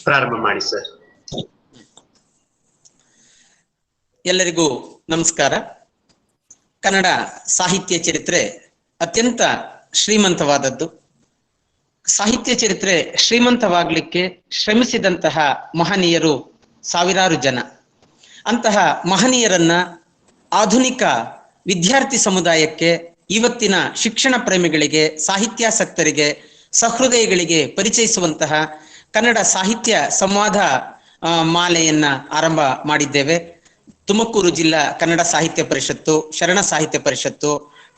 ಪ್ರಾರಂಭ ಮಾಡಿ ಸರ್. ಎಲ್ಲರಿಗೂ ನಮಸ್ಕಾರ. ಕನ್ನಡ ಸಾಹಿತ್ಯ ಚರಿತ್ರೆ ಅತ್ಯಂತ ಶ್ರೀಮಂತವಾದದ್ದು. ಸಾಹಿತ್ಯ ಚರಿತ್ರೆ ಶ್ರೀಮಂತವಾಗಲಿಕ್ಕೆ ಶ್ರಮಿಸಿದಂತಹ ಮಹನೀಯರು ಸಾವಿರಾರು ಜನ. ಅಂತಹ ಮಹನೀಯರನ್ನ ಆಧುನಿಕ ವಿದ್ಯಾರ್ಥಿ ಸಮುದಾಯಕ್ಕೆ, ಇವತ್ತಿನ ಶಿಕ್ಷಣ ಪ್ರೇಮಿಗಳಿಗೆ, ಸಾಹಿತ್ಯಾಸಕ್ತರಿಗೆ, ಸಹೃದಯಗಳಿಗೆ ಪರಿಚಯಿಸುವಂತಹ ಕನ್ನಡ ಸಾಹಿತ್ಯ ಸಂವಾದ ಮಾಲೆಯನ್ನ ಆರಂಭ ಮಾಡಿದ್ದೇವೆ. ತುಮಕೂರು ಜಿಲ್ಲಾ ಕನ್ನಡ ಸಾಹಿತ್ಯ ಪರಿಷತ್ತು, ಶರಣ ಸಾಹಿತ್ಯ ಪರಿಷತ್ತು,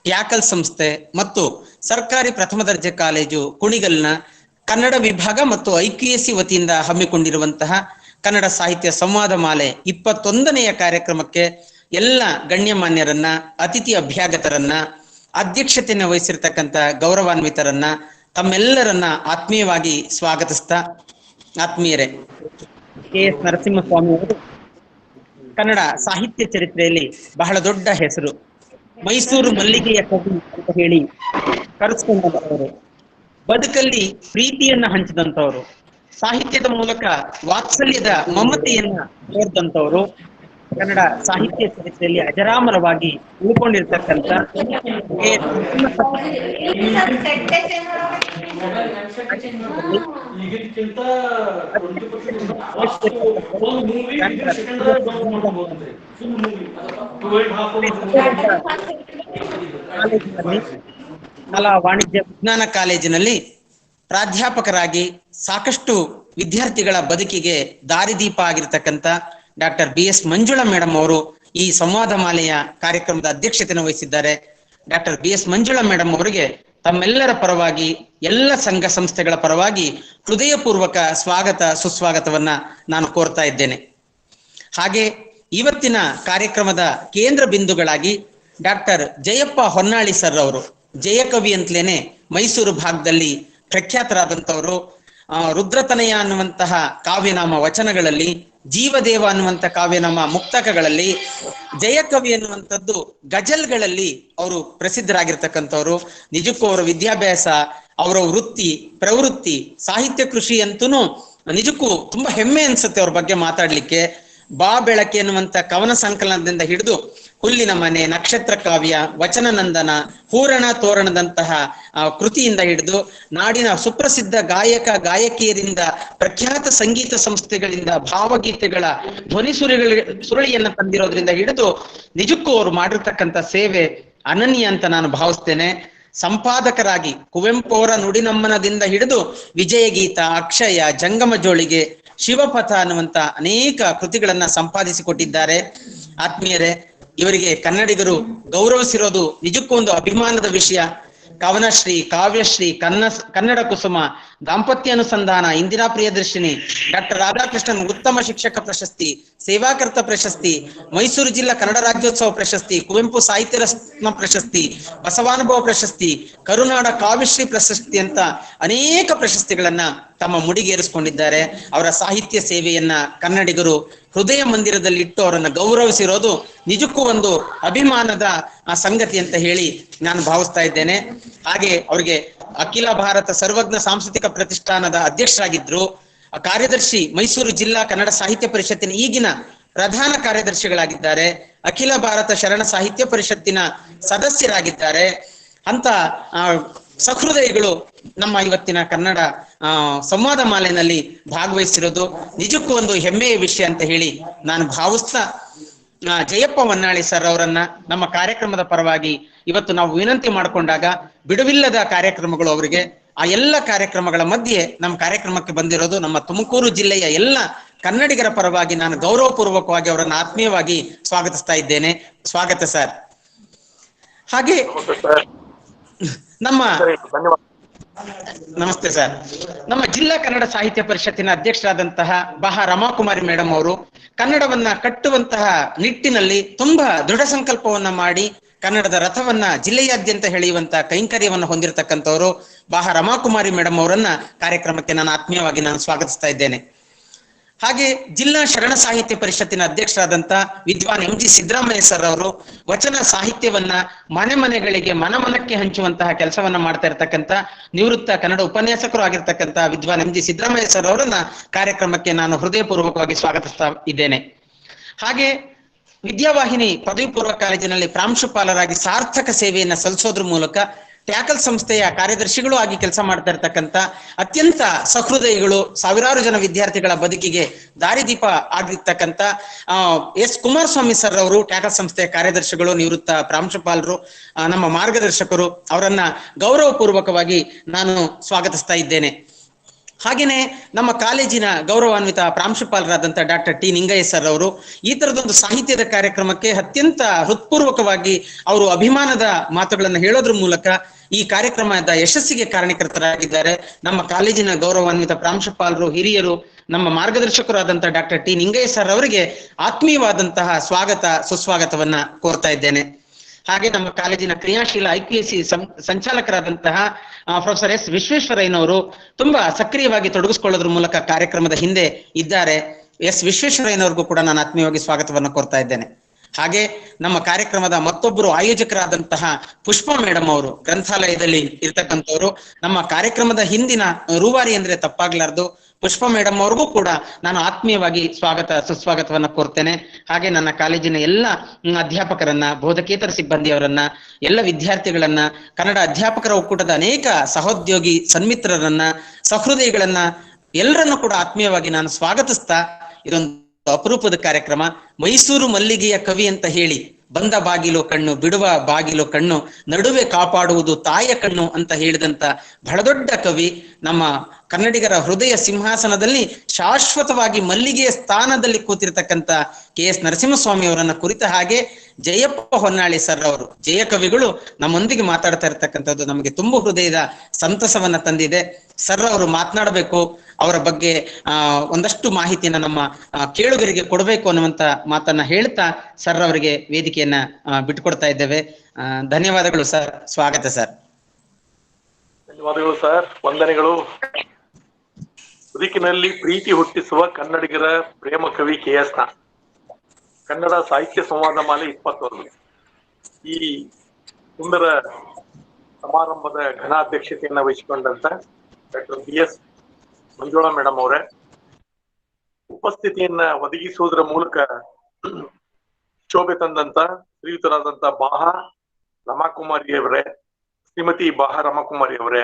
ಟ್ಯಾಕಲ್ ಸಂಸ್ಥೆ ಮತ್ತು ಸರ್ಕಾರಿ ಪ್ರಥಮ ದರ್ಜೆ ಕಾಲೇಜು ಕುಣಿಗಲ್ನ ಕನ್ನಡ ವಿಭಾಗ ಮತ್ತು IQAC ವತಿಯಿಂದ ಹಮ್ಮಿಕೊಂಡಿರುವಂತಹ ಕನ್ನಡ ಸಾಹಿತ್ಯ ಸಂವಾದ ಮಾಲೆ 21ನೆಯ ಕಾರ್ಯಕ್ರಮಕ್ಕೆ ಎಲ್ಲ ಗಣ್ಯಮಾನ್ಯರನ್ನ, ಅತಿಥಿ ಅಭ್ಯಾಗತರನ್ನ, ಅಧ್ಯಕ್ಷತೆಯನ್ನು ವಹಿಸಿರ್ತಕ್ಕಂಥ ಗೌರವಾನ್ವಿತರನ್ನ, ತಮ್ಮೆಲ್ಲರನ್ನ ಆತ್ಮೀಯವಾಗಿ ಸ್ವಾಗತಿಸ್ತಾ, ಆತ್ಮೀಯರೇ, KS ನರಸಿಂಹಸ್ವಾಮಿ ಅವರು ಕನ್ನಡ ಸಾಹಿತ್ಯ ಚರಿತ್ರೆಯಲ್ಲಿ ಬಹಳ ದೊಡ್ಡ ಹೆಸರು. ಮೈಸೂರು ಮಲ್ಲಿಗೆಯ ಕವಿ ಅಂತ ಹೇಳಿ ಕರೆಸ್ಕೊಂಡವರು, ಬದುಕಲ್ಲಿ ಪ್ರೀತಿಯನ್ನ ಹಂಚಿದಂತವರು, ಸಾಹಿತ್ಯದ ಮೂಲಕ ವಾತ್ಸಲ್ಯದ ಮಮತೆಯನ್ನ ತೋರಿದಂತವರು, ಕನ್ನಡ ಸಾಹಿತ್ಯ ಚರಿತ್ರೆಯಲ್ಲಿ ಅಜರಾಮರವಾಗಿ ಉಳ್ಕೊಂಡಿರ್ತಕ್ಕಂಥ ಕಲಾ ವಾಣಿಜ್ಯ ವಿಜ್ಞಾನ ಕಾಲೇಜಿನಲ್ಲಿ ಪ್ರಾಧ್ಯಾಪಕರಾಗಿ ಸಾಕಷ್ಟು ವಿದ್ಯಾರ್ಥಿಗಳ ಬದುಕಿಗೆ ದಾರಿದೀಪ ಆಗಿರ್ತಕ್ಕಂಥ ಡಾಕ್ಟರ್ BS ಮಂಜುಳಾ ಮೇಡಮ್ ಅವರು ಈ ಸಂವಾದ ಮಾಲೆಯ ಕಾರ್ಯಕ್ರಮದ ಅಧ್ಯಕ್ಷತೆಯನ್ನು ವಹಿಸಿದ್ದಾರೆ. ಡಾಕ್ಟರ್ BS ಮಂಜುಳಾ ಮೇಡಮ್ ಅವರಿಗೆ ತಮ್ಮೆಲ್ಲರ ಪರವಾಗಿ, ಎಲ್ಲ ಸಂಘ ಸಂಸ್ಥೆಗಳ ಪರವಾಗಿ ಹೃದಯಪೂರ್ವಕ ಸ್ವಾಗತ ಸುಸ್ವಾಗತವನ್ನ ನಾನು ಕೋರ್ತಾ ಇದ್ದೇನೆ. ಹಾಗೆ ಇವತ್ತಿನ ಕಾರ್ಯಕ್ರಮದ ಕೇಂದ್ರ ಬಿಂದುಗಳಾಗಿ ಡಾಕ್ಟರ್ ಜಯಪ್ಪ ಹೊನ್ನಾಳಿ ಸರ್ ಅವರು, ಜಯಕವಿ ಅಂತಲೇನೆ ಮೈಸೂರು ಭಾಗದಲ್ಲಿ ಪ್ರಖ್ಯಾತರಾದಂಥವರು. ರುದ್ರತನಯ ಅನ್ನುವಂತಹ ಕಾವ್ಯನಾಮ ವಚನಗಳಲ್ಲಿ, ಜೀವದೇವ ಅನ್ನುವಂಥ ಕಾವ್ಯನಾಮ ಮುಕ್ತಕಗಳಲ್ಲಿ, ಜಯಕವಿ ಅನ್ನುವಂಥದ್ದು ಗಜಲ್ಗಳಲ್ಲಿ ಅವರು ಪ್ರಸಿದ್ಧರಾಗಿರ್ತಕ್ಕಂಥವ್ರು. ನಿಜಕ್ಕೂ ಅವರ ವಿದ್ಯಾಭ್ಯಾಸ, ಅವರ ವೃತ್ತಿ ಪ್ರವೃತ್ತಿ, ಸಾಹಿತ್ಯ ಕೃಷಿ ಅಂತೂ ನಿಜಕ್ಕೂ ತುಂಬಾ ಹೆಮ್ಮೆ ಅನ್ಸುತ್ತೆ ಅವ್ರ ಬಗ್ಗೆ ಮಾತಾಡ್ಲಿಕ್ಕೆ. ಬಾ ಬೆಳಕೆ ಎನ್ನುವಂತ ಕವನ ಸಂಕಲನದಿಂದ ಹಿಡಿದು ಹುಲ್ಲಿನ ಮನೆ, ನಕ್ಷತ್ರ ಕಾವ್ಯ, ವಚನ ನಂದನ, ಹೂರಣ ತೋರಣದಂತಹ ಕೃತಿಯಿಂದ ಹಿಡಿದು ನಾಡಿನ ಸುಪ್ರಸಿದ್ಧ ಗಾಯಕ ಗಾಯಕಿಯರಿಂದ, ಪ್ರಖ್ಯಾತ ಸಂಗೀತ ಸಂಸ್ಥೆಗಳಿಂದ ಭಾವಗೀತೆಗಳ ಧ್ವನಿ ಸುರುಳಿಯನ್ನ ತಂದಿರೋದ್ರಿಂದ ಹಿಡಿದು ನಿಜಕ್ಕೂ ಅವರು ಮಾಡಿರ್ತಕ್ಕಂಥ ಸೇವೆ ಅನನ್ಯ ಅಂತ ನಾನು ಭಾವಿಸ್ತೇನೆ. ಸಂಪಾದಕರಾಗಿ ಕುವೆಂಪು ಅವರ ನುಡಿನಮ್ಮನದಿಂದ ಹಿಡಿದು ವಿಜಯಗೀತ, ಅಕ್ಷಯ, ಜಂಗಮ ಜೋಳಿಗೆ, ಶಿವಪಥ ಅನ್ನುವಂತ ಅನೇಕ ಕೃತಿಗಳನ್ನ ಸಂಪಾದಿಸಿಕೊಟ್ಟಿದ್ದಾರೆ. ಆತ್ಮೀಯರೇ, ಇವರಿಗೆ ಕನ್ನಡಿಗರು ಗೌರವಿಸಿರೋದು ನಿಜಕ್ಕೂ ಒಂದು ಅಭಿಮಾನದ ವಿಷಯ. ಕವನಶ್ರೀ, ಕಾವ್ಯಶ್ರೀ, ಕನ್ನಡ ಕುಸುಮ, ದಾಂಪತ್ಯ ಅನುಸಂಧಾನ, ಇಂದಿರಾ ಪ್ರಿಯದರ್ಶಿನಿ, ಡಾಕ್ಟರ್ ರಾಧಾಕೃಷ್ಣನ್ ಉತ್ತಮ ಶಿಕ್ಷಕ ಪ್ರಶಸ್ತಿ, ಸೇವಾಕರ್ತ ಪ್ರಶಸ್ತಿ, ಮೈಸೂರು ಜಿಲ್ಲಾ ಕನ್ನಡ ರಾಜ್ಯೋತ್ಸವ ಪ್ರಶಸ್ತಿ, ಕುವೆಂಪು ಸಾಹಿತ್ಯ ರತ್ನ ಪ್ರಶಸ್ತಿ, ಬಸವಾನುಭವ ಪ್ರಶಸ್ತಿ, ಕರುನಾಡ ಕಾವ್ಯಶ್ರೀ ಪ್ರಶಸ್ತಿ ಅಂತ ಅನೇಕ ಪ್ರಶಸ್ತಿಗಳನ್ನ ತಮ್ಮ ಮುಡಿಗೇರಿಸಿಕೊಂಡಿದ್ದಾರೆ. ಅವರ ಸಾಹಿತ್ಯ ಸೇವೆಯನ್ನ ಕನ್ನಡಿಗರು ಹೃದಯ ಮಂದಿರದಲ್ಲಿ ಇಟ್ಟು ಅವರನ್ನ ಗೌರವಿಸಿರೋದು ನಿಜಕ್ಕೂ ಒಂದು ಅಭಿಮಾನದ ಸಂಗತಿ ಅಂತ ಹೇಳಿ ನಾನು ಭಾವಿಸ್ತಾ ಇದ್ದೇನೆ. ಹಾಗೆ ಅವರಿಗೆ ಅಖಿಲ ಭಾರತ ಸರ್ವಜ್ಞ ಸಾಂಸ್ಕೃತಿಕ ಪ್ರತಿಷ್ಠಾನದ ಅಧ್ಯಕ್ಷರಾಗಿದ್ರು, ಕಾರ್ಯದರ್ಶಿ, ಮೈಸೂರು ಜಿಲ್ಲಾ ಕನ್ನಡ ಸಾಹಿತ್ಯ ಪರಿಷತ್ತಿನ ಈಗಿನ ಪ್ರಧಾನ ಕಾರ್ಯದರ್ಶಿಗಳಾಗಿದ್ದಾರೆ, ಅಖಿಲ ಭಾರತ ಶರಣ ಸಾಹಿತ್ಯ ಪರಿಷತ್ತಿನ ಸದಸ್ಯರಾಗಿದ್ದಾರೆ. ಅಂತ ಸಹೃದಯಗಳು ನಮ್ಮ ಇವತ್ತಿನ ಕನ್ನಡ ಸಂವಾದ ಮಾಲೆಯಲ್ಲಿ ಭಾಗವಹಿಸಿರೋದು ನಿಜಕ್ಕೂ ಒಂದು ಹೆಮ್ಮೆಯ ವಿಷಯ ಅಂತ ಹೇಳಿ ನಾನು ಭಾವಿಸ್ತಾ, ಜಯಪ್ಪ ಹೊನ್ನಾಳಿ ಸರ್ ಅವರನ್ನ ನಮ್ಮ ಕಾರ್ಯಕ್ರಮದ ಪರವಾಗಿ ಇವತ್ತು ನಾವು ವಿನಂತಿ ಮಾಡಿಕೊಂಡಾಗ, ಬಿಡುವಿಲ್ಲದ ಕಾರ್ಯಕ್ರಮಗಳು ಅವರಿಗೆ, ಆ ಎಲ್ಲ ಕಾರ್ಯಕ್ರಮಗಳ ಮಧ್ಯೆ ನಮ್ಮ ಕಾರ್ಯಕ್ರಮಕ್ಕೆ ಬಂದಿರೋದು ನಮ್ಮ ತುಮಕೂರು ಜಿಲ್ಲೆಯ ಎಲ್ಲ ಕನ್ನಡಿಗರ ಪರವಾಗಿ ನಾನು ಗೌರವಪೂರ್ವಕವಾಗಿ ಅವರನ್ನು ಆತ್ಮೀಯವಾಗಿ ಸ್ವಾಗತಿಸ್ತಾ ಇದ್ದೇನೆ. ಸ್ವಾಗತ ಸರ್. ಹಾಗೆ ನಮ್ಮ ನಮಸ್ತೆ ಸರ್. ನಮ್ಮ ಜಿಲ್ಲಾ ಕನ್ನಡ ಸಾಹಿತ್ಯ ಪರಿಷತ್ತಿನ ಅಧ್ಯಕ್ಷರಾದಂತಹ ಬಹ ರಮಾಕುಮಾರಿ ಮೇಡಮ್ ಅವರು ಕನ್ನಡವನ್ನ ಕಟ್ಟುವಂತಹ ನಿಟ್ಟಿನಲ್ಲಿ ತುಂಬಾ ದೃಢ ಸಂಕಲ್ಪವನ್ನ ಮಾಡಿ ಕನ್ನಡದ ರಥವನ್ನ ಜಿಲ್ಲೆಯಾದ್ಯಂತ ಎಳೆಯುವಂತ ಕೈಂಕರ್ಯವನ್ನು ಹೊಂದಿರತಕ್ಕಂಥವರು ಬಹ ರಮಾಕುಮಾರಿ ಮೇಡಮ್ ಅವರನ್ನ ಕಾರ್ಯಕ್ರಮಕ್ಕೆ ನಾನು ಆತ್ಮೀಯವಾಗಿ ಸ್ವಾಗತಿಸ್ತಾ ಇದ್ದೇನೆ. ಹಾಗೆ ಜಿಲ್ಲಾ ಶರಣ ಸಾಹಿತ್ಯ ಪರಿಷತ್ತಿನ ಅಧ್ಯಕ್ಷರಾದಂತ ವಿದ್ವಾನ್ ಎಂ.ಜಿ. ಸಿದ್ದರಾಮಯ್ಯ ಸರ್ ಅವರು ವಚನ ಸಾಹಿತ್ಯವನ್ನ ಮನೆ ಮನೆಗಳಿಗೆ ಮನಕ್ಕೆ ಹಂಚುವಂತಹ ಕೆಲಸವನ್ನ ಮಾಡ್ತಾ ಇರ್ತಕ್ಕಂಥ ನಿವೃತ್ತ ಕನ್ನಡ ಉಪನ್ಯಾಸಕರು ಆಗಿರ್ತಕ್ಕಂಥ ವಿದ್ವಾನ್ ಎಂ.ಜಿ. ಸಿದ್ದರಾಮಯ್ಯ ಸರ್ ಅವರನ್ನ ಕಾರ್ಯಕ್ರಮಕ್ಕೆ ನಾನು ಹೃದಯಪೂರ್ವಕವಾಗಿ ಸ್ವಾಗತಿಸ್ತಾ ಇದ್ದೇನೆ. ಹಾಗೆ ವಿದ್ಯಾವಾಹಿನಿ ಪದವಿ ಪೂರ್ವ ಕಾಲೇಜಿನಲ್ಲಿ ಪ್ರಾಂಶುಪಾಲರಾಗಿ ಸಾರ್ಥಕ ಸೇವೆಯನ್ನ ಸಲ್ಲಿಸೋದ್ರ ಮೂಲಕ ಟ್ಯಾಕಲ್ ಸಂಸ್ಥೆಯ ಕಾರ್ಯದರ್ಶಿಗಳು ಆಗಿ ಕೆಲಸ ಮಾಡ್ತಾ ಇರ್ತಕ್ಕಂಥ ಅತ್ಯಂತ ಸಹೃದಯಿಗಳು, ಸಾವಿರಾರು ಜನ ವಿದ್ಯಾರ್ಥಿಗಳ ಬದುಕಿಗೆ ದಾರಿದೀಪ ಆಗಿರ್ತಕ್ಕಂಥ ಎಸ್ ಕುಮಾರಸ್ವಾಮಿ ಸರ್ ಅವರು ಟ್ಯಾಕಲ್ ಸಂಸ್ಥೆಯ ಕಾರ್ಯದರ್ಶಿಗಳು, ನಿವೃತ್ತ ಪ್ರಾಂಶುಪಾಲರು, ನಮ್ಮ ಮಾರ್ಗದರ್ಶಕರು. ಅವರನ್ನ ಗೌರವಪೂರ್ವಕವಾಗಿ ನಾನು ಸ್ವಾಗತಿಸ್ತಾ ಇದ್ದೇನೆ. ಹಾಗೇನೆ ನಮ್ಮ ಕಾಲೇಜಿನ ಗೌರವಾನ್ವಿತ ಪ್ರಾಂಶುಪಾಲರಾದಂಥ ಡಾಕ್ಟರ್ ಟಿ ನಿಂಗಯ್ಯ ಸರ್ ಅವರು ಈ ತರದೊಂದು ಸಾಹಿತ್ಯದ ಕಾರ್ಯಕ್ರಮಕ್ಕೆ ಅತ್ಯಂತ ಹೃತ್ಪೂರ್ವಕವಾಗಿ ಅವರು ಅಭಿಮಾನದ ಮಾತುಗಳನ್ನು ಹೇಳೋದ್ರ ಮೂಲಕ ಈ ಕಾರ್ಯಕ್ರಮದ ಯಶಸ್ಸಿಗೆ ಕಾರಣೀಕರ್ತರಾಗಿದ್ದಾರೆ. ನಮ್ಮ ಕಾಲೇಜಿನ ಗೌರವಾನ್ವಿತ ಪ್ರಾಂಶುಪಾಲರು, ಹಿರಿಯರು, ನಮ್ಮ ಮಾರ್ಗದರ್ಶಕರಾದಂಥ ಡಾಕ್ಟರ್ ಟಿ ನಿಂಗಯ್ಯ ಸರ್ ಅವರಿಗೆ ಆತ್ಮೀಯವಾದಂತಹ ಸ್ವಾಗತ ಸುಸ್ವಾಗತವನ್ನ ಕೋರ್ತಾ ಇದ್ದೇನೆ. ಹಾಗೆ ನಮ್ಮ ಕಾಲೇಜಿನ ಕ್ರಿಯಾಶೀಲ IPSC ಸಂಚಾಲಕರಾದಂತಹ ಪ್ರೊಫೆಸರ್ ಎಸ್ ವಿಶ್ವೇಶ್ವರಯ್ಯನವರು ತುಂಬಾ ಸಕ್ರಿಯವಾಗಿ ತೊಡಗಿಸಿಕೊಳ್ಳೋದ್ರ ಮೂಲಕ ಕಾರ್ಯಕ್ರಮದ ಹಿಂದೆ ಇದ್ದಾರೆ. ಎಸ್ ವಿಶ್ವೇಶ್ವರಯ್ಯನವ್ರಿಗೂ ಕೂಡ ನಾನು ಆತ್ಮೀಯವಾಗಿ ಸ್ವಾಗತವನ್ನು ಕೋರ್ತಾ ಇದ್ದೇನೆ. ಹಾಗೆ ನಮ್ಮ ಕಾರ್ಯಕ್ರಮದ ಮತ್ತೊಬ್ಬರು ಆಯೋಜಕರಾದಂತಹ ಪುಷ್ಪಾ ಮೇಡಮ್ ಅವರು ಗ್ರಂಥಾಲಯದಲ್ಲಿ ಇರ್ತಕ್ಕಂಥವ್ರು. ನಮ್ಮ ಕಾರ್ಯಕ್ರಮದ ಹಿಂದಿನ ರೂವಾರಿ ಅಂದ್ರೆ ತಪ್ಪಾಗ್ಲಾರ್ದು. ಪುಷ್ಪಾ ಮೇಡಮ್ ಅವ್ರಿಗೂ ಕೂಡ ನಾನು ಆತ್ಮೀಯವಾಗಿ ಸ್ವಾಗತ ಸುಸ್ವಾಗತವನ್ನ ಕೋರ್ತೇನೆ. ಹಾಗೆ ನನ್ನ ಕಾಲೇಜಿನ ಎಲ್ಲ ಅಧ್ಯಾಪಕರನ್ನ, ಬೋಧಕೇತರ ಸಿಬ್ಬಂದಿಯವರನ್ನ, ಎಲ್ಲ ವಿದ್ಯಾರ್ಥಿಗಳನ್ನ, ಕನ್ನಡ ಅಧ್ಯಾಪಕರ ಒಕ್ಕೂಟದ ಅನೇಕ ಸಹೋದ್ಯೋಗಿ ಸನ್ಮಿತ್ರರನ್ನ, ಸಹೃದಯಿಗಳನ್ನ ಎಲ್ಲರನ್ನು ಕೂಡ ಆತ್ಮೀಯವಾಗಿ ನಾನು ಸ್ವಾಗತಿಸ್ತಾ, ಇದೊಂದು ಅಪರೂಪದ ಕಾರ್ಯಕ್ರಮ. ಮೈಸೂರು ಮಲ್ಲಿಗೆಯ ಕವಿ ಅಂತ ಹೇಳಿ ಬಂದ ಬಾಗಿಲು ಕಣ್ಣು, ಬಿಡುವ ಬಾಗಿಲು ಕಣ್ಣು, ನಡುವೆ ಕಾಪಾಡುವುದು ತಾಯ ಕಣ್ಣು ಅಂತ ಹೇಳಿದಂತ ಬಹಳ ದೊಡ್ಡ ಕವಿ, ನಮ್ಮ ಕನ್ನಡಿಗರ ಹೃದಯ ಸಿಂಹಾಸನದಲ್ಲಿ ಶಾಶ್ವತವಾಗಿ ಮಲ್ಲಿಗೆಯ ಸ್ಥಾನದಲ್ಲಿ ಕೂತಿರ್ತಕ್ಕಂಥ KS ನರಸಿಂಹಸ್ವಾಮಿ ಅವರನ್ನ ಕುರಿತ ಹಾಗೆ ಜಯಪ್ಪ ಹೊನ್ನಾಳಿ ಸರ್ ಅವರು, ಜಯ ಕವಿಗಳು ನಮ್ಮೊಂದಿಗೆ ಮಾತಾಡ್ತಾ ಇರ್ತಕ್ಕಂಥದ್ದು ನಮಗೆ ತುಂಬ ಹೃದಯದ ಸಂತಸವನ್ನ ತಂದಿದೆ. ಸರ್ ಅವರು ಮಾತನಾಡಬೇಕು, ಅವರ ಬಗ್ಗೆ ಒಂದಷ್ಟು ಮಾಹಿತಿಯನ್ನ ನಮ್ಮ ಕೇಳುಗರಿಗೆ ಕೊಡಬೇಕು ಅನ್ನುವಂತ ಮಾತನ್ನ ಹೇಳ್ತಾ ಸರ್ ಅವರಿಗೆ ವೇದಿಕೆಯನ್ನ ಬಿಟ್ಟುಕೊಡ್ತಾ ಇದ್ದೇವೆ. ಧನ್ಯವಾದಗಳು ಸರ್. ಸ್ವಾಗತ ಸರ್. ಧನ್ಯವಾದಗಳು ಸರ್. ವಂದನೆಗಳು. ಬದುಕಿನಲ್ಲಿ ಪ್ರೀತಿ ಹುಟ್ಟಿಸುವ ಕನ್ನಡಿಗರ ಪ್ರೇಮ ಕವಿ KS ನ ಕನ್ನಡ ಸಾಹಿತ್ಯ ಸಂವಾದ ಮಾಲೆ 21 ಈ ಸುಂದರ ಸಮಾರಂಭದ ಘನಾಧ್ಯಕ್ಷತೆಯನ್ನ ವಹಿಸಿಕೊಂಡಂತ ಡಾಕ್ಟರ್ BS ಮಂಜುಳಾ ಮೇಡಮ್ ಅವರೇ, ಉಪಸ್ಥಿತಿಯನ್ನ ಒದಗಿಸುವುದರ ಮೂಲಕ ಶೋಭೆ ತಂದಂತ ಶ್ರೀಯುತರಾದಂತ ಬಾಹಾ ರಮಾಕುಮಾರಿ ಅವರೇ, ಶ್ರೀಮತಿ ಬಾಹಾ ರಮಾಕುಮಾರಿ ಅವರೇ,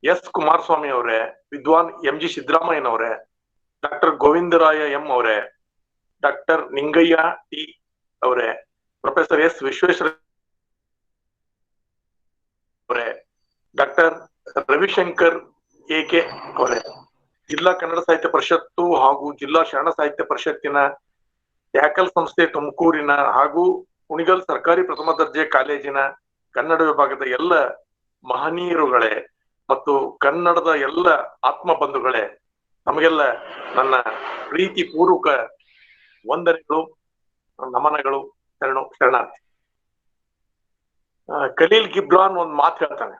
ಎಸ್ ಕುಮಾರಸ್ವಾಮಿ ಅವರೇ, ವಿದ್ವಾನ್ ಎಂ.ಜಿ. ಸಿದ್ದರಾಮಯ್ಯನವರೇ, ಡಾಕ್ಟರ್ ಗೋವಿಂದರಾಯ ಎಂ ಅವರೇ, ಡಾಕ್ಟರ್ ನಿಂಗಯ್ಯ ಟಿ ಅವರೇ, ಪ್ರೊಫೆಸರ್ ಎಸ್ ವಿಶ್ವೇಶ್ವರ ಅವರೇ, ಡಾಕ್ಟರ್ ರವಿಶಂಕರ್ AK ಅವರೇ, ಜಿಲ್ಲಾ ಕನ್ನಡ ಸಾಹಿತ್ಯ ಪರಿಷತ್ತು ಹಾಗೂ ಜಿಲ್ಲಾ ಶರಣ ಸಾಹಿತ್ಯ ಪರಿಷತ್ತಿನ ಟ್ಯಾಕಲ್ ಸಂಸ್ಥೆ ತುಮಕೂರಿನ ಹಾಗೂ ಕುಣಿಗಲ್ ಸರ್ಕಾರಿ ಪ್ರಥಮ ದರ್ಜೆ ಕಾಲೇಜಿನ ಕನ್ನಡ ವಿಭಾಗದ ಎಲ್ಲ ಮಹನೀಯರುಗಳೇ ಮತ್ತು ಕನ್ನಡದ ಎಲ್ಲ ಆತ್ಮ ಬಂಧುಗಳೇ, ನಮಗೆಲ್ಲ ನನ್ನ ಪ್ರೀತಿ ಪೂರ್ವಕ ವಂದನೆಗಳು, ನಮನಗಳು, ಶರಣಾರ್ಥಿ. ಖಲೀಲ್ ಗಿಬ್ರಾನ್ ಒಂದ್ ಮಾತು ಹೇಳ್ತಾನೆ,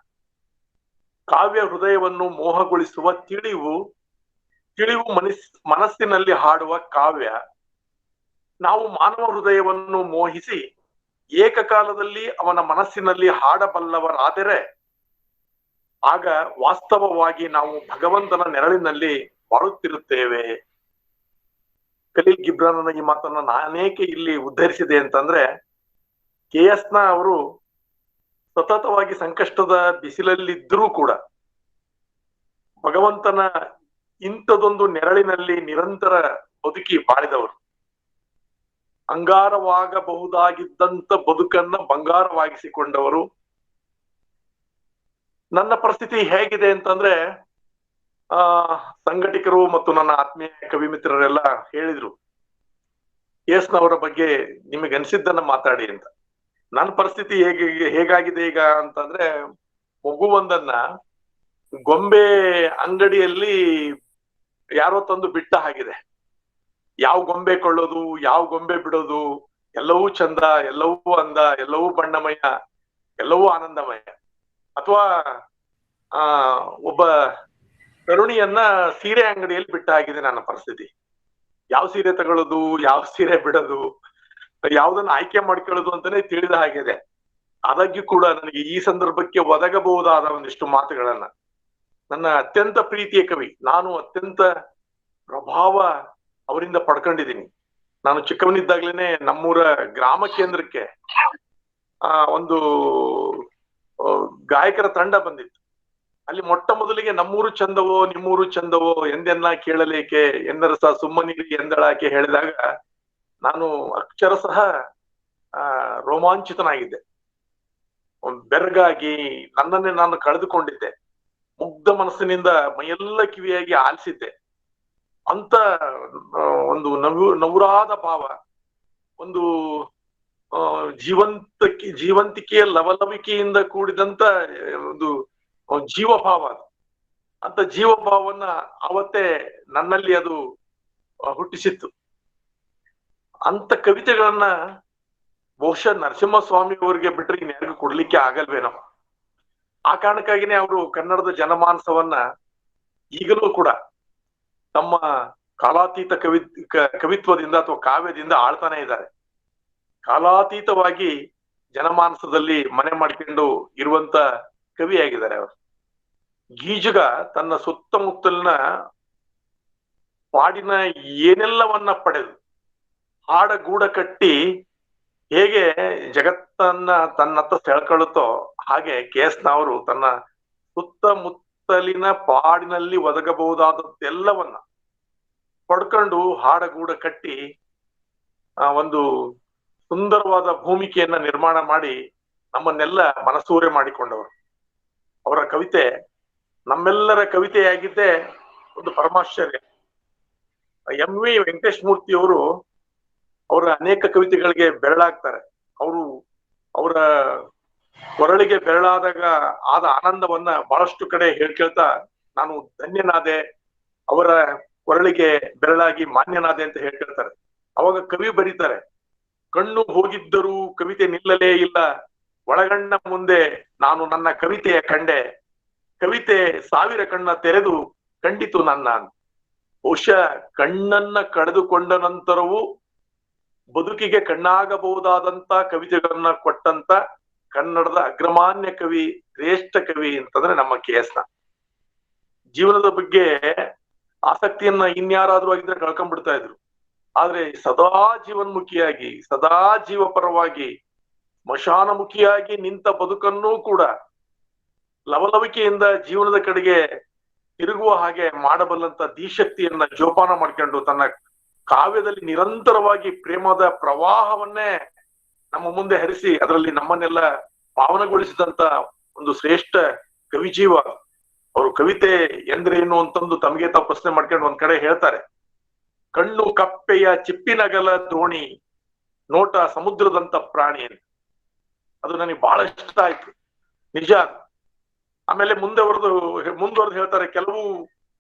ಕಾವ್ಯ ಹೃದಯವನ್ನು ಮೋಹಗೊಳಿಸುವ ತಿಳಿವು ಮನಸ್ಸಿನಲ್ಲಿ ಹಾಡುವ ಕಾವ್ಯ ನಾವು ಮಾನವ ಹೃದಯವನ್ನು ಮೋಹಿಸಿ ಏಕಕಾಲದಲ್ಲಿ ಅವನ ಮನಸ್ಸಿನಲ್ಲಿ ಹಾಡಬಲ್ಲವರಾದರೆ ಆಗ ವಾಸ್ತವವಾಗಿ ನಾವು ಭಗವಂತನ ನೆರಳಿನಲ್ಲಿ ಬಾಳುತ್ತಿರುತ್ತೇವೆ. ಖಲೀಲ್ ಗಿಬ್ರಾನ್ ಈ ಮಾತನ್ನ ನಾನೇಕೆ ಇಲ್ಲಿ ಉದ್ಧರಿಸಿದೆ ಅಂತಂದ್ರೆ, KS ನ ಅವರು ಸತತವಾಗಿ ಸಂಕಷ್ಟದ ಬಿಸಿಲಲ್ಲಿದ್ದರೂ ಕೂಡ ಭಗವಂತನ ಇಂಥದೊಂದು ನೆರಳಿನಲ್ಲಿ ನಿರಂತರ ಬದುಕಿ ಬಾಳಿದವರು. ಅಂಗಾರವಾಗಬಹುದಾಗಿದ್ದಂತ ಬದುಕನ್ನ ಬಂಗಾರವಾಗಿಸಿಕೊಂಡವರು. ನನ್ನ ಪರಿಸ್ಥಿತಿ ಹೇಗಿದೆ ಅಂತಂದ್ರೆ, ಸಂಘಟಕರು ಮತ್ತು ನನ್ನ ಆತ್ಮೀಯ ಕವಿ ಮಿತ್ರರೆಲ್ಲ ಹೇಳಿದ್ರು KS ನವರ ಬಗ್ಗೆ ನಿಮಗೆ ಅನಿಸಿದ್ದನ್ನ ಮಾತಾಡಿ ಅಂತ. ನನ್ನ ಪರಿಸ್ಥಿತಿ ಹೇಗಾಗಿದೆ ಈಗ ಅಂತಂದ್ರೆ, ಮಗುವೊಂದನ್ನ ಗೊಂಬೆ ಅಂಗಡಿಯಲ್ಲಿ ಯಾರೋ ತಂದು ಬಿಟ್ಟ ಹಾಗಿದೆ. ಯಾವ ಗೊಂಬೆ ಕೊಳ್ಳೋದು, ಯಾವ ಗೊಂಬೆ ಬಿಡೋದು, ಎಲ್ಲವೂ ಚಂದ, ಎಲ್ಲವೂ ಅಂದ, ಎಲ್ಲವೂ ಬಣ್ಣಮಯ, ಎಲ್ಲವೂ ಆನಂದಮಯ. ಅಥವಾ ಒಬ್ಬ ತರುಣಿಯನ್ನ ಸೀರೆ ಅಂಗಡಿಯಲ್ಲಿ ಬಿಟ್ಟ ಹಾಗಿದೆ ನನ್ನ ಪರಿಸ್ಥಿತಿ. ಯಾವ ಸೀರೆ ತಗೊಳ್ಳೋದು, ಯಾವ ಸೀರೆ ಬಿಡೋದು, ಯಾವ್ದನ್ನ ಆಯ್ಕೆ ಮಾಡ್ಕೊಳ್ಳೋದು ಅಂತಾನೆ ತಿಳಿದ ಹಾಗಿದೆ. ಆದಾಗ್ಯೂ ಕೂಡ ನನಗೆ ಈ ಸಂದರ್ಭಕ್ಕೆ ಒದಗಬಹುದಾದ ಒಂದಿಷ್ಟು ಮಾತುಗಳನ್ನ ನನ್ನ ಅತ್ಯಂತ ಪ್ರೀತಿಯ ಕವಿ, ನಾನು ಅತ್ಯಂತ ಪ್ರಭಾವ ಅವರಿಂದ ಪಡ್ಕೊಂಡಿದ್ದೀನಿ. ನಾನು ಚಿಕ್ಕವನಿದ್ದಾಗ್ಲೇನೆ ನಮ್ಮೂರ ಗ್ರಾಮ ಕೇಂದ್ರಕ್ಕೆ ಒಂದು ಗಾಯಕರ ತಂಡ ಬಂದಿತ್ತು. ಅಲ್ಲಿ ಮೊಟ್ಟ ಮೊದಲಿಗೆ ನಮ್ಮೂರು ಚಂದವೋ ನಿಮ್ಮೂರು ಚಂದವೋ ಎಂದೆನ್ನ ಕೇಳಲೇಕೆ ಎನ್ನರಸ ಸುಮ್ಮನಿರಿ ಎಂದಳಾಕೆ ಹೇಳಿದಾಗ ನಾನು ಅಕ್ಷರಶಃ ರೋಮಾಂಚಿತನಾಗಿದ್ದೆ. ಬೆರಗಾಗಿ ನನ್ನನ್ನೇ ನಾನು ಕಳೆದುಕೊಂಡಿದ್ದೆ. ಮುಗ್ಧ ಮನಸ್ಸಿನಿಂದ ಮೈಯೆಲ್ಲ ಕಿವಿಯಾಗಿ ಆಲಿಸಿದ್ದೆ. ಅಂತ ಒಂದು ನವುರಾದ ಭಾವ, ಒಂದು ಜೀವಂತಿಕೆಯ ಲವಲವಿಕೆಯಿಂದ ಕೂಡಿದಂತ ಒಂದು ಜೀವಭಾವ. ಅದು ಅಂತ ಜೀವಭಾವನ್ನ ಅವತ್ತೇ ನನ್ನಲ್ಲಿ ಅದು ಹುಟ್ಟಿಸಿತ್ತು. ಅಂತ ಕವಿತೆಗಳನ್ನ ಬಹುಶಃ ನರಸಿಂಹಸ್ವಾಮಿ ಅವರಿಗೆ ಬಿಟ್ರೆ ಇನ್ಯಾರಿಗೂ ಕೊಡ್ಲಿಕ್ಕೆ ಆಗಲ್ವೇನೋ. ಆ ಕಾರಣಕ್ಕಾಗಿನೇ ಅವರು ಕನ್ನಡದ ಜನಮಾನಸವನ್ನ ಈಗಲೂ ಕೂಡ ತಮ್ಮ ಕಾಲಾತೀತ ಕವಿತ್ವದಿಂದ ಅಥವಾ ಕಾವ್ಯದಿಂದ ಆಳ್ತಾನೆ ಇದ್ದಾರೆ. ಕಾಲಾತೀತವಾಗಿ ಜನಮಾನಸದಲ್ಲಿ ಮನೆ ಮಾಡಿಕೊಂಡು ಇರುವಂತ ಕವಿಯಾಗಿದ್ದಾರೆ ಅವರು. ಗೀಜುಗ ತನ್ನ ಸುತ್ತಮುತ್ತಲಿನ ಪಾಡಿನ ಏನೆಲ್ಲವನ್ನ ಪಡೆದು ಹಾಡಗೂಡ ಕಟ್ಟಿ ಹೇಗೆ ಜಗತ್ತನ್ನ ತನ್ನತ್ತ ಸೆಳ್ಕೊಳ್ಳುತ್ತೋ ಹಾಗೆ KS ಅವರು ತನ್ನ ಸುತ್ತಮುತ್ತಲಿನ ಪಾಡಿನಲ್ಲಿ ಒದಗಬಹುದಾದದ್ದೆಲ್ಲವನ್ನ ಪಡ್ಕೊಂಡು ಹಾಡಗೂಡ ಕಟ್ಟಿ ಒಂದು ಸುಂದರವಾದ ಭೂಮಿಕೆಯನ್ನ ನಿರ್ಮಾಣ ಮಾಡಿ ನಮ್ಮನ್ನೆಲ್ಲ ಮನಸೂರೆ ಮಾಡಿಕೊಂಡವರು. ಅವರ ಕವಿತೆ ನಮ್ಮೆಲ್ಲರ ಕವಿತೆಯಾಗಿದ್ದೇ ಒಂದು ಪರಮಾಶ್ಚರ್ಯ. MV ವೆಂಕಟೇಶ್ ಮೂರ್ತಿ ಅವರು ಅವರ ಅನೇಕ ಕವಿತೆಗಳಿಗೆ ಬೆರಳಾಗ್ತಾರೆ. ಅವರ ಕೊರಳಿಗೆ ಬೆರಳಾದಾಗ ಆದ ಆನಂದವನ್ನ ಬಹಳಷ್ಟು ಕಡೆ ಹೇಳ್ಕೇಳ್ತಾ ನಾನು ಧನ್ಯನಾದೆ, ಅವರ ಕೊರಳಿಗೆ ಬೆರಳಾಗಿ ಮಾನ್ಯನಾದೆ ಅಂತ ಹೇಳ್ಕೇಳ್ತಾರೆ. ಅವಾಗ ಕವಿ ಬರೀತಾರೆ, ಕಣ್ಣು ಹೋಗಿದ್ದರೂ ಕವಿತೆ ನಿಲ್ಲಲೇ ಇಲ್ಲ, ಒಳಗಣ್ಣ ಮುಂದೆ ನಾನು ನನ್ನ ಕವಿತೆಯ ಕಂಡೆ, ಕವಿತೆ ಸಾವಿರ ಕಣ್ಣ ತೆರೆದು ಕಂಡಿತು ನನ್ನ. ಬಹುಶಃ ಕಣ್ಣನ್ನ ಕಳೆದುಕೊಂಡ ನಂತರವೂ ಬದುಕಿಗೆ ಕಣ್ಣಾಗಬಹುದಾದಂತ ಕವಿತೆಗಳನ್ನ ಕೊಟ್ಟಂತ ಕನ್ನಡದ ಅಗ್ರಮಾನ್ಯ ಕವಿ, ಶ್ರೇಷ್ಠ ಕವಿ ಅಂತಂದ್ರೆ ನಮ್ಮ KS. ಜೀವನದ ಬಗ್ಗೆ ಆಸಕ್ತಿಯನ್ನ ಇನ್ಯಾರಾದ್ರೂ ಆಗಿದ್ರೆ ಕಳ್ಕೊಂಡ್ಬಿಡ್ತಾ ಇದ್ರು. ಆದ್ರೆ ಸದಾ ಜೀವನ್ಮುಖಿಯಾಗಿ, ಸದಾ ಜೀವಪರವಾಗಿ, ಸ್ಮಶಾನಮುಖಿಯಾಗಿ ನಿಂತ ಬದುಕನ್ನೂ ಕೂಡ ಲವಲವಿಕೆಯಿಂದ ಜೀವನದ ಕಡೆಗೆ ತಿರುಗುವ ಹಾಗೆ ಮಾಡಬಲ್ಲಂತ ಧೀಶಕ್ತಿಯನ್ನ ಜೋಪಾನ ಮಾಡ್ಕೊಂಡು ತನ್ನ ಕಾವ್ಯದಲ್ಲಿ ನಿರಂತರವಾಗಿ ಪ್ರೇಮದ ಪ್ರವಾಹವನ್ನೇ ನಮ್ಮ ಮುಂದೆ ಹರಿಸಿ ಅದರಲ್ಲಿ ನಮ್ಮನ್ನೆಲ್ಲ ಪಾವನಗೊಳಿಸಿದಂತ ಒಂದು ಶ್ರೇಷ್ಠ ಕವಿಜೀವ. ಅವರು ಕವಿತೆ ಎಂದ್ರೇನು ಅಂತಂದು ತಮಗೆ ತಾವು ಪ್ರಶ್ನೆ ಮಾಡ್ಕೊಂಡು ಒಂದ್ ಕಡೆ ಹೇಳ್ತಾರೆ, ಕಣ್ಣು ಕಪ್ಪೆಯ ಚಿಪ್ಪಿನಗಲ ದೋಣಿ, ನೋಟ ಸಮುದ್ರದಂತ ಪ್ರಾಣಿ ಅಂತ. ಅದು ನನಗೆ ಬಹಳ ಇಷ್ಟ ಆಯ್ತು, ನಿಜ. ಆಮೇಲೆ ಮುಂದುವರೆದು ಹೇಳ್ತಾರೆ, ಕೆಲವು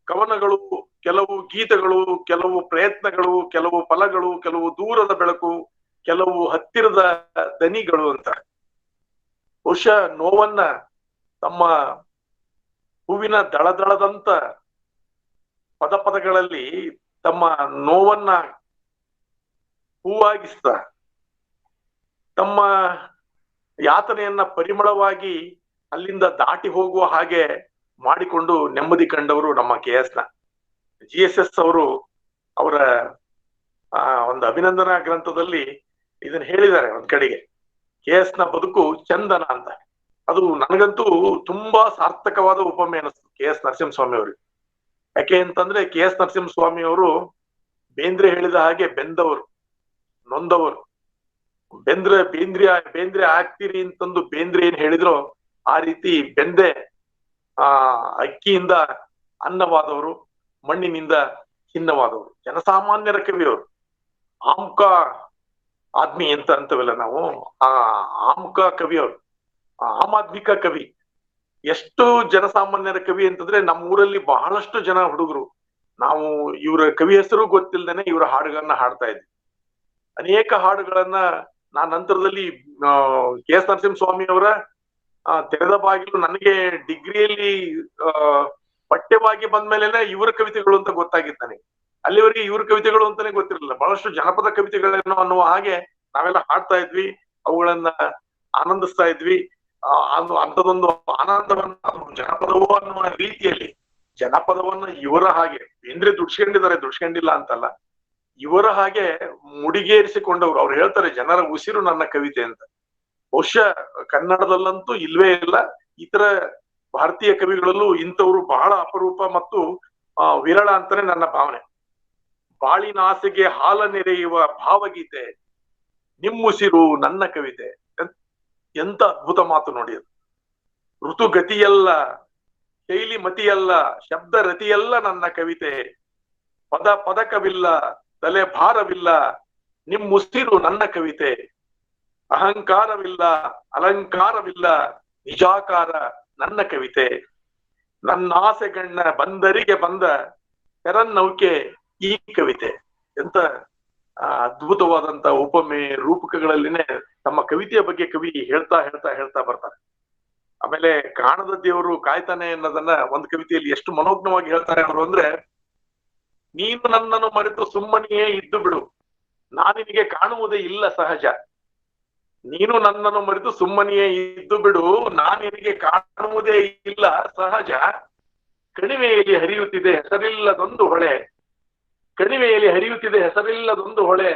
ಕವನಗಳು, ಕೆಲವು ಗೀತೆಗಳು, ಕೆಲವು ಪ್ರಯತ್ನಗಳು, ಕೆಲವು ಫಲಗಳು, ಕೆಲವು ದೂರದ ಬೆಳಕು, ಕೆಲವು ಹತ್ತಿರದ ದನಿಗಳು ಅಂತ. ಬಹುಶಃ ನೋವನ್ನ ತಮ್ಮ ಹೂವಿನ ದಳದಳದಂತ ಪದಗಳಲ್ಲಿ ತಮ್ಮ ನೋವನ್ನ ಹೂವಾಗಿಸ್ತ, ತಮ್ಮ ಯಾತನೆಯನ್ನ ಪರಿಮಳವಾಗಿ ಅಲ್ಲಿಂದ ದಾಟಿ ಹೋಗುವ ಹಾಗೆ ಮಾಡಿಕೊಂಡು ನೆಮ್ಮದಿ ಕಂಡವರು ನಮ್ಮ KS. GSS ಅವರು ಅವರ ಒಂದು ಅಭಿನಂದನಾ ಗ್ರಂಥದಲ್ಲಿ ಇದನ್ನ ಹೇಳಿದ್ದಾರೆ ಒಂದ್ ಕಡೆಗೆ, KS ಬದುಕು ಚಂದನ ಅಂತ. ಅದು ನನಗಂತೂ ತುಂಬಾ ಸಾರ್ಥಕವಾದ ಉಪಮೆ ಅನಿಸ್ತು KS ನರಸಿಂಹಸ್ವಾಮಿ ಅವ್ರಿಗೆ. ಯಾಕೆ ಅಂತಂದ್ರೆ KS ನರಸಿಂಹಸ್ವಾಮಿ ಅವರು ಬೇಂದ್ರೆ ಹೇಳಿದ ಹಾಗೆ ಬೆಂದವರು, ನೊಂದವರು. ಬೇಂದ್ರೆ ಆಗ್ತೀರಿ ಅಂತಂದು ಬೇಂದ್ರೆ ಏನ್ ಹೇಳಿದ್ರು ಆ ರೀತಿ ಬೆಂದೆ ಅಕ್ಕಿಯಿಂದ ಅನ್ನವಾದವರು, ಮಣ್ಣಿನಿಂದ ಚಿನ್ನವಾದವರು, ಜನಸಾಮಾನ್ಯರ ಕವಿಯವರು. ಆಮ್ಕ ಆದ್ಮಿ ಅಂತ ಅಂತವಲ್ಲ ನಾವು, ಆ ಆಮ್ಕ ಕವಿಯವರು, ಆಮ್ ಆದ್ಮಿಕ ಕವಿ. ಎಷ್ಟು ಜನಸಾಮಾನ್ಯರ ಕವಿ ಅಂತಂದ್ರೆ ನಮ್ಮೂರಲ್ಲಿ ಬಹಳಷ್ಟು ಜನ ಹುಡುಗರು ನಾವು ಇವರ ಕವಿ ಹೆಸರು ಗೊತ್ತಿಲ್ದೇನೆ ಇವರ ಹಾಡುಗಳನ್ನ ಹಾಡ್ತಾ ಇದ್ವಿ. ಅನೇಕ ಹಾಡುಗಳನ್ನ ನಾನ್ ನಂತರದಲ್ಲಿ KS ನರಸಿಂಹಸ್ವಾಮಿ ಅವರ ತೆರೆದ ಬಾಗಿಲು ನನಗೆ ಡಿಗ್ರಿಯಲ್ಲಿ ಪಠ್ಯವಾಗಿ ಬಂದ್ಮೇಲೆನೆ ಇವರ ಕವಿತೆಗಳು ಅಂತ ಗೊತ್ತಾಗಿತ್ತು ನನಗೆ. ಅಲ್ಲಿವರೆಗೆ ಇವ್ರ ಕವಿತೆಗಳು ಅಂತಾನೆ ಗೊತ್ತಿರಲಿಲ್ಲ. ಬಹಳಷ್ಟು ಜನಪದ ಕವಿತೆಗಳೇನೋ ಅನ್ನುವ ಹಾಗೆ ನಾವೆಲ್ಲ ಹಾಡ್ತಾ ಇದ್ವಿ, ಅವುಗಳನ್ನ ಆನಂದಿಸ್ತಾ ಇದ್ವಿ. ಅಂಥದೊಂದು ಆನಂದವನ್ನ ಜನಪದವೋ ಅನ್ನುವ ರೀತಿಯಲ್ಲಿ ಜನಪದವನ್ನ ಇವರ ಹಾಗೆ ಏನ್ರಿ ದುಡ್ಸ್ಕೊಂಡಿಲ್ಲ ಅಂತಲ್ಲ, ಇವರ ಹಾಗೆ ಮುಡಿಗೇರಿಸಿಕೊಂಡವ್ರು. ಅವ್ರು ಹೇಳ್ತಾರೆ ಜನರ ಉಸಿರು ನನ್ನ ಕವಿತೆ ಅಂತ. ಬಹುಶಃ ಕನ್ನಡದಲ್ಲಂತೂ ಇಲ್ವೇ ಇಲ್ಲ, ಇತರ ಭಾರತೀಯ ಕವಿಗಳಲ್ಲೂ ಇಂಥವ್ರು ಬಹಳ ಅಪರೂಪ ಮತ್ತು ವಿರಳ ಅಂತಾನೆ ನನ್ನ ಭಾವನೆ. ಬಾಳಿನ ಆಸೆಗೆ ಹಾಲ ನೆರೆಯುವ ಭಾವಗೀತೆ, ನಿಮ್ಮುಸಿರು ನನ್ನ ಕವಿತೆ. ಎಂತ ಅದ್ಭುತ ಮಾತು ನೋಡಿ ಅದು. ಋತುಗತಿಯಲ್ಲ, ಶೈಲಿ ಮತಿಯಲ್ಲ, ಶಬ್ದ ರತಿಯಲ್ಲ ನನ್ನ ಕವಿತೆ. ಪದಕವಿಲ್ಲ, ತಲೆ ಭಾರವಿಲ್ಲ, ನಿಮ್ಮುಸಿರು ನನ್ನ ಕವಿತೆ. ಅಹಂಕಾರವಿಲ್ಲ, ಅಲಂಕಾರವಿಲ್ಲ, ನಿಜಾಕಾರ ನನ್ನ ಕವಿತೆ. ನನ್ನ ಆಸೆಗಣ್ಣ ಬಂದರಿಗೆ ಬಂದ ತೆರನ್ನೌಕೆ ಈ ಕವಿತೆ. ಎಂತ ಅದ್ಭುತವಾದಂತ ಉಪಮೆ ರೂಪಕಗಳಲ್ಲಿನೇ ತಮ್ಮ ಕವಿತೆಯ ಬಗ್ಗೆ ಕವಿ ಹೇಳ್ತಾ ಹೇಳ್ತಾ ಹೇಳ್ತಾ ಬರ್ತಾರೆ. ಆಮೇಲೆ ಕಾಣದ ದೇವರು ಕಾಯ್ತಾನೆ ಅನ್ನೋದನ್ನ ಒಂದು ಕವಿತೆಯಲ್ಲಿ ಎಷ್ಟು ಮನೋಜ್ಞವಾಗಿ ಹೇಳ್ತಾರೆ ಅವರು ಅಂದ್ರೆ, ನೀನು ನನ್ನನ್ನು ಮರೆತು ಸುಮ್ಮನೆಯೇ ಇದ್ದು ಬಿಡು, ನಾನಿನಿಗೆ ಕಾಣುವುದೇ ಇಲ್ಲ ಸಹಜ. ನೀನು ನನ್ನನ್ನು ಮರೆತು ಸುಮ್ಮನೆಯೇ ಇದ್ದು ಬಿಡು, ನಾನಿನಿಗೆ ಕಾಣುವುದೇ ಇಲ್ಲ ಸಹಜ. ಕಣಿವೆಯಲ್ಲಿ ಹರಿಯುತ್ತಿದೆ ಹೆಸರಿಲ್ಲದೊಂದು ಹೊಳೆ, ಕಣಿವೆಯಲ್ಲಿ ಹರಿಯುತ್ತಿದೆ ಹೆಸರಿಲ್ಲದೊಂದು ಹೊಳೆ.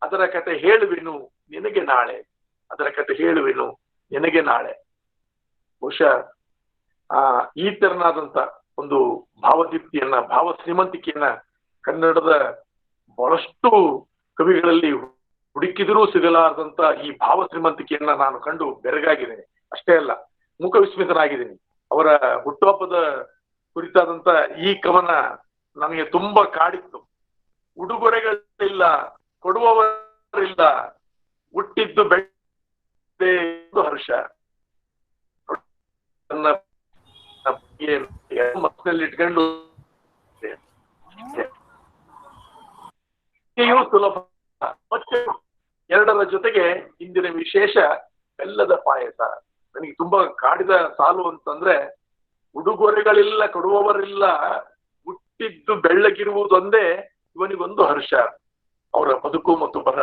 ಅದರ ಕತೆ ಹೇಳುವೆನು ನಿನಗೆ ನಾಳೆ, ಅದರ ಕತೆ ಹೇಳುವೆನು ನಿನಗೆ ನಾಳೆ. ಬಹುಶಃ ಈ ತೆರನಾದಂತ ಒಂದು ಭಾವದೀಪ್ತಿಯನ್ನ, ಭಾವ ಶ್ರೀಮಂತಿಕೆಯನ್ನ ಕನ್ನಡದ ಬಹಳಷ್ಟು ಕವಿಗಳಲ್ಲಿ ಹುಡುಕಿದರೂ ಸಿಗಲಾರದಂತ ಈ ಭಾವ ಶ್ರೀಮಂತಿಕೆಯನ್ನ ನಾನು ಕಂಡು ಬೆರಗಾಗಿದ್ದೇನೆ. ಅಷ್ಟೇ ಅಲ್ಲ, ಮುಖ ವಿಸ್ಮಿತನಾಗಿದ್ದೀನಿ. ಅವರ ಹುಟ್ಟುಹಬ್ಬದ ಕುರಿತಾದಂತ ಈ ಕವನ ನನಗೆ ತುಂಬಾ ಕಾಡಿತ್ತು. ಉಡುಗೊರೆಗಳಿಲ್ಲ, ಕೊಡುವವರಿಲ್ಲ, ಹುಟ್ಟಿದ್ದು ಬೆಳೆ ಹರ್ಷ. ನನ್ನ ಮಕ್ಕಳಲ್ಲಿ ಇಟ್ಕೊಂಡು ಸುಲಭ. ಮತ್ತೆ ಎರಡರ ಜೊತೆಗೆ ಇಂದಿನ ವಿಶೇಷ ಬೆಲ್ಲದ ಪಾಯಸ. ನನಗೆ ತುಂಬಾ ಕಾಡಿದ ಸಾಲು ಅಂತಂದ್ರೆ, ಉಡುಗೊರೆಗಳಿಲ್ಲ, ಕೊಡುವವರಿಲ್ಲ, ಹುಟ್ಟಿದ್ದು ಬೆಳ್ಳಗಿರುವುದೊಂದೇ ಇವನಿಗೊಂದು ಹರ್ಷ. ಅವರ ಬದುಕು ಮತ್ತು ಬರ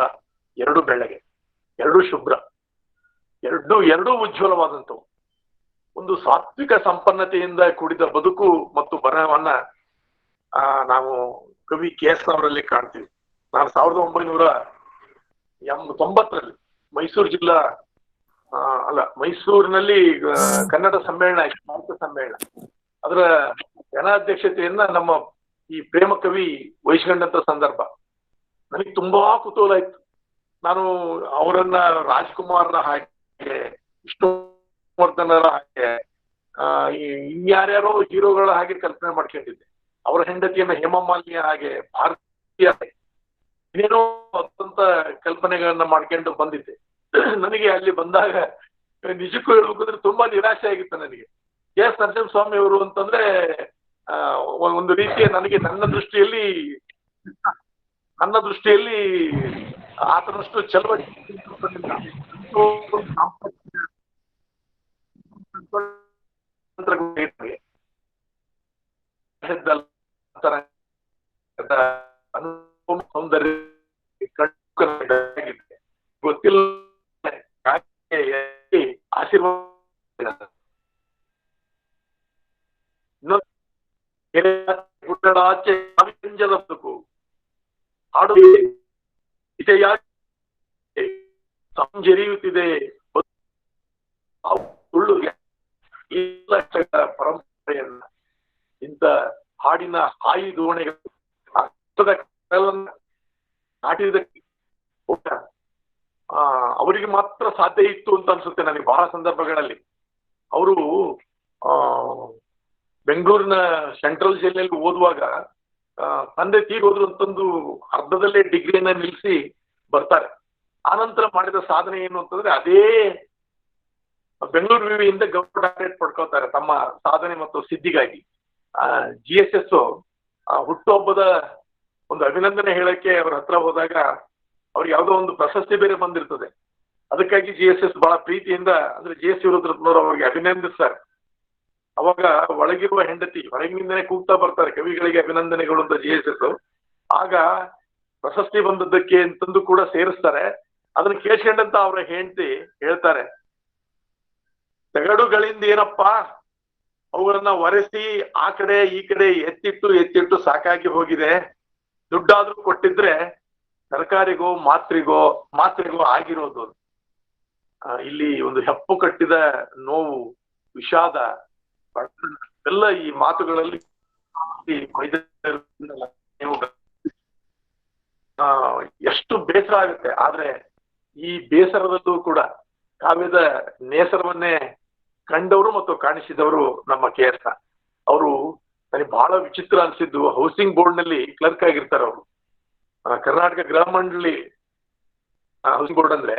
ಎರಡು ಬೆಳ್ಳಗೆ, ಎರಡು ಶುಭ್ರ, ಎರಡೂ ಉಜ್ವಲವಾದಂಥವು. ಒಂದು ಸಾತ್ವಿಕ ಸಂಪನ್ನತೆಯಿಂದ ಕೂಡಿದ ಬದುಕು ಮತ್ತು ಬರಹವನ್ನ ನಾವು ಕವಿ KS ಅವರಲ್ಲಿ ಕಾಣ್ತೀವಿ. ನಾನು 1990ರಲ್ಲಿ ಮೈಸೂರು ಜಿಲ್ಲಾ ಮೈಸೂರಿನಲ್ಲಿ ಕನ್ನಡ ಸಮ್ಮೇಳನ, ಸಾಹಿತ್ಯ ಸಮ್ಮೇಳನ, ಅದರ ಜನಾಧ್ಯಕ್ಷತೆಯನ್ನ ನಮ್ಮ ಈ ಪ್ರೇಮ ಕವಿ ವಹಿಸ್ಕೊಂಡಂತ ಸಂದರ್ಭ ನನಗೆ ತುಂಬಾ ಕುತೂಹಲ ಇತ್ತು. ನಾನು ಅವರನ್ನ ರಾಜ್ಕುಮಾರ್ನ ಹಾಗೆ, ವಿಷ್ಣುವರ್ಧನರ ಹಾಗೆ, ಇನ್ಯಾರ್ಯಾರೋ ಹೀರೋಗಳ ಹಾಗೆ ಕಲ್ಪನೆ ಮಾಡ್ಕೊಂಡಿದ್ದೆ. ಅವರ ಹೆಂಡತಿಯನ್ನ ಹೇಮಮಾಲಿನಿಯ ಹಾಗೆ, ಭಾರತೀಯ ಏನೇನೋ ಅತ್ಯಂತ ಕಲ್ಪನೆಗಳನ್ನ ಮಾಡ್ಕೊಂಡು ಬಂದಿದ್ದೆ. ನನಗೆ ಅಲ್ಲಿ ಬಂದಾಗ ನಿಜಕ್ಕೂ ಹೇಳ್ಬೇಕಂದ್ರೆ ತುಂಬಾ ನಿರಾಶೆ ಆಗಿತ್ತು ನನಗೆ. KS ನರಸಿಂಹಸ್ವಾಮಿ ಅವರು ಅಂತಂದ್ರೆ ಒಂದು ರೀತಿಯ ನನಗೆ ನನ್ನ ದೃಷ್ಟಿಯಲ್ಲಿ ಆತನಷ್ಟು ಚಲವಳಿಕೆ ಸೌಂದರ್ಯ ಗೊತ್ತಿಲ್ಲ ಆಶೀರ್ವಾದ. ಗುಡ್ಡಡಾಚೆ ಬದುಕು ಹಾಡು ಸಂಜರಿಯುತ್ತಿದೆ ಸುಳ್ಳು ಪರಂಪರೆಯನ್ನ. ಇಂಥ ಹಾಡಿನ ಹಾಯಿ ದೋಣೆಗಳು ನಾಟಿದಕ್ಕೆ ಅವರಿಗೆ ಮಾತ್ರ ಸಾಧ್ಯ ಇತ್ತು ಅಂತ ಅನ್ಸುತ್ತೆ ನನಗೆ ಬಹಳ ಸಂದರ್ಭಗಳಲ್ಲಿ. ಅವರು ಬೆಂಗಳೂರಿನ ಸೆಂಟ್ರಲ್ ಜೈಲಿನಲ್ಲಿ ಓದುವಾಗ ತಂದೆ ತೀರೋದ್ರು ಅಂತಂದು ಅರ್ಧದಲ್ಲೇ ಡಿಗ್ರಿಯನ್ನ ನಿಲ್ಲಿಸಿ ಬರ್ತಾರೆ. ಆನಂತರ ಮಾಡಿದ ಸಾಧನೆ ಏನು ಅಂತಂದ್ರೆ, ಅದೇ ಬೆಂಗಳೂರು ವಿವಿಯಿಂದ ಗೌರವ ಡಾಕ್ಟರೇಟ್ ಪಡ್ಕೊಳ್ತಾರೆ ತಮ್ಮ ಸಾಧನೆ ಮತ್ತು ಸಿದ್ಧಿಗಾಗಿ. GSS ಹುಟ್ಟುಹಬ್ಬದ ಒಂದು ಅಭಿನಂದನೆ ಹೇಳಕ್ಕೆ ಅವ್ರ ಹತ್ರ ಹೋದಾಗ ಅವ್ರಿಗೆ ಯಾವುದೋ ಒಂದು ಪ್ರಶಸ್ತಿ ಬೇರೆ ಬಂದಿರ್ತದೆ. ಅದಕ್ಕಾಗಿ GSS ಬಹಳ ಪ್ರೀತಿಯಿಂದ, ಅಂದ್ರೆ GS ಶಿವರುದ್ರಪ್ಪನವರು ಅವ್ರಿಗೆ ಅಭಿನಂದಿಸ್ತಾರೆ. ಅವಾಗ ಒಳಗಿರುವ ಹೆಂಡತಿ ಹೊರಗಿನಿಂದನೇ ಕೂಗ್ತಾ ಬರ್ತಾರೆ, ಕವಿಗಳಿಗೆ ಅಭಿನಂದನೆಗಳು ಅಂತ GSS. ಆಗ ಪ್ರಶಸ್ತಿ ಬಂದದ್ದಕ್ಕೆ ಅಂತಂದು ಕೂಡ ಸೇರಿಸ್ತಾರೆ. ಅದನ್ನ ಕೇಳ್ಕೊಂಡಂತ ಅವರ ಹೆಂಡತಿ ಹೇಳ್ತಾರೆ, ತಗಡುಗಳಿಂದ ಏನಪ್ಪಾ, ಅವುಗಳನ್ನ ಒರೆಸಿ ಆ ಕಡೆ ಈ ಕಡೆ ಎತ್ತಿಟ್ಟು ಸಾಕಾಗಿ ಹೋಗಿದೆ. ದುಡ್ಡಾದ್ರೂ ಕೊಟ್ಟಿದ್ರೆ ತರಕಾರಿಗೋ ಮಾತ್ರೆಗೋ ಆಗಿರೋದು. ಇಲ್ಲಿ ಒಂದು ಹೆಪ್ಪು ಕಟ್ಟಿದ ನೋವು, ವಿಷಾದ ಎಲ್ಲ ಈ ಮಾತುಗಳಲ್ಲಿ ಎಷ್ಟು ಬೇಸರ ಆಗುತ್ತೆ. ಆದ್ರೆ ಈ ಬೇಸರದಲ್ಲೂ ಕೂಡ ಕಾವ್ಯದ ನೇಸರವನ್ನೇ ಕಂಡವರು ಮತ್ತು ಕಾಣಿಸಿದವರು ನಮ್ಮ KS. ಅವರು ನನಗೆ ಬಹಳ ವಿಚಿತ್ರ ಅನ್ಸಿದ್ದು, ಹೌಸಿಂಗ್ ಬೋರ್ಡ್ ನಲ್ಲಿ ಕ್ಲರ್ಕ್ ಆಗಿರ್ತಾರೆ ಅವರು. ಕರ್ನಾಟಕ ಗೃಹ ಮಂಡಳಿ ಹೌಸಿಂಗ್ ಬೋರ್ಡ್ ಅಂದ್ರೆ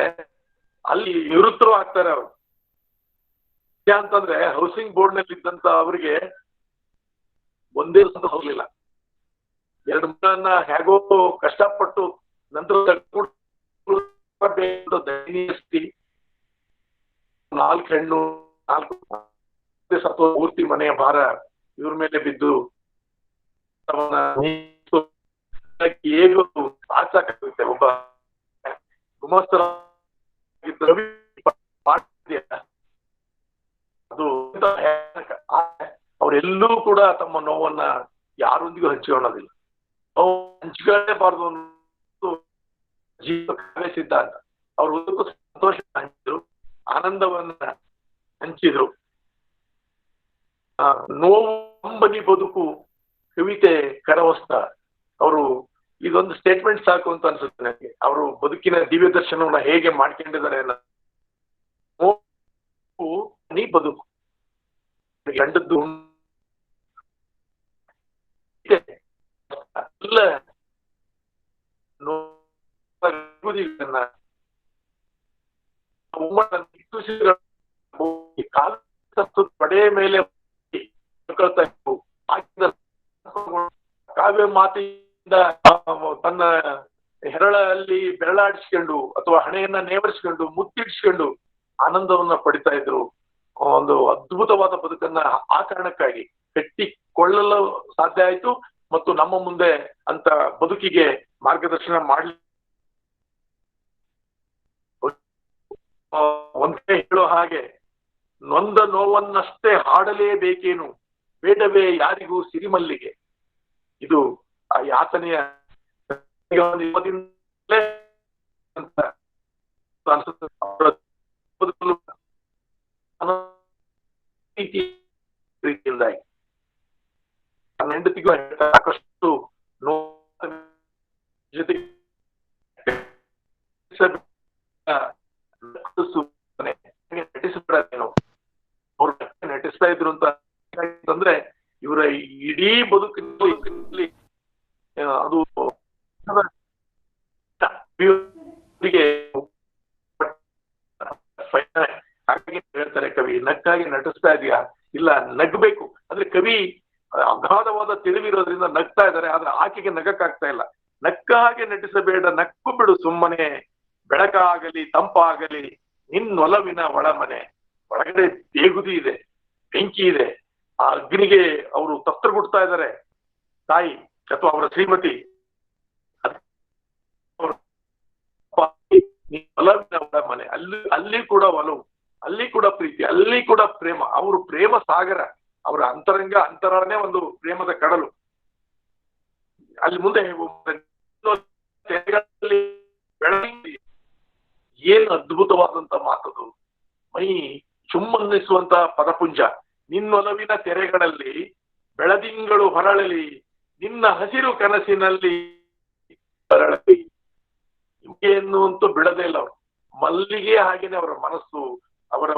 ಅಲ್ಲಿ ನಿವೃತ್ತರು ಆಗ್ತಾರೆ ಅವರು. ಅಂತಂದ್ರೆ ಹೌಸಿಂಗ್ ಬೋರ್ಡ್ ನಲ್ಲಿ ಇದ್ದಂತ ಅವರಿಗೆ ಒಂದೇ ದಿವಸ ಹೋಗ್ಲಿಲ್ಲ. 2 ಮಕ್ಕಳನ್ನ ಹೇಗೋ ಕಷ್ಟಪಟ್ಟು ನಂತರ 4 ಹೆಣ್ಣು 4 ಸತ್ತು ಪೂರ್ತಿ ಮನೆಯ ಭಾರ ಇವ್ರ ಮೇಲೆ ಬಿದ್ದು ಹೇಗೂ ಆಚಾಗುತ್ತೆ. ಒಬ್ಬ ಗುಮಾಸ್ತರ ಅದು ಅವರೆಲ್ಲೂ ಕೂಡ ತಮ್ಮ ನೋವನ್ನ ಯಾರೊಂದಿಗೂ ಹಂಚಿಕೊಳ್ಳೋದಿಲ್ಲ. ನೋವು ಹಂಚಿಕೊಳ್ಳೇಬಾರ್ದು ಅನ್ನೋದು ಜೀವನ ಸಿದ್ಧಾಂತ. ಅವ್ರು ಒಂದಕ್ಕೂ ಸಂತೋಷ ಹಂಚಿದ್ರು, ಆನಂದವನ್ನ ಹಂಚಿದ್ರು. ನೋವು ಅಂಬನಿ ಬದುಕು ಕವಿತೆ ಕರವಸ್ತ. ಅವರು ಇದೊಂದು ಸ್ಟೇಟ್ಮೆಂಟ್ ಸಾಕು ಅಂತ ಅನ್ಸುತ್ತೆ ನನಗೆ. ಅವರು ಬದುಕಿನ ದಿವ್ಯ ದರ್ಶನವನ್ನ ಹೇಗೆ ಮಾಡ್ಕೊಂಡಿದ್ದಾರೆ. ನೋವು ನೀ ಬದುಕು ಗಂಡದ್ದು ಎಲ್ಲ ಪಡೆ ಮೇಲೆ ಕಾವ್ಯ ಮಾತಿಂದ ತನ್ನ ಹೆರಳಲ್ಲಿ ಬೆರಳಾಡಿಸ್ಕೊಂಡು ಅಥವಾ ಹಣೆಯನ್ನ ನೇವರಿಸ್ಕೊಂಡು ಮುತ್ತಿಡ್ಸ್ಕೊಂಡು ಆನಂದವನ್ನ ಪಡಿತಾ ಇದ್ರು. ಒಂದು ಅದ್ಭುತವಾದ ಬದುಕನ್ನ ಆ ಕಾರಣಕ್ಕಾಗಿ ಕಟ್ಟಿಕೊಳ್ಳಲು ಸಾಧ್ಯ ಆಯ್ತು ಮತ್ತು ನಮ್ಮ ಮುಂದೆ ಅಂತ ಬದುಕಿಗೆ ಮಾರ್ಗದರ್ಶನ ಮಾಡ್ಲಿ. ಒಂದೇ ಹೇಳೋ ಹಾಗೆ, ನೊಂದ ನೋವನ್ನಷ್ಟೇ ಹಾಡಲೇಬೇಕೇನು, ಬೇಡವೇ ಯಾರಿಗೂ ಸಿರಿಮಲ್ಲಿಗೆ. ಇದು ಆ ಯಾತನೆಯ ರೀತಿಯಿಂದಾಗಿ ನನ್ನ ಹೆಂಡತಿಗೂ ಸಾಕಷ್ಟು ಜೊತೆಗೆ ನಟಿಸ್ಬಿಡೇನು ಅವ್ರು ನಟಿಸ್ತಾ ಇದ್ರು ಅಂತಂದ್ರೆ ಇವರ ಇಡೀ ಬದುಕಿನಲ್ಲಿ ಅದು ಹಾಗಾಗಿ ಹೇಳ್ತಾರೆ, ಕವಿ ನಕ್ಕಾಗಿ ನಟಿಸ್ತಾ ಇದೆಯಾ? ಇಲ್ಲ, ನಗ್ಬೇಕು. ಅಂದ್ರೆ ಕವಿ ಅಗಾಧವಾದ ತಿಳಿವಿರೋದ್ರಿಂದ ನಗ್ತಾ ಇದ್ದಾರೆ, ಆದ್ರೆ ಆಕೆಗೆ ನಗಕ್ಕಾಗ್ತಾ ಇಲ್ಲ. ನಕ್ಕ ಹಾಗೆ ನಟಿಸಬೇಡ, ನಕ್ಕು ಬಿಡು ಸುಮ್ಮನೆ, ಬೆಳಕಾಗಲಿ ತಂಪಾಗಲಿ ನಿನ್ನೊಲವಿನ ಒಳಮನೆ. ಒಳಗಡೆ ಬೇಗುದಿ ಇದೆ, ಬೆಂಕಿ ಇದೆ. ಆ ಅಗ್ನಿಗೆ ಅವರು ತತ್ತರಗುಡ್ತಾ ಇದ್ದಾರೆ ತಾಯಿ ಅಥವಾ ಅವರ ಶ್ರೀಮತಿ. ಒಲವಿನ ಒಳಮನೆ, ಅಲ್ಲಿ ಕೂಡ ಒಲವು, ಅಲ್ಲಿ ಕೂಡ ಪ್ರೀತಿ, ಅಲ್ಲಿ ಕೂಡ ಪ್ರೇಮ. ಅವರು ಪ್ರೇಮ ಸಾಗರ, ಅವರ ಅಂತರನೇ ಒಂದು ಪ್ರೇಮದ ಕಡಲು. ಅಲ್ಲಿ ಮುಂದೆ ಏನು ಅದ್ಭುತವಾದಂತ ಮಾತದು, ಮೈ ಚುಮ್ಮನ್ನಿಸುವಂತ ಪದಪುಂಜ. ನಿನ್ನೊಲವಿನ ತೆರೆಗಳಲ್ಲಿ ಬೆಳದಿಂಗಳು ಹೊರಳಲಿ, ನಿನ್ನ ಹಸಿರು ಕನಸಿನಲ್ಲಿ ಹೊರಳಲಿ. ಹಿಂಗೆಯನ್ನು ಅಂತೂ ಬಿಡದೇ ಇಲ್ಲ ಅವರು. ಮಲ್ಲಿಗೆ ಹಾಗೇನೆ ಅವರ ಮನಸ್ಸು, ಅವರ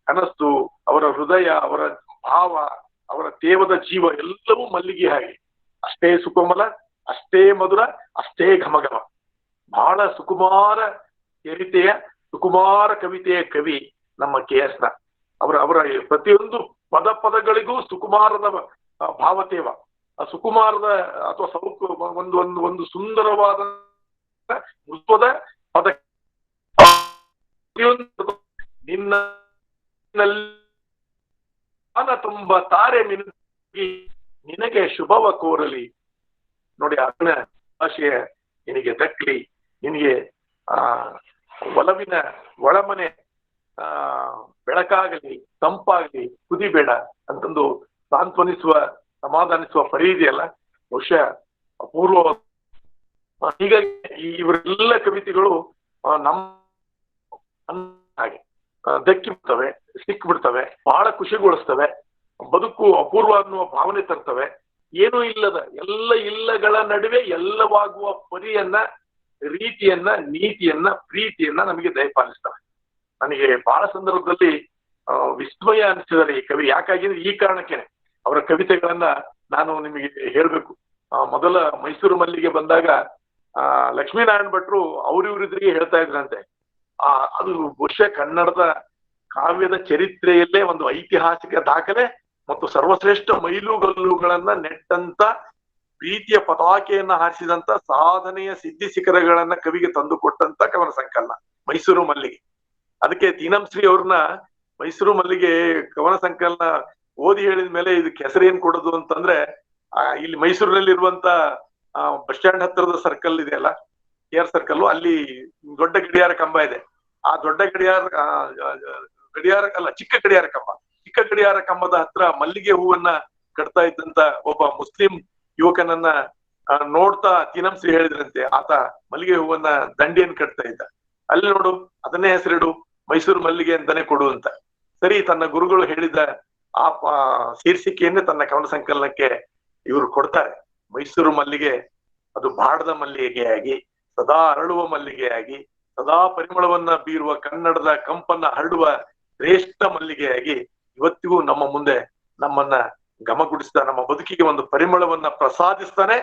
ಕನಸು, ಅವರ ಹೃದಯ, ಅವರ ಭಾವ, ಅವರ ತೇವದ ಜೀವ ಎಲ್ಲವೂ ಮಲ್ಲಿಗೆ ಹಾಗೆ. ಅಷ್ಟೇ ಸುಕೋಮಲ, ಅಷ್ಟೇ ಮಧುರ, ಅಷ್ಟೇ ಘಮಘಮ. ಬಹಳ ಸುಕುಮಾರ ಚರಿತೆಯ, ಸುಕುಮಾರ ಕವಿತೆಯ ಕವಿ ನಮ್ಮ KS. ಅವರ ಪ್ರತಿಯೊಂದು ಪದಗಳಿಗೂ ಸುಕುಮಾರದ ಭಾವತೇವ, ಆ ಸುಕುಮಾರದ ಅಥವಾ ಒಂದು ಸುಂದರವಾದ ಮೃತ್ವದ ಪದ. ನಿನ್ನ ತುಂಬ ತಾರೆ ನಿನಗೆ ಶುಭವ ಕೋರಲಿ. ನೋಡಿ, ಅದನ್ನ ಆಶಯ ನಿನಗೆ ದಕ್ಕಲಿ, ನಿನಗೆ ಆ ಒಲವಿನ ಒಳಮನೆ ಆ ಬೆಳಕಾಗಲಿ, ತಂಪಾಗಲಿ, ಕುದಿಬೇಡ ಅಂತಂದು ಸಾಂತ್ವನಿಸುವ, ಸಮಾಧಾನಿಸುವ ಪರಿ ಇದೆಯಲ್ಲ, ಬಹುಶಃ ಅಪೂರ್ವ. ಹೀಗಾಗಿ ಇವರೆಲ್ಲ ಕವಿತೆಗಳು ನಮ್ಮ ಹಾಗೆ ದಕ್ಕಿ ಬಿಡ್ತವೆ, ಸಿಕ್ಬಿಡ್ತವೆ, ಬಹಳ ಖುಷಿಗೊಳಿಸ್ತವೆ, ಬದುಕು ಅಪೂರ್ವ ಅನ್ನುವ ಭಾವನೆ ತರ್ತವೆ. ಏನೂ ಇಲ್ಲದ ಎಲ್ಲ ಇಲ್ಲಗಳ ನಡುವೆ ಎಲ್ಲವಾಗುವ ಪರಿಯನ್ನ, ರೀತಿಯನ್ನ, ನೀತಿಯನ್ನ, ಪ್ರೀತಿಯನ್ನ ನಮಗೆ ದಯಪಾಲಿಸ್ತವೆ. ನನಗೆ ಬಹಳ ಸಂದರ್ಭದಲ್ಲಿ ವಿಸ್ಮಯ ಅನಿಸಿದರೆ ಈ ಕವಿ. ಯಾಕಾಗಿದ್ರೆ ಈ ಕಾರಣಕ್ಕೇನೆ ಅವರ ಕವಿತೆಗಳನ್ನ ನಾನು ನಿಮಗೆ ಹೇಳ್ಬೇಕು. ಮೊದಲ ಮೈಸೂರು ಮಲ್ಲಿಗೆ ಬಂದಾಗ ಲಕ್ಷ್ಮೀನಾರಾಯಣ ಭಟ್ರು ಅವ್ರಿವ್ರಿದ್ರಿಗೆ ಹೇಳ್ತಾ ಇದ್ರಂತೆ, ಅದು ಬಹುಶಃ ಕನ್ನಡದ ಕಾವ್ಯದ ಚರಿತ್ರೆಯಲ್ಲೇ ಒಂದು ಐತಿಹಾಸಿಕ ದಾಖಲೆ ಮತ್ತು ಸರ್ವಶ್ರೇಷ್ಠ ಮೈಲುಗಲ್ಲುಗಳನ್ನ ನೆಟ್ಟಂತ, ಪ್ರೀತಿಯ ಪತಾಕೆಯನ್ನ ಹಾರಿಸಿದಂತ, ಸಾಧನೆಯ ಸಿದ್ಧಿ ಶಿಖರಗಳನ್ನ ಕವಿಗೆ ತಂದು ಕೊಟ್ಟಂತ ಕವನ ಸಂಕಲನ ಮೈಸೂರು ಮಲ್ಲಿಗೆ. ಅದಕ್ಕೆ ತೀನಂಶ್ರೀ ಅವ್ರನ್ನ ಮೈಸೂರು ಮಲ್ಲಿಗೆ ಕವನ ಸಂಕಲನ ಓದಿ ಹೇಳಿದ ಮೇಲೆ ಇದಕ್ಕೆ ಹೆಸರೇನ್ ಕೊಡೋದು ಅಂತಂದ್ರೆ, ಇಲ್ಲಿ ಮೈಸೂರಿನಲ್ಲಿರುವಂತ ಬಸ್ ಸ್ಟ್ಯಾಂಡ್ ಹತ್ತಿರದ ಸರ್ಕಲ್ ಇದೆಯಲ್ಲ, KR ಸರ್ಕಲ್, ಅಲ್ಲಿ ದೊಡ್ಡ ಗಡಿಯಾರ ಕಂಬ ಇದೆ. ಆ ದೊಡ್ಡ ಗಡಿಯಾರ ಅಲ್ಲ, ಚಿಕ್ಕ ಗಡಿಯಾರ ಕಂಬದ ಹತ್ರ ಮಲ್ಲಿಗೆ ಹೂವನ್ನ ಕಟ್ತಾ ಇದ್ದಂತ ಒಬ್ಬ ಮುಸ್ಲಿಂ ಯುವಕನನ್ನ ನೋಡ್ತಾ ತೀನಂಶ್ರೀ ಹೇಳಿದ್ರಂತೆ, ಆತ ಮಲ್ಲಿಗೆ ಹೂವನ್ನ ದಂಡಿಯನ್ನು ಕಟ್ತಾ ಇದ್ದ. ಅಲ್ಲಿ ನೋಡು, ಅದನ್ನೇ ಹೆಸರಿಡು, ಮೈಸೂರು ಮಲ್ಲಿಗೆ ಅಂತಾನೆ ಕೊಡು ಅಂತ. ಸರಿ, ತನ್ನ ಗುರುಗಳು ಹೇಳಿದ ಆ ಶೀರ್ಷಿಕೆಯನ್ನೇ ತನ್ನ ಕವನ ಸಂಕಲನಕ್ಕೆ ಇವರು ಕೊಡ್ತಾರೆ. ಮೈಸೂರು ಮಲ್ಲಿಗೆ ಅದು ಬಾಡದ ಮಲ್ಲಿಗೆಯಾಗಿ, ಸದಾ ಅರಳುವ ಮಲ್ಲಿಗೆಯಾಗಿ, ಸದಾ ಪರಿಮಳವನ್ನ ಬೀರುವ, ಕನ್ನಡದ ಕಂಪನ್ನ ಹರಡುವ ಶ್ರೇಷ್ಠ ಮಲ್ಲಿಗೆಯಾಗಿ ಇವತ್ತಿಗೂ ನಮ್ಮ ಮುಂದೆ ನಮ್ಮನ್ನ ಘಮಗುಡಿಸ್ತಾ, ನಮ್ಮ ಬದುಕಿಗೆ ಒಂದು ಪರಿಮಳವನ್ನ ಪ್ರಸಾದಿಸ್ತಾನೆ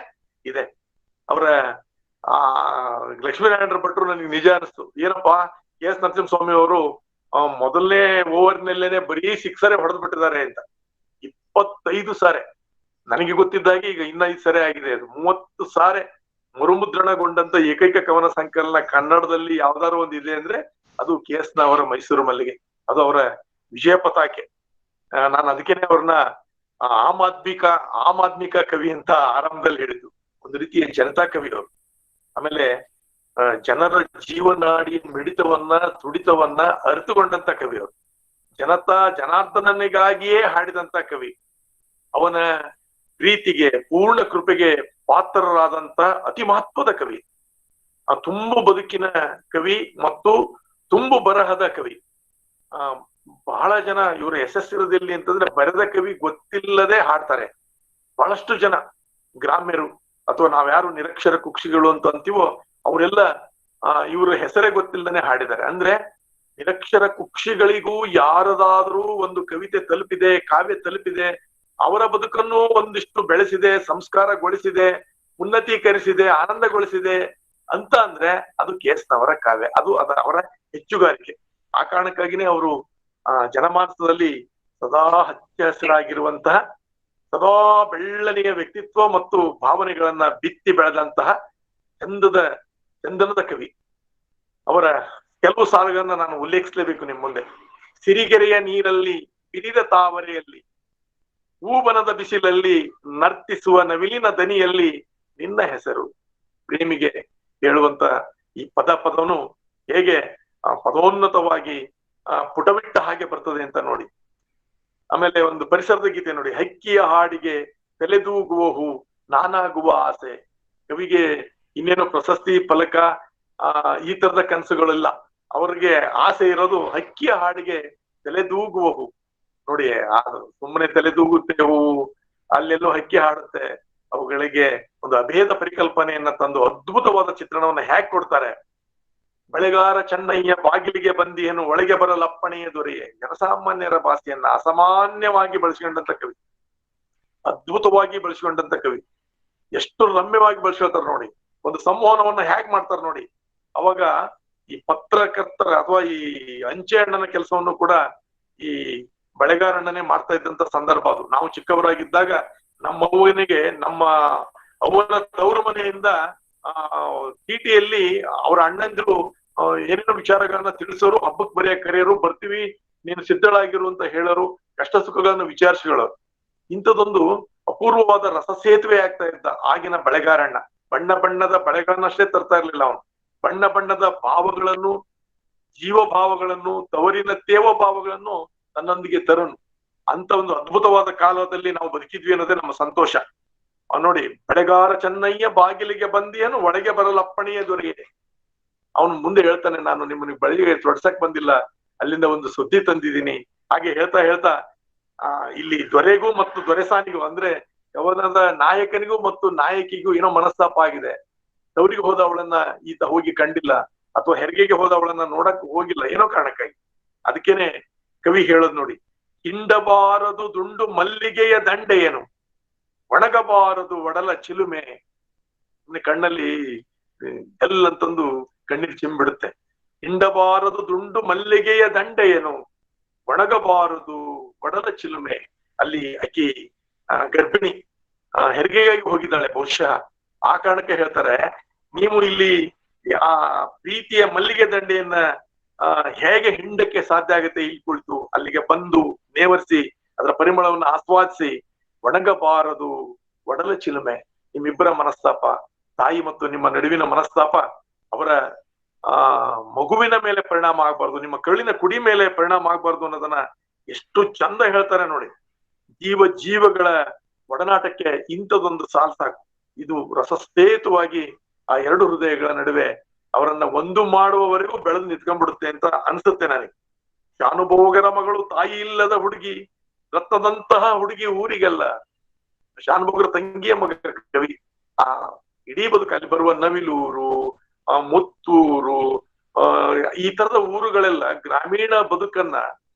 ಇದೆ. ಅವರ ಲಕ್ಷ್ಮೀನಾರಾಯಣ ಭಟ್ರು ನನಗೆ ನಿಜ ಅನಿಸ್ತು. ಏನಪ್ಪಾ, KS ನರಸಿಂಹಸ್ವಾಮಿ ಅವರು ಮೊದಲನೇ ಓವರ್ನಲ್ಲೇನೆ ಬರೀ 6 ಹೊಡೆದು ಬಿಟ್ಟಿದ್ದಾರೆ ಅಂತ. 25 ಸಾರೆ, ನನಗೆ ಗೊತ್ತಿದ್ದಾಗೆ ಈಗ ಇನ್ನ 5 ಸಾರೆ ಆಗಿದೆ. ಅದು 30 ಸಾರೆ ಮರುಮುದ್ರಣಗೊಂಡಂತ ಏಕೈಕ ಕವನ ಸಂಕಲನ ಕನ್ನಡದಲ್ಲಿ ಯಾವ್ದಾದ್ರು ಒಂದು ಇದೆ ಅಂದ್ರೆ ಅದು KS ಅವರ ಮೈಸೂರು ಮಲ್ಲಿಗೆ. ಅದು ಅವರ ವಿಜಯ ಪತಾಕೆ. ನಾನು ಅದಕ್ಕೇನೆ ಅವ್ರನ್ನ ಆಮ್ ಆದ್ಮಿಕ ಕವಿ ಅಂತ ಆರಂಭದಲ್ಲಿ ಹೇಳಿದ್ದು. ಒಂದು ರೀತಿಯ ಜನತಾ ಕವಿ ಅವರು. ಆಮೇಲೆ ಜನರ ಜೀವನಾಡಿ ಮಿಡಿತವನ್ನ, ತುಡಿತವನ್ನ ಅರಿತುಕೊಂಡಂತ ಕವಿ ಅವರು. ಜನಾರ್ದನನಿಗಾಗಿಯೇ ಹಾಡಿದಂತ ಕವಿ. ಅವನ ಪ್ರೀತಿಗೆ, ಪೂರ್ಣ ಕೃಪೆಗೆ ಪಾತ್ರರಾದಂತ ಅತಿ ಮಹತ್ವದ ಕವಿ. ತುಂಬು ಬದುಕಿನ ಕವಿ ಮತ್ತು ತುಂಬು ಬರಹದ ಕವಿ. ಬಹಳ ಜನ ಇವರು ಯಶಸ್ಸಿರದಿಲ್ಲ ಅಂತಂದ್ರೆ ಬರೆದ ಕವಿ ಗೊತ್ತಿಲ್ಲದೆ ಹಾಡ್ತಾರೆ. ಬಹಳಷ್ಟು ಜನ ಗ್ರಾಮ್ಯರು ಅಥವಾ ನಾವ್ಯಾರು ನಿರಕ್ಷರ ಕುಕ್ಷಿಗಳು ಅಂತ ಅಂತೀವೋ ಅವರೆಲ್ಲ ಇವ್ರ ಹೆಸರೇ ಗೊತ್ತಿಲ್ಲದೆ ಹಾಡಿದ್ದಾರೆ. ಅಂದ್ರೆ ನಿರಕ್ಷರ ಕುಕ್ಷಿಗಳಿಗೂ ಯಾರದಾದ್ರೂ ಒಂದು ಕವಿತೆ ತಲುಪಿದೆ, ಕಾವ್ಯ ತಲುಪಿದೆ, ಅವರ ಬದುಕನ್ನು ಒಂದಿಷ್ಟು ಬೆಳೆಸಿದೆ, ಸಂಸ್ಕಾರಗೊಳಿಸಿದೆ, ಉನ್ನತೀಕರಿಸಿದೆ, ಆನಂದಗೊಳಿಸಿದೆ ಅಂತ ಅಂದ್ರೆ ಅದು KS ನವರ ಕಾವ್ಯ. ಅದು ಅವರ ಹೆಚ್ಚುಗಾರಿಕೆ. ಆ ಕಾರಣಕ್ಕಾಗಿನೇ ಅವರು ಜನಮಾನಸದಲ್ಲಿ ಸದಾ ಹಚ್ಚ ಹಸಿರಾಗಿರುವಂತಹ, ಸದಾ ಬೆಳ್ಳನೆಯ ವ್ಯಕ್ತಿತ್ವ ಮತ್ತು ಭಾವನೆಗಳನ್ನ ಬಿತ್ತಿ ಬೆಳೆದಂತಹ ಚಂದನದ ಕವಿ. ಅವರ ಕೆಲವು ಸಾಲುಗಳನ್ನ ನಾನು ಉಲ್ಲೇಖಿಸಲೇಬೇಕು ನಿಮ್ ಮುಂದೆ. ಸಿರಿಗೆರೆಯ ನೀರಲ್ಲಿ, ಬಿರಿದ ತಾವರೆಯಲ್ಲಿ, ಹೂಬನದ ಬಿಸಿಲಲ್ಲಿ, ನರ್ತಿಸುವ ನವಿಲಿನ ದನಿಯಲ್ಲಿ ನಿನ್ನ ಹೆಸರು. ಪ್ರೇಮಿಗೆ ಹೇಳುವಂತ ಈ ಪದವನ್ನು ಹೇಗೆ ಪದೋನ್ನತವಾಗಿ ಪುಟವಿಟ್ಟ ಹಾಗೆ ಬರ್ತದೆ ಅಂತ ನೋಡಿ. ಆಮೇಲೆ ಒಂದು ಪರಿಸರದ ಗೀತೆ ನೋಡಿ, ಹಕ್ಕಿಯ ಹಾಡಿಗೆ ತಲೆದೂಗುವ ಹೂ ನಾನಾಗುವ ಆಸೆ. ಕವಿಗೆ ಇನ್ನೇನು ಪ್ರಶಸ್ತಿ ಫಲಕ ಈ ತರದ ಕನಸುಗಳಿಲ್ಲ. ಅವ್ರಿಗೆ ಆಸೆ ಇರೋದು ಹಕ್ಕಿಯ ಹಾಡಿಗೆ ತಲೆದೂಗುವ ಹೂ. ನೋಡಿ, ಸುಮ್ಮನೆ ತಲೆದೂಗುತ್ತೆ ಹೂವು, ಅಲ್ಲೆಲ್ಲೋ ಹಕ್ಕಿ ಹಾಡುತ್ತೆ. ಅವುಗಳಿಗೆ ಒಂದು ಅಭೇದ ಪರಿಕಲ್ಪನೆಯನ್ನ ತಂದು ಅದ್ಭುತವಾದ ಚಿತ್ರಣವನ್ನ ಹೇಗೆ ಕೊಡ್ತಾರೆ. ಬೆಳೆಗಾರ ಚೆನ್ನಯ್ಯ ಬಾಗಿಲಿಗೆ ಬಂದಿಯೇನು, ಒಳಗೆ ಬರಲಪ್ಪಣೆಯ ದೊರೆಯೇ. ಜನಸಾಮಾನ್ಯರ ಭಾಷೆಯನ್ನ ಅಸಾಮಾನ್ಯವಾಗಿ ಬಳಸಿಕೊಂಡಂತ ಕವಿ, ಅದ್ಭುತವಾಗಿ ಬಳಸಿಕೊಂಡಂತ ಕವಿ. ಎಷ್ಟು ರಮ್ಯವಾಗಿ ಬಳಸ್ಕೊಳ್ತಾರೆ ನೋಡಿ. ಒಂದು ಸಂವಹನವನ್ನ ಹೇಗ್ ಮಾಡ್ತಾರೆ ನೋಡಿ. ಅವಾಗ ಈ ಪತ್ರಕರ್ತರ ಅಥವಾ ಈ ಅಂಚೆ ಅಣ್ಣನ ಕೆಲಸವನ್ನು ಕೂಡ ಈ ಬೆಳೆಗಾರಣ್ಣನೇ ಮಾಡ್ತಾ ಇದ್ದಂತ ಸಂದರ್ಭ ಅದು. ನಾವು ಚಿಕ್ಕವರಾಗಿದ್ದಾಗ ನಮ್ಮ ಅವ್ವನಿಗೆ ನಮ್ಮ ಅವ್ವನ ತವರು ಮನೆಯಿಂದ ಚೀಟಿಯಲ್ಲಿ ಅವರ ಅಣ್ಣಂದಿರು ಏನೇನೋ ವಿಚಾರಗಳನ್ನ ತಿಳಿಸೋರು, ಹಬ್ಬಕ್ಕೆ ಬರೆಯಕ್ ಕರೆಯೋರು, ಬರ್ತೀವಿ ನೀನು ಸಿದ್ಧಳಾಗಿರು ಅಂತ ಹೇಳೋರು, ಕಷ್ಟ ಸುಖಗಳನ್ನ ವಿಚಾರಿಸಿ ಹೇಳೋರು. ಇಂಥದೊಂದು ಅಪೂರ್ವವಾದ ರಸಸೇತುವೆ ಆಗ್ತಾ ಇದ್ದ ಆಗಿನ ಬೆಳೆಗಾರಣ್ಣ. ಬಣ್ಣ ಬಣ್ಣದ ಬಳೆಗಳನ್ನಷ್ಟೇ ತರ್ತಾ ಇರ್ಲಿಲ್ಲ ಅವನು. ಬಣ್ಣ ಬಣ್ಣದ ಭಾವಗಳನ್ನು, ಜೀವ ಭಾವಗಳನ್ನು, ತವರಿನ ತೇವ ಭಾವಗಳನ್ನು ತನ್ನೊಂದಿಗೆ ತರನು. ಅಂತ ಒಂದು ಅದ್ಭುತವಾದ ಕಾಲದಲ್ಲಿ ನಾವು ಬದುಕಿದ್ವಿ ಅನ್ನೋದೇ ನಮ್ಮ ಸಂತೋಷ. ನೋಡಿ, ಬೆಳೆಗಾರ ಚೆನ್ನಯ್ಯ ಬಾಗಿಲಿಗೆ ಬಂದಿಯನು, ಒಳಗೆ ಬರಲಪ್ಪಣೆಯ ದೊರೆಯಿದೆ. ಅವನು ಮುಂದೆ ಹೇಳ್ತಾನೆ, ನಾನು ನಿಮ್ಮನ್ನ ಬಳಿಗೆ ತೊಡ್ಸಕ್ ಬಂದಿಲ್ಲ, ಅಲ್ಲಿಂದ ಒಂದು ಸುದ್ದಿ ತಂದಿದ್ದೀನಿ. ಹಾಗೆ ಹೇಳ್ತಾ ಹೇಳ್ತಾ ಇಲ್ಲಿ ದೊರೆಗೂ ಮತ್ತು ದೊರೆಸಾನಿಗೂ, ಅಂದ್ರೆ ಯವನದ ನಾಯಕನಿಗೂ ಮತ್ತು ನಾಯಕಿಗೂ ಏನೋ ಮನಸ್ತಾಪ ಆಗಿದೆ. ತವರಿಗೆ ಹೋದ ಅವಳನ್ನ ಈತ ಹೋಗಿ ಕಂಡಿಲ್ಲ, ಅಥವಾ ಹೆರಿಗೆಗೆ ಹೋದ ಅವಳನ್ನ ನೋಡಕ್ ಹೋಗಿಲ್ಲ, ಏನೋ ಕಾರಣಕ್ಕಾಗಿ. ಅದಕ್ಕೇನೆ ಕವಿ ಹೇಳೋದ್ ನೋಡಿ, ಹಿಂಡಬಾರದು ದುಂಡು ಮಲ್ಲಿಗೆಯ ದಂಡೆಯೇನು, ಒಣಗಬಾರದು ಒಡಲ ಚಿಲುಮೆ. ಕಣ್ಣಲ್ಲಿ ಎಲ್ಲಂತಂದು ಕಣ್ಣಿಗೆ ಚಿಂಬಿಡುತ್ತೆ. ಹಿಂಡಬಾರದು ದುಂಡು ಮಲ್ಲಿಗೆಯ ದಂಡೆಯೇನು, ಒಣಗಬಾರದು ಒಡಲ ಚಿಲುಮೆ. ಅಲ್ಲಿ ಆಕಿ ಗರ್ಭಿಣಿ, ಹೆರಿಗೆಗಾಗಿ ಹೋಗಿದ್ದಾಳೆ ಬಹುಶಃ. ಆ ಕಾರಣಕ್ಕೆ ಹೇಳ್ತಾರೆ, ನೀವು ಇಲ್ಲಿ ಆ ಪ್ರೀತಿಯ ಮಲ್ಲಿಗೆ ದಂಡೆಯನ್ನ ಹೇಗೆ ಹಿಂಡಕ್ಕೆ ಸಾಧ್ಯ ಆಗುತ್ತೆ? ಇಲ್ಲಿ ಕುಳಿತು ಅಲ್ಲಿಗೆ ಬಂದು ನೇವರಿಸಿ ಅದರ ಪರಿಮಳವನ್ನು ಆಸ್ವಾದಿಸಿ, ಒಣಗಬಾರದು ಒಡಲ ಚಿಲುಮೆ. ನಿಮ್ಮಿಬ್ಬರ ಮನಸ್ತಾಪ, ತಾಯಿ ಮತ್ತು ನಿಮ್ಮ ನಡುವಿನ ಮನಸ್ತಾಪ ಅವರ ಮಗುವಿನ ಮೇಲೆ ಪರಿಣಾಮ ಆಗ್ಬಾರ್ದು, ನಿಮ್ಮ ಕರುಳಿನ ಕುಡಿ ಮೇಲೆ ಪರಿಣಾಮ ಆಗ್ಬಾರ್ದು ಅನ್ನೋದನ್ನ ಎಷ್ಟು ಚಂದ ಹೇಳ್ತಾರೆ ನೋಡಿ. ಜೀವಗಳ ಒಡನಾಟಕ್ಕೆ ಇಂಥದೊಂದು ಸಾಲ್ ಸಾಕು. ಇದು ರಸಸ್ಥೇತವಾಗಿ ಆ ಎರಡು ಹೃದಯಗಳ ನಡುವೆ ಅವರನ್ನ ಒಂದು ಮಾಡುವವರೆಗೂ ಬೆಳೆದು ನಿಂತ್ಕೊಂಡ್ಬಿಡುತ್ತೆ ಅಂತ ಅನ್ಸುತ್ತೆ ನನಗೆ. ಶಾನುಭೋಗರ ಮಗಳು ತಾಯಿ ಇಲ್ಲದ ಹುಡುಗಿ, ರತ್ನದಂತಹ ಹುಡುಗಿ ಊರಿಗೆಲ್ಲ. ಶಾನುಭೋಗರ ತಂಗಿಯ ಮಗ ಕವಿ. ಆ ಇಡೀ ಬದುಕು ಅಲ್ಲಿ ಬರುವ ನವಿಲೂರು, ಮುತ್ತೂರು, ಈ ತರದ ಊರುಗಳೆಲ್ಲ ಗ್ರಾಮೀಣ ಬದುಕನ್ನ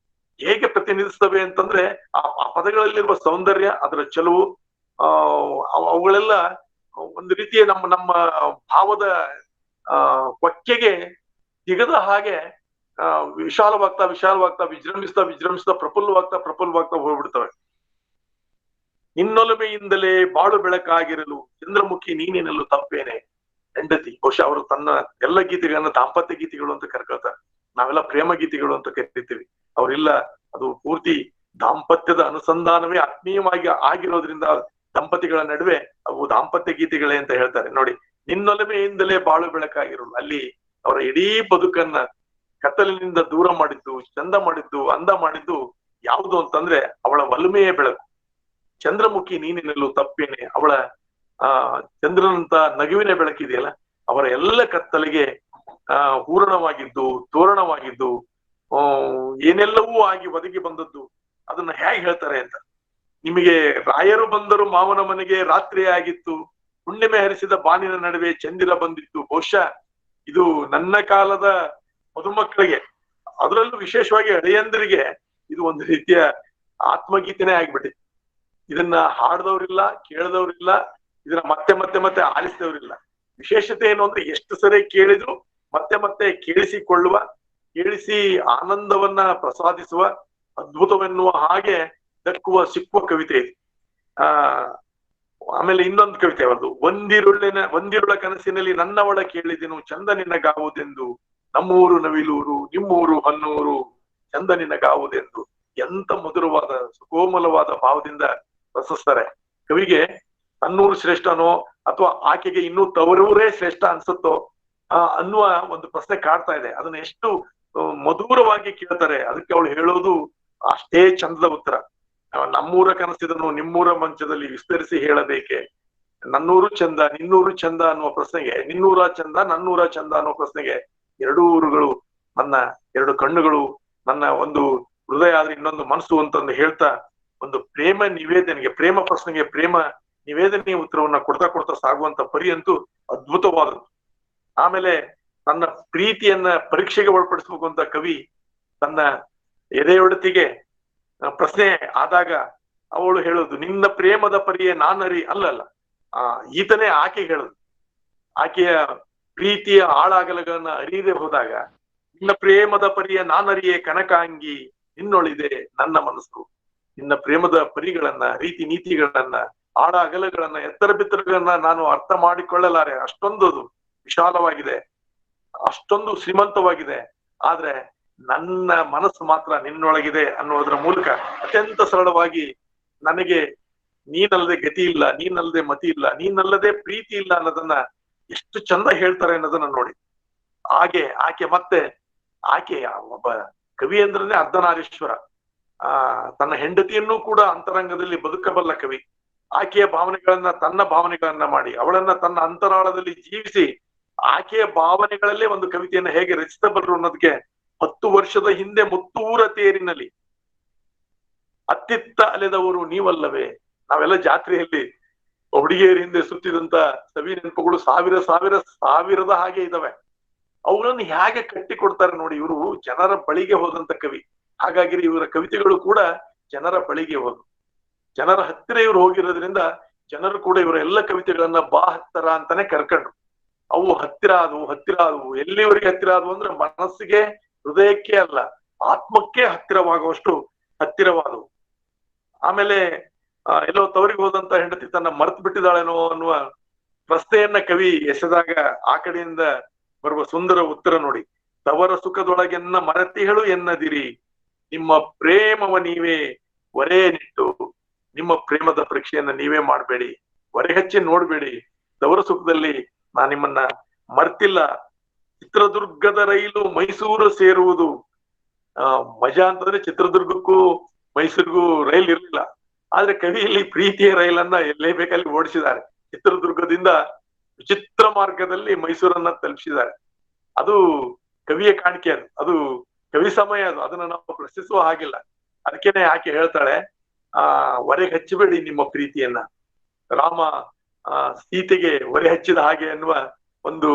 ಹೇಗೆ ಪ್ರತಿನಿಧಿಸ್ತವೆ ಅಂತಂದ್ರೆ, ಆ ಪದಗಳಲ್ಲಿರುವ ಸೌಂದರ್ಯ, ಅದರ ಚೆಲುವು, ಅವುಗಳೆಲ್ಲ ಒಂದು ರೀತಿಯ ನಮ್ಮ ಭಾವದ ಕೊಕ್ಕೆಗೆ ಸಿಗದ ಹಾಗೆ ವಿಶಾಲವಾಗ್ತಾ ವಿಜೃಂಭಿಸ್ತಾ ಪ್ರಫುಲ್ಲವಾಗ್ತಾ ಹೋಗ್ಬಿಡ್ತವೆ. ನಿನ್ನೊಲಮೆಯಿಂದಲೇ ಬಾಳು ಬೆಳಕಾಗಿರಲು ಚಂದ್ರಮುಖಿ ನೀನೇನಲ್ಲೂ ತಪ್ಪೇನೆ. ಹೆಂಡತಿ, ಬಹುಶಃ ಅವರು ತನ್ನ ಎಲ್ಲ ಗೀತೆಗಳನ್ನ ದಾಂಪತ್ಯ ಗೀತೆಗಳು ಅಂತ ಕರ್ಕೊಳ್ತಾರೆ. ನಾವೆಲ್ಲ ಪ್ರೇಮ ಗೀತೆಗಳು ಅಂತ ಕರಿತೀವಿ. ಅವರಿಲ್ಲ, ಅದು ಪೂರ್ತಿ ದಾಂಪತ್ಯದ ಅನುಸಂಧಾನವೇ ಆತ್ಮೀಯವಾಗಿ ಆಗಿರೋದ್ರಿಂದ ದಂಪತಿಗಳ ನಡುವೆ ಅವು ದಾಂಪತ್ಯ ಗೀತೆಗಳೇ ಅಂತ ಹೇಳ್ತಾರೆ ನೋಡಿ. ನಿನ್ನೊಲಮೆಯಿಂದಲೇ ಬಾಳು ಬೆಳಕಾಗಿರಲು, ಅಲ್ಲಿ ಅವರ ಇಡೀ ಬದುಕನ್ನ ಕತ್ತಲಿನಿಂದ ದೂರ ಮಾಡಿದ್ದು, ಚಂದ ಮಾಡಿದ್ದು, ಅಂದ ಮಾಡಿದ್ದು ಯಾವುದು ಅಂತಂದ್ರೆ ಅವಳ ಒಲಮೆಯೇ ಬೆಳಕು. ಚಂದ್ರಮುಖಿ ನೀನಿನಲ್ಲೂ ತಪ್ಪೇನೆ, ಅವಳ ಚಂದ್ರನಂತ ನಗುವಿನ ಬೆಳಕಿದೆಯಲ್ಲ, ಅವರ ಎಲ್ಲ ಕತ್ತಲಿಗೆ ಹೂರಣವಾಗಿದ್ದು, ತೋರಣವಾಗಿದ್ದು, ಏನೆಲ್ಲವೂ ಆಗಿ ಒದಗಿ ಬಂದದ್ದು. ಅದನ್ನ ಹೇಗೆ ಹೇಳ್ತಾರೆ ಅಂತ, ನಿಮಗೆ ರಾಯರು ಬಂದರು ಮಾವನ ಮನೆಗೆ ರಾತ್ರಿ ಆಗಿತ್ತು, ಹುಣ್ಣಿಮೆ ಹರಿಸಿದ ಬಾನಿನ ನಡುವೆ ಚಂದಿರ ಬಂದಿತ್ತು. ಬಹುಶಃ ಇದು ನನ್ನ ಕಾಲದ ಮಧುಮಕ್ಕಳಿಗೆ, ಅದರಲ್ಲೂ ವಿಶೇಷವಾಗಿ ಹಳೆಯಂದರಿಗೆ ಇದು ಒಂದು ರೀತಿಯ ಆತ್ಮಗೀತೆನೇ ಆಗ್ಬಿಟ್ಟಿದೆ. ಇದನ್ನ ಹಾಡ್ದವ್ರಿಲ್ಲ, ಕೇಳದವ್ರಿಲ್ಲ, ಇದನ್ನ ಮತ್ತೆ ಆಲಿಸಿದವ್ರಿಲ್ಲ. ವಿಶೇಷತೆ ಏನು ಅಂದ್ರೆ, ಎಷ್ಟು ಸರಿ ಕೇಳಿದ್ರು ಮತ್ತೆ ಕೇಳಿಸಿಕೊಳ್ಳುವ, ಕೇಳಿಸಿ ಆನಂದವನ್ನ ಪ್ರಸಾದಿಸುವ, ಅದ್ಭುತವೆನ್ನುವ ಹಾಗೆ ಸಿಕ್ಕುವ ಕವಿತೆ ಇದು. ಆಮೇಲೆ ಇನ್ನೊಂದು ಕವಿತೆ ಅವರದು, ಒಂದಿರುಳ ಕನಸಿನಲ್ಲಿ ನನ್ನವಳ ಕೇಳಿದೆನು ಚಂದ ನಿನಗಾವುದೆಂದು, ನಮ್ಮೂರು ನವಿಲೂರು ನಿಮ್ಮೂರು ಹೊನ್ನೂರು ಚಂದ ನಿನಗಾವುದೆಂದು. ಎಂತ ಮಧುರವಾದ ಸುಕೋಮಲವಾದ ಭಾವದಿಂದ ರಚಿಸ್ತಾರೆ. ಕವಿಗೆ ತನ್ನೂರು ಶ್ರೇಷ್ಠನೋ ಅಥವಾ ಆಕೆಗೆ ಇನ್ನೂ ತವರೂರೇ ಶ್ರೇಷ್ಠ ಅನ್ಸುತ್ತೋ ಅನ್ನುವ ಒಂದು ಪ್ರಶ್ನೆ ಕಾಡ್ತಾ ಇದೆ. ಅದನ್ನ ಎಷ್ಟು ಮಧುರವಾಗಿ ಕೇಳ್ತಾರೆ. ಅದಕ್ಕೆ ಅವಳು ಹೇಳೋದು ಅಷ್ಟೇ ಚಂದದ ಉತ್ತರ. ನಮ್ಮೂರ ಕನಸಿದನು ನಿಮ್ಮೂರ ಮಂಚದಲ್ಲಿ ವಿಸ್ತರಿಸಿ ಹೇಳಬೇಕೆ, ನನ್ನೂರು ಚಂದ ನಿನ್ನೂರು ಚಂದ ಅನ್ನುವ ಪ್ರಶ್ನೆಗೆ, ನಿನ್ನೂರ ಚಂದ ನನ್ನೂರ ಚಂದ ಅನ್ನುವ ಪ್ರಶ್ನೆಗೆ ಎರಡೂ ಊರುಗಳು ನನ್ನ ಎರಡು ಕಣ್ಣುಗಳು, ನನ್ನ ಒಂದು ಹೃದಯ ಆದ್ರೆ ಇನ್ನೊಂದು ಮನಸ್ಸು ಅಂತಂದು ಹೇಳ್ತಾ, ಒಂದು ಪ್ರೇಮ ನಿವೇದನೆಗೆ, ಪ್ರೇಮ ಪ್ರಶ್ನೆಗೆ ಪ್ರೇಮ ನಿವೇದನೆಯ ಉತ್ತರವನ್ನ ಕೊಡ್ತಾ ಸಾಗುವಂತ ಪರಿ ಅಂತೂ ಅದ್ಭುತವಾದದ್ದು. ಆಮೇಲೆ ತನ್ನ ಪ್ರೀತಿಯನ್ನ ಪರೀಕ್ಷೆಗೆ ಒಳಪಡಿಸ್ಬೇಕು ಅಂತ ಕವಿ ತನ್ನ ಎದೆಯೊಡತಿಗೆ ಪ್ರಶ್ನೆ ಆದಾಗ ಅವಳು ಹೇಳೋದು, ನಿನ್ನ ಪ್ರೇಮದ ಪರಿಯೇ ನಾನರಿ ಅಲ್ಲಲ್ಲ. ಈತನೇ ಆಕೆ ಹೇಳುದು. ಆಕೆಯ ಪ್ರೀತಿಯ ಆಳಾಗಲಗಳನ್ನ ಅರಿಯದೆ ಹೋದಾಗ, ನಿನ್ನ ಪ್ರೇಮದ ಪರಿಯ ನಾನರಿಯೇ ಕನಕಾಂಗಿ ನಿನ್ನೊಳಿದೆ ನನ್ನ ಮನಸ್ಸು. ನಿನ್ನ ಪ್ರೇಮದ ಪರಿಗಳನ್ನ, ರೀತಿ ನೀತಿಗಳನ್ನ, ಆಳ ಅಗಲಗಳನ್ನ, ಎತ್ತರ ಬಿತ್ತರಗಳನ್ನ ನಾನು ಅರ್ಥ ಮಾಡಿಕೊಳ್ಳಲಾರೆ. ಅಷ್ಟೊಂದು ವಿಶಾಲವಾಗಿದೆ, ಅಷ್ಟೊಂದು ಶ್ರೀಮಂತವಾಗಿದೆ. ಆದ್ರೆ ನನ್ನ ಮನಸ್ಸು ಮಾತ್ರ ನಿನ್ನೊಳಗಿದೆ ಅನ್ನೋದ್ರ ಮೂಲಕ ಅತ್ಯಂತ ಸರಳವಾಗಿ ನನಗೆ ನೀನಲ್ಲದೆ ಗತಿ ಇಲ್ಲ, ನೀನಲ್ಲದೆ ಮತಿ ಇಲ್ಲ, ನೀನಲ್ಲದೆ ಪ್ರೀತಿ ಇಲ್ಲ ಅನ್ನೋದನ್ನ ಎಷ್ಟು ಚಂದ ಹೇಳ್ತಾರೆ ಅನ್ನೋದನ್ನ ನೋಡಿ. ಆಕೆ ಒಬ್ಬ ಕವಿ ಅಂದ್ರನೆ ಅರ್ಧನಾರೀಶ್ವರ. ತನ್ನ ಹೆಂಡತಿಯನ್ನು ಕೂಡ ಅಂತರಂಗದಲ್ಲಿ ಬದುಕಬಲ್ಲ ಕವಿ. ಆಕೆಯ ಭಾವನೆಗಳನ್ನ ತನ್ನ ಭಾವನೆಗಳನ್ನ ಮಾಡಿ ಅವಳನ್ನ ತನ್ನ ಅಂತರಾಳದಲ್ಲಿ ಜೀವಿಸಿ ಆಕೆಯ ಭಾವನೆಗಳಲ್ಲೇ ಒಂದು ಕವಿತೆಯನ್ನ ಹೇಗೆ ರಚಿಸಬಲ್ಲರು ಅನ್ನೋದಕ್ಕೆ 10 ವರ್ಷದ ಹಿಂದೆ ಮುತ್ತೂರ ತೇರಿನಲ್ಲಿ ಅತ್ತಿತ್ತ ಅಲೆದವರು ನೀವಲ್ಲವೇ, ನಾವೆಲ್ಲ ಜಾತ್ರೆಯಲ್ಲಿ ಹುಡುಗಿಯರ ಹಿಂದೆ ಸುತ್ತಿದಂತ ಸವಿ ನೆನಪುಗಳು ಸಾವಿರದ ಹಾಗೆ ಇದಾವೆ. ಅವುಗಳನ್ನು ಹೇಗೆ ಕಟ್ಟಿ ಕೊಡ್ತಾರೆ ನೋಡಿ. ಇವರು ಜನರ ಬಳಿಗೆ ಹೋದಂತ ಕವಿ. ಹಾಗಾಗಿ ಇವರ ಕವಿತೆಗಳು ಕೂಡ ಜನರ ಬಳಿಗೆ ಹೋದು, ಜನರ ಹತ್ತಿರ ಇವರು ಹೋಗಿರೋದ್ರಿಂದ ಜನರು ಕೂಡ ಇವರ ಎಲ್ಲ ಕವಿತೆಗಳನ್ನ ಬಾ ಹತ್ತಿರ ಅಂತಾನೆ ಕರ್ಕೊಂಡ್ರು. ಅವು ಹತ್ತಿರ ಆದವು. ಎಲ್ಲಿವರೆಗೆ ಹತ್ತಿರ ಆದವು ಅಂದ್ರೆ ಮನಸ್ಸಿಗೆ, ಹೃದಯಕ್ಕೆ ಅಲ್ಲ, ಆತ್ಮಕ್ಕೆ ಹತ್ತಿರವಾಗುವಷ್ಟು ಹತ್ತಿರವಾದವು. ಆಮೇಲೆ ಎಲ್ಲೋ ತವರಿಗೆ ಹೋದಂತ ಹೆಂಡತಿ ತನ್ನ ಮರ್ತು ಬಿಟ್ಟಿದ್ದಾಳೇನೋ ಅನ್ನುವ ಪ್ರಶ್ನೆಯನ್ನ ಕವಿ ಎಸೆದಾಗ ಆ ಕಡೆಯಿಂದ ಬರುವ ಸುಂದರ ಉತ್ತರ ನೋಡಿ. ತವರ ಸುಖದೊಳಗೆನ್ನ ಮರತಿಗಳು ಎನ್ನದಿರಿ, ನಿಮ್ಮ ಪ್ರೇಮವ ನೀವೇ ಒರೆ ನಿಟ್ಟು, ನಿಮ್ಮ ಪ್ರೇಮದ ಪರೀಕ್ಷೆಯನ್ನ ನೀವೇ ಮಾಡ್ಬೇಡಿ, ಒರೆ ಹಚ್ಚಿ ನೋಡ್ಬೇಡಿ. ತವರ ಸುಖದಲ್ಲಿ ನಾನ್ ನಿಮ್ಮನ್ನ ಮರ್ತಿಲ್ಲ. ಚಿತ್ರದುರ್ಗದ ರೈಲು ಮೈಸೂರು ಸೇರುವುದು. ಮಜಾ ಅಂತಂದ್ರೆ ಚಿತ್ರದುರ್ಗಕ್ಕೂ ಮೈಸೂರಿಗೂ ರೈಲ್ ಇರ್ಲಿಲ್ಲ, ಆದ್ರೆ ಕವಿ ಇಲ್ಲಿ ಪ್ರೀತಿಯ ರೈಲನ್ನ ಎಲ್ಲೇ ಬೇಕಲ್ಲಿ ಓಡಿಸಿದ್ದಾರೆ. ಚಿತ್ರದುರ್ಗದಿಂದ ವಿಚಿತ್ರ ಮಾರ್ಗದಲ್ಲಿ ಮೈಸೂರನ್ನ ತಲುಪಿಸಿದ್ದಾರೆ. ಅದು ಕವಿಯ ಕಾಣಿಕೆ, ಅದು ಕವಿ ಸಮಯ, ಅದನ್ನ ನಾವು ಪ್ರಶ್ನಿಸುವ ಹಾಗಿಲ್ಲ. ಅದಕ್ಕೇನೆ ಆಕೆ ಹೇಳ್ತಾಳೆ, ಒರೆಗೆ ಹಚ್ಚಬೇಡಿ ನಿಮ್ಮ ಪ್ರೀತಿಯನ್ನ. ರಾಮ ಸೀತೆಗೆ ಒರೆ ಹಚ್ಚಿದ ಹಾಗೆ ಅನ್ನುವ ಒಂದು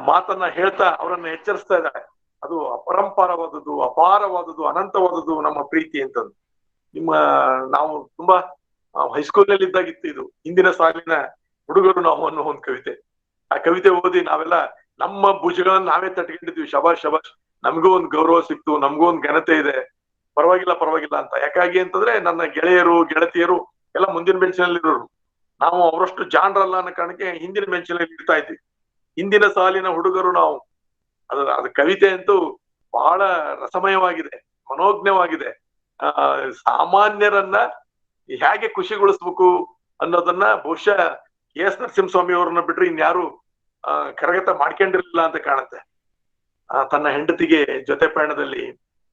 ಮಾತನ್ನ ಹೇಳ್ತಾ ಅವರನ್ನ ಎಚ್ಚರಿಸ್ತಾ ಇದ್ದಾಳೆ. ಅದು ಅಪರಂಪಾರವಾದದ್ದು, ಅಪಾರವಾದದ್ದು, ಅನಂತವಾದದ್ದು ನಮ್ಮ ಪ್ರೀತಿ ಅಂತಂದು. ನಾವು ತುಂಬಾ ಹೈಸ್ಕೂಲ್ನಲ್ಲಿ ಇದ್ದಾಗಿತ್ತು ಇದು. ಹಿಂದಿನ ಸಾಲಿನ ಹುಡುಗರು ನಾವು ಅನ್ನೋ ಒಂದು ಕವಿತೆ. ಆ ಕವಿತೆ ಓದಿ ನಾವೆಲ್ಲ ನಮ್ಮ ಭುಜಗಳನ್ನ ನಾವೇ ತಟ್ಕೊಂಡಿದ್ವಿ. ಶಬಾಷ್, ನಮಗೂ ಒಂದು ಗೌರವ ಸಿಕ್ತು, ನಮಗೂ ಒಂದು ಘನತೆ ಇದೆ, ಪರವಾಗಿಲ್ಲ ಅಂತ. ಯಾಕಾಗಿ ಅಂತಂದ್ರೆ ನನ್ನ ಗೆಳೆಯರು ಗೆಳತಿಯರು ಎಲ್ಲ ಮುಂದಿನ ಬೆಂಚಿನಲ್ಲಿ ಇರೋರು, ನಾವು ಅವರಷ್ಟು ಜಾಣರಲ್ಲ ಅನ್ನೋ ಕಾರಣಕ್ಕೆ ಹಿಂದಿನ ಬೆಂಚಿನಲ್ಲಿ ಇರ್ತಾ ಇದ್ವಿ. ಹಿಂದಿನ ಸಾಲಿನ ಹುಡುಗರು ನಾವು. ಅದು ಕವಿತೆ ಅಂತೂ ಬಹಳ ರಸಮಯವಾಗಿದೆ, ಮನೋಜ್ಞವಾಗಿದೆ. ಸಾಮಾನ್ಯರನ್ನ ಹೇಗೆ ಖುಷಿಗೊಳಿಸ್ಬೇಕು ಅನ್ನೋದನ್ನ ಬಹುಶಃ ಎಸ್ ನರಸಿಂಹಸ್ವಾಮಿ ಅವ್ರನ್ನ ಬಿಟ್ರೆ ಇನ್ಯಾರು ಕರಗತ ಮಾಡ್ಕೊಂಡಿರ್ಲಿಲ್ಲ ಅಂತ ಕಾಣುತ್ತೆ. ತನ್ನ ಹೆಂಡತಿಗೆ ಜೊತೆ ಪಯಣದಲ್ಲಿ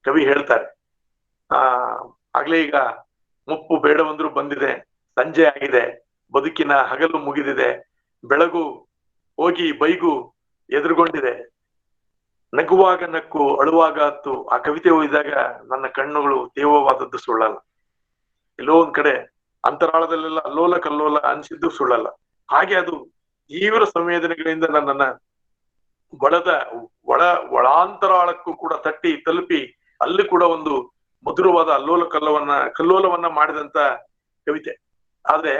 ಕವಿ ಹೇಳ್ತಾರೆ, ಆಗ್ಲೇ ಈಗ ಮುಪ್ಪು ಬೇಡವಂದ್ರು ಬಂದಿದೆ, ಸಂಜೆ ಆಗಿದೆ, ಬದುಕಿನ ಹಗಲು ಮುಗಿದಿದೆ, ಬೆಳಗು ಹೋಗಿ ಬೈಗು ಎದುರುಗೊಂಡಿದೆ, ನಗುವಾಗ ನಕ್ಕು ಅಳುವಾಗ ಹತ್ತು. ಆ ಕವಿತೆ ಓದಿದಾಗ ನನ್ನ ಕಣ್ಣುಗಳು ತೇವವಾದದ್ದು ಸುಳ್ಳಲ್ಲ. ಎಲ್ಲೋ ಒಂದ್ ಕಡೆ ಅಂತರಾಳದಲ್ಲೆಲ್ಲ ಅಲ್ಲೋಲ ಕಲ್ಲೋಲ ಅನ್ಸಿದ್ದು ಸುಳ್ಳಲ್ಲ. ಹಾಗೆ ಅದು ತೀವ್ರ ಸಂವೇದನೆಗಳಿಂದ ನನ್ನನ್ನ ಒಳಾಂತರಾಳಕ್ಕೂ ಕೂಡ ತಲುಪಿ ಅಲ್ಲಿ ಕೂಡ ಒಂದು ಮಧುರವಾದ ಕಲ್ಲೋಲವನ್ನ ಮಾಡಿದಂತ ಕವಿತೆ. ಆದ್ರೆ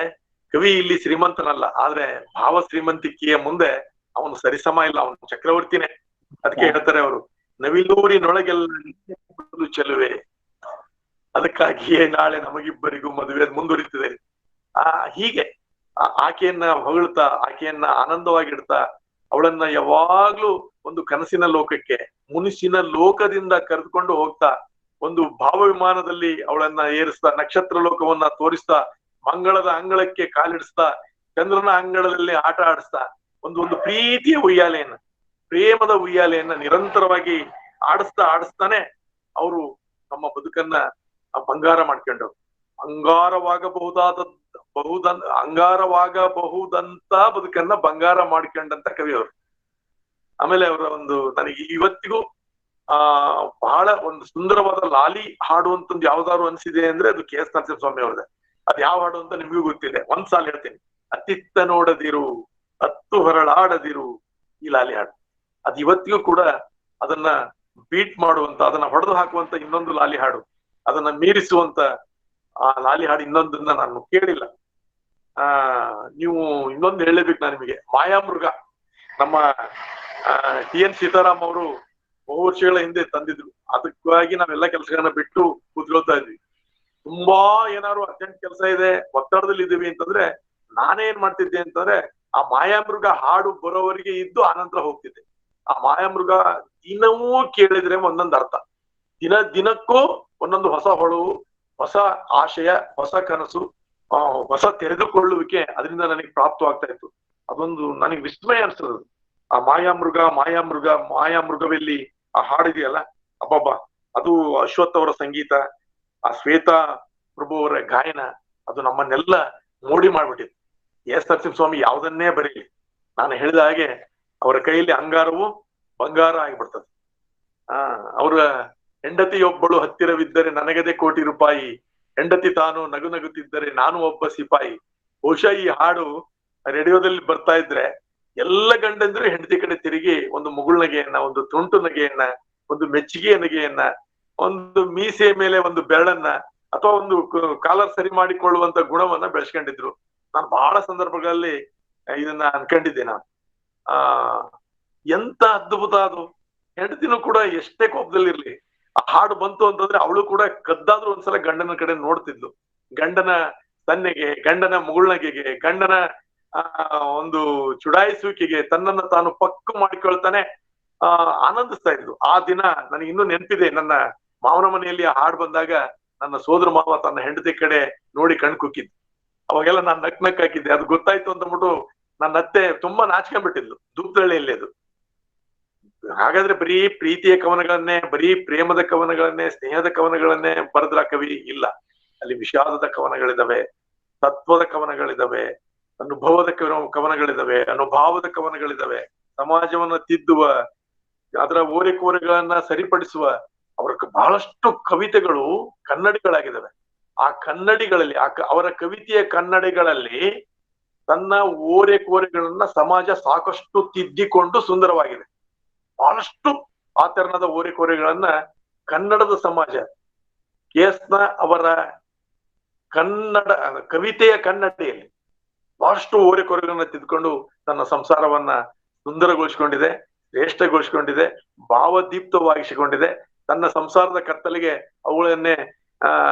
ಕವಿ ಇಲ್ಲಿ ಶ್ರೀಮಂತನಲ್ಲ, ಆದ್ರೆ ಭಾವ ಶ್ರೀಮಂತಿಕೆಯ ಮುಂದೆ ಅವನು ಸರಿಸಮ ಇಲ್ಲ, ಅವನು ಚಕ್ರವರ್ತಿನೇ. ಅದಕ್ಕೆ ಹೇಳ್ತಾರೆ ಅವರು, ನವಿಲೂರಿನೊಳಗೆಲ್ಲ ಚೆಲುವೆ, ಅದಕ್ಕಾಗಿಯೇ ನಾಳೆ ನಮಗಿಬ್ಬರಿಗೂ ಮದುವೆ ಮುಂದುವರಿತಿದೆ. ಹೀಗೆ ಆಕೆಯನ್ನ ಹೊಗಳ್ತಾ, ಆಕೆಯನ್ನ ಆನಂದವಾಗಿಡ್ತಾ, ಅವಳನ್ನ ಯಾವಾಗ್ಲೂ ಒಂದು ಕನಸಿನ ಲೋಕಕ್ಕೆ, ಮುನಿಸಿನ ಲೋಕದಿಂದ ಕರೆದುಕೊಂಡು ಹೋಗ್ತಾ, ಒಂದು ಭಾವ ವಿಮಾನದಲ್ಲಿ ಅವಳನ್ನ ಏರಿಸ್ತಾ, ನಕ್ಷತ್ರ ಲೋಕವನ್ನ ತೋರಿಸ್ತಾ, ಮಂಗಳದ ಅಂಗಳಕ್ಕೆ ಕಾಲಿಡಿಸ್ತಾ, ಚಂದ್ರನ ಅಂಗಳದಲ್ಲಿ ಆಟ ಆಡಿಸ್ತಾ, ಒಂದು ಪ್ರೀತಿಯ ಉಯ್ಯಾಲೆಯನ್ನ, ಪ್ರೇಮದ ಉಯ್ಯಾಲೆಯನ್ನ ನಿರಂತರವಾಗಿ ಆಡಿಸ್ತಾನೆ ಅವರು ನಮ್ಮ ಬದುಕನ್ನ ಬಂಗಾರ ಮಾಡ್ಕೊಂಡ್ರು. ಅಂಗಾರವಾಗಬಹುದಂತ ಬದುಕನ್ನ ಬಂಗಾರ ಮಾಡ್ಕೊಂಡಂತ ಕವಿ ಅವರು. ಆಮೇಲೆ ಅವರ ನನಗೆ ಇವತ್ತಿಗೂ ಬಹಳ ಒಂದು ಸುಂದರವಾದ ಲಾಲಿ ಹಾಡು ಅಂತಂದು ಯಾವ್ದಾದ್ರು ಅನ್ಸಿದೆ ಅಂದ್ರೆ ಅದು ಕೆ ಎಸ್ ನರಸಿಂಹಸ್ವಾಮಿ ಅವ್ರದ್ದೆ. ಅದ್ ಯಾವ ಹಾಡು ಅಂತ ನಿಮ್ಗೂ ಗೊತ್ತಿದೆ. ಒಂದ್ ಸಾಲ ಹೇಳ್ತೀನಿ, ಅತ್ತಿತ್ತ ನೋಡದಿರು, ಹತ್ತು ಹೊರಳಾಡದಿರು, ಈ ಲಾಲಿ ಹಾಡು. ಅದ್ ಇವತ್ತಿಗೂ ಕೂಡ ಅದನ್ನ ಬೀಟ್ ಮಾಡುವಂತ, ಅದನ್ನ ಹೊಡೆದು ಹಾಕುವಂತ ಇನ್ನೊಂದು ಲಾಲಿ ಹಾಡು, ಅದನ್ನ ಮೀರಿಸುವಂತ ಆ ಲಾಲಿ ಹಾಡು ಇನ್ನೊಂದನ್ನ ನಾನು ಕೇಳಿಲ್ಲ. ನೀವು ಇನ್ನೊಂದು ಹೇಳಲೇಬೇಕು ನಾನು ನಿಮಗೆ. ಮಾಯಾಮೃಗ ನಮ್ಮ TN ಸೀತಾರಾಮ್ ಅವರು ಬಹು ವರ್ಷಗಳ ಹಿಂದೆ ತಂದಿದ್ರು. ಅದಕ್ಕಾಗಿ ನಾವೆಲ್ಲ ಕೆಲಸಗಳನ್ನ ಬಿಟ್ಟು ಕೂತ್ಕೊಳ್ತಾ ಇದ್ವಿ. ತುಂಬಾ ಏನಾದ್ರು ಅರ್ಜೆಂಟ್ ಕೆಲಸ ಇದೆ, ಒತ್ತಡದಲ್ಲಿ ಇದೀವಿ ಅಂತಂದ್ರೆ ನಾನೇನ್ ಮಾಡ್ತಿದ್ದೆ ಅಂತಂದ್ರೆ ಆ ಮಾಯಾಮೃಗ ಹಾಡು ಬರೋವರೆಗೆ ಇದ್ದು ಆನಂತರ ಹೋಗ್ತಿದ್ದೆ. ಆ ಮಾಯಾಮೃಗ ದಿನವೂ ಕೇಳಿದ್ರೆ ಒಂದೊಂದು ಅರ್ಥ, ದಿನಕ್ಕೂ ಒಂದೊಂದು ಹೊಸ ಹೊಳವು, ಹೊಸ ಆಶಯ, ಹೊಸ ಕನಸು, ಹೊಸ ತೆರೆದುಕೊಳ್ಳುವಿಕೆ ಅದರಿಂದ ನನಗೆ ಪ್ರಾಪ್ತವಾಗ್ತಾ ಇತ್ತು. ಅದೊಂದು ನನಗೆ ವಿಸ್ಮಯ ಅನ್ಸ್ತದ. ಆ ಮಾಯಾಮೃಗವೆಲ್ಲಿ ಆ ಹಾಡಿದೆಯಲ್ಲ, ಅಬ್ಬಬ್ಬಾ, ಅದು ಅಶ್ವಥ್ ಅವರ ಸಂಗೀತ, ಆ ಶ್ವೇತಾ ಪ್ರಭು ಅವರ ಗಾಯನ, ಅದು ನಮ್ಮನ್ನೆಲ್ಲ ಮೋಡಿ ಮಾಡ್ಬಿಟ್ಟಿತ್ತು. ಎಸ್ ನರಸಿಂಹಸ್ವಾಮಿ ಯಾವುದನ್ನೇ ಬರೀಲಿ, ನಾನು ಹೇಳಿದ ಹಾಗೆ ಅವರ ಕೈಯಲ್ಲಿ ಅಂಗಾರವು ಬಂಗಾರ ಆಗಿಬಿಡ್ತದೆ. ಅವರ ಹೆಂಡತಿಯೊಬ್ಬಳು ಹತ್ತಿರವಿದ್ದರೆ ನನಗದೇ ಕೋಟಿ ರೂಪಾಯಿ, ಹೆಂಡತಿ ತಾನು ನಗು ನಗುತ್ತಿದ್ದರೆ ನಾನು ಒಬ್ಬ ಸಿಪಾಯಿ. ಬಹುಶಃ ಈ ಹಾಡು ರೇಡಿಯೋದಲ್ಲಿ ಬರ್ತಾ ಇದ್ರೆ ಎಲ್ಲ ಗಂಡಂದ್ರು ಹೆಂಡತಿ ಕಡೆ ತಿರುಗಿ ಒಂದು ಮುಗುಳ್ನಗೆಯನ್ನ, ಒಂದು ತುಂಟು ನಗೆಯನ್ನ, ಒಂದು ಮೆಚ್ಚುಗೆಯ ನಗೆಯನ್ನ, ಒಂದು ಮೀಸೆಯ ಮೇಲೆ ಒಂದು ಬೆರಳನ್ನ ಅಥವಾ ಒಂದು ಕಾಲರ್ ಸರಿ ಮಾಡಿಕೊಳ್ಳುವಂತ ಗುಣವನ್ನ ಬೆಳೆಸ್ಕೊಂಡಿದ್ರು. ನಾನು ಬಹಳ ಸಂದರ್ಭಗಳಲ್ಲಿ ಇದನ್ನ ಅನ್ಕೊಂಡಿದ್ದೆ ನಾನು. ಎಂತ ಅದ್ಭುತ ಅದು. ಹೆಂಡತಿನೂ ಕೂಡ ಎಷ್ಟೇ ಕೋಪದಲ್ಲಿರ್ಲಿ, ಆ ಹಾಡು ಬಂತು ಅಂತಂದ್ರೆ ಅವಳು ಕೂಡ ಕದ್ದಾದ್ರೂ ಒಂದ್ಸಲ ಗಂಡನ ಕಡೆ ನೋಡ್ತಿದ್ಲು. ಗಂಡನ ತನ್ನೆಗೆ, ಗಂಡನ ಮುಗುಳ್ನಗೆಗೆ, ಗಂಡನ ಒಂದು ಚುಡಾಯಿಸುವಿಕೆಗೆ ತನ್ನನ್ನ ತಾನು ಪಕ್ಕು ಮಾಡಿಕೊಳ್ತಾನೆ ಆನಂದಿಸ್ತಾ ಇದ್ಲು. ಆ ದಿನ ನನಗೆ ಇನ್ನೂ ನೆನಪಿದೆ. ನನ್ನ ಮಾವನ ಮನೆಯಲ್ಲಿ ಆ ಹಾಡು ಬಂದಾಗ ನನ್ನ ಸೋದರ ಮಾವ ತನ್ನ ಹೆಂಡತಿ ಕಡೆ ನೋಡಿ ಕಣ್ ಕುಕ್ಕಿದ್ದು. ಅವಾಗೆಲ್ಲ ನಾನು ನಕ್ ಹಾಕಿದ್ದೆ. ಅದು ಗೊತ್ತಾಯ್ತು ಅಂತಂದ್ಬಿಟ್ಟು ನನ್ನ ಅತ್ತೆ ತುಂಬಾ ನಾಚ್ಕೊಂಡ್ಬಿಟ್ಟಿದ್ಲು. ಧೂಪ್ದಳ್ಳಿಯಲ್ಲಿ ಅದು. ಹಾಗಾದ್ರೆ ಬರೀ ಪ್ರೀತಿಯ ಕವನಗಳನ್ನೇ, ಬರೀ ಪ್ರೇಮದ ಕವನಗಳನ್ನೇ, ಸ್ನೇಹದ ಕವನಗಳನ್ನೇ ಬರೆದ್ರ ಕವಿ? ಇಲ್ಲ, ಅಲ್ಲಿ ವಿಷಾದದ ಕವನಗಳಿದಾವೆ, ತತ್ವದ ಕವನಗಳಿದಾವೆ, ಅನುಭವದ ಕವನಗಳಿದಾವೆ, ಅನುಭಾವದ ಕವನಗಳಿದಾವೆ, ಸಮಾಜವನ್ನ ತಿದ್ದುವ, ಅದರ ಓರೆಕೋರೆಗಳನ್ನ ಸರಿಪಡಿಸುವ ಅವರ ಬಹಳಷ್ಟು ಕವಿತೆಗಳು ಕನ್ನಡಿಗಳಾಗಿದ್ದಾವೆ. ಆ ಕನ್ನಡಿಗಳಲ್ಲಿ, ಅವರ ಕವಿತೆಯ ಕನ್ನಡಿಗಳಲ್ಲಿ ತನ್ನ ಓರೆಕೋರೆಗಳನ್ನ ಸಮಾಜ ಸಾಕಷ್ಟು ತಿದ್ದಿಕೊಂಡು ಸುಂದರವಾಗಿದೆ. ಬಹಳಷ್ಟು ಆ ತೆರನಾದ ಓರೆಕೋರೆಗಳನ್ನ ಕನ್ನಡದ ಸಮಾಜ ಎಸ್ ನ ಅವರ ಕನ್ನಡ ಕವಿತೆಯ ಕನ್ನಡಿಯಲ್ಲಿ ಬಹಳಷ್ಟು ಓರೆಕೋರೆಗಳನ್ನ ತಿದ್ಕೊಂಡು ತನ್ನ ಸಂಸಾರವನ್ನ ಸುಂದರಗೊಳಿಸಿಕೊಂಡಿದೆ, ಶ್ರೇಷ್ಠಗೊಳಿಸಿಕೊಂಡಿದೆ, ಭಾವದೀಪ್ತವಾಗಿಸಿಕೊಂಡಿದೆ. ತನ್ನ ಸಂಸಾರದ ಕತ್ತಲಿಗೆ ಅವುಗಳನ್ನೇ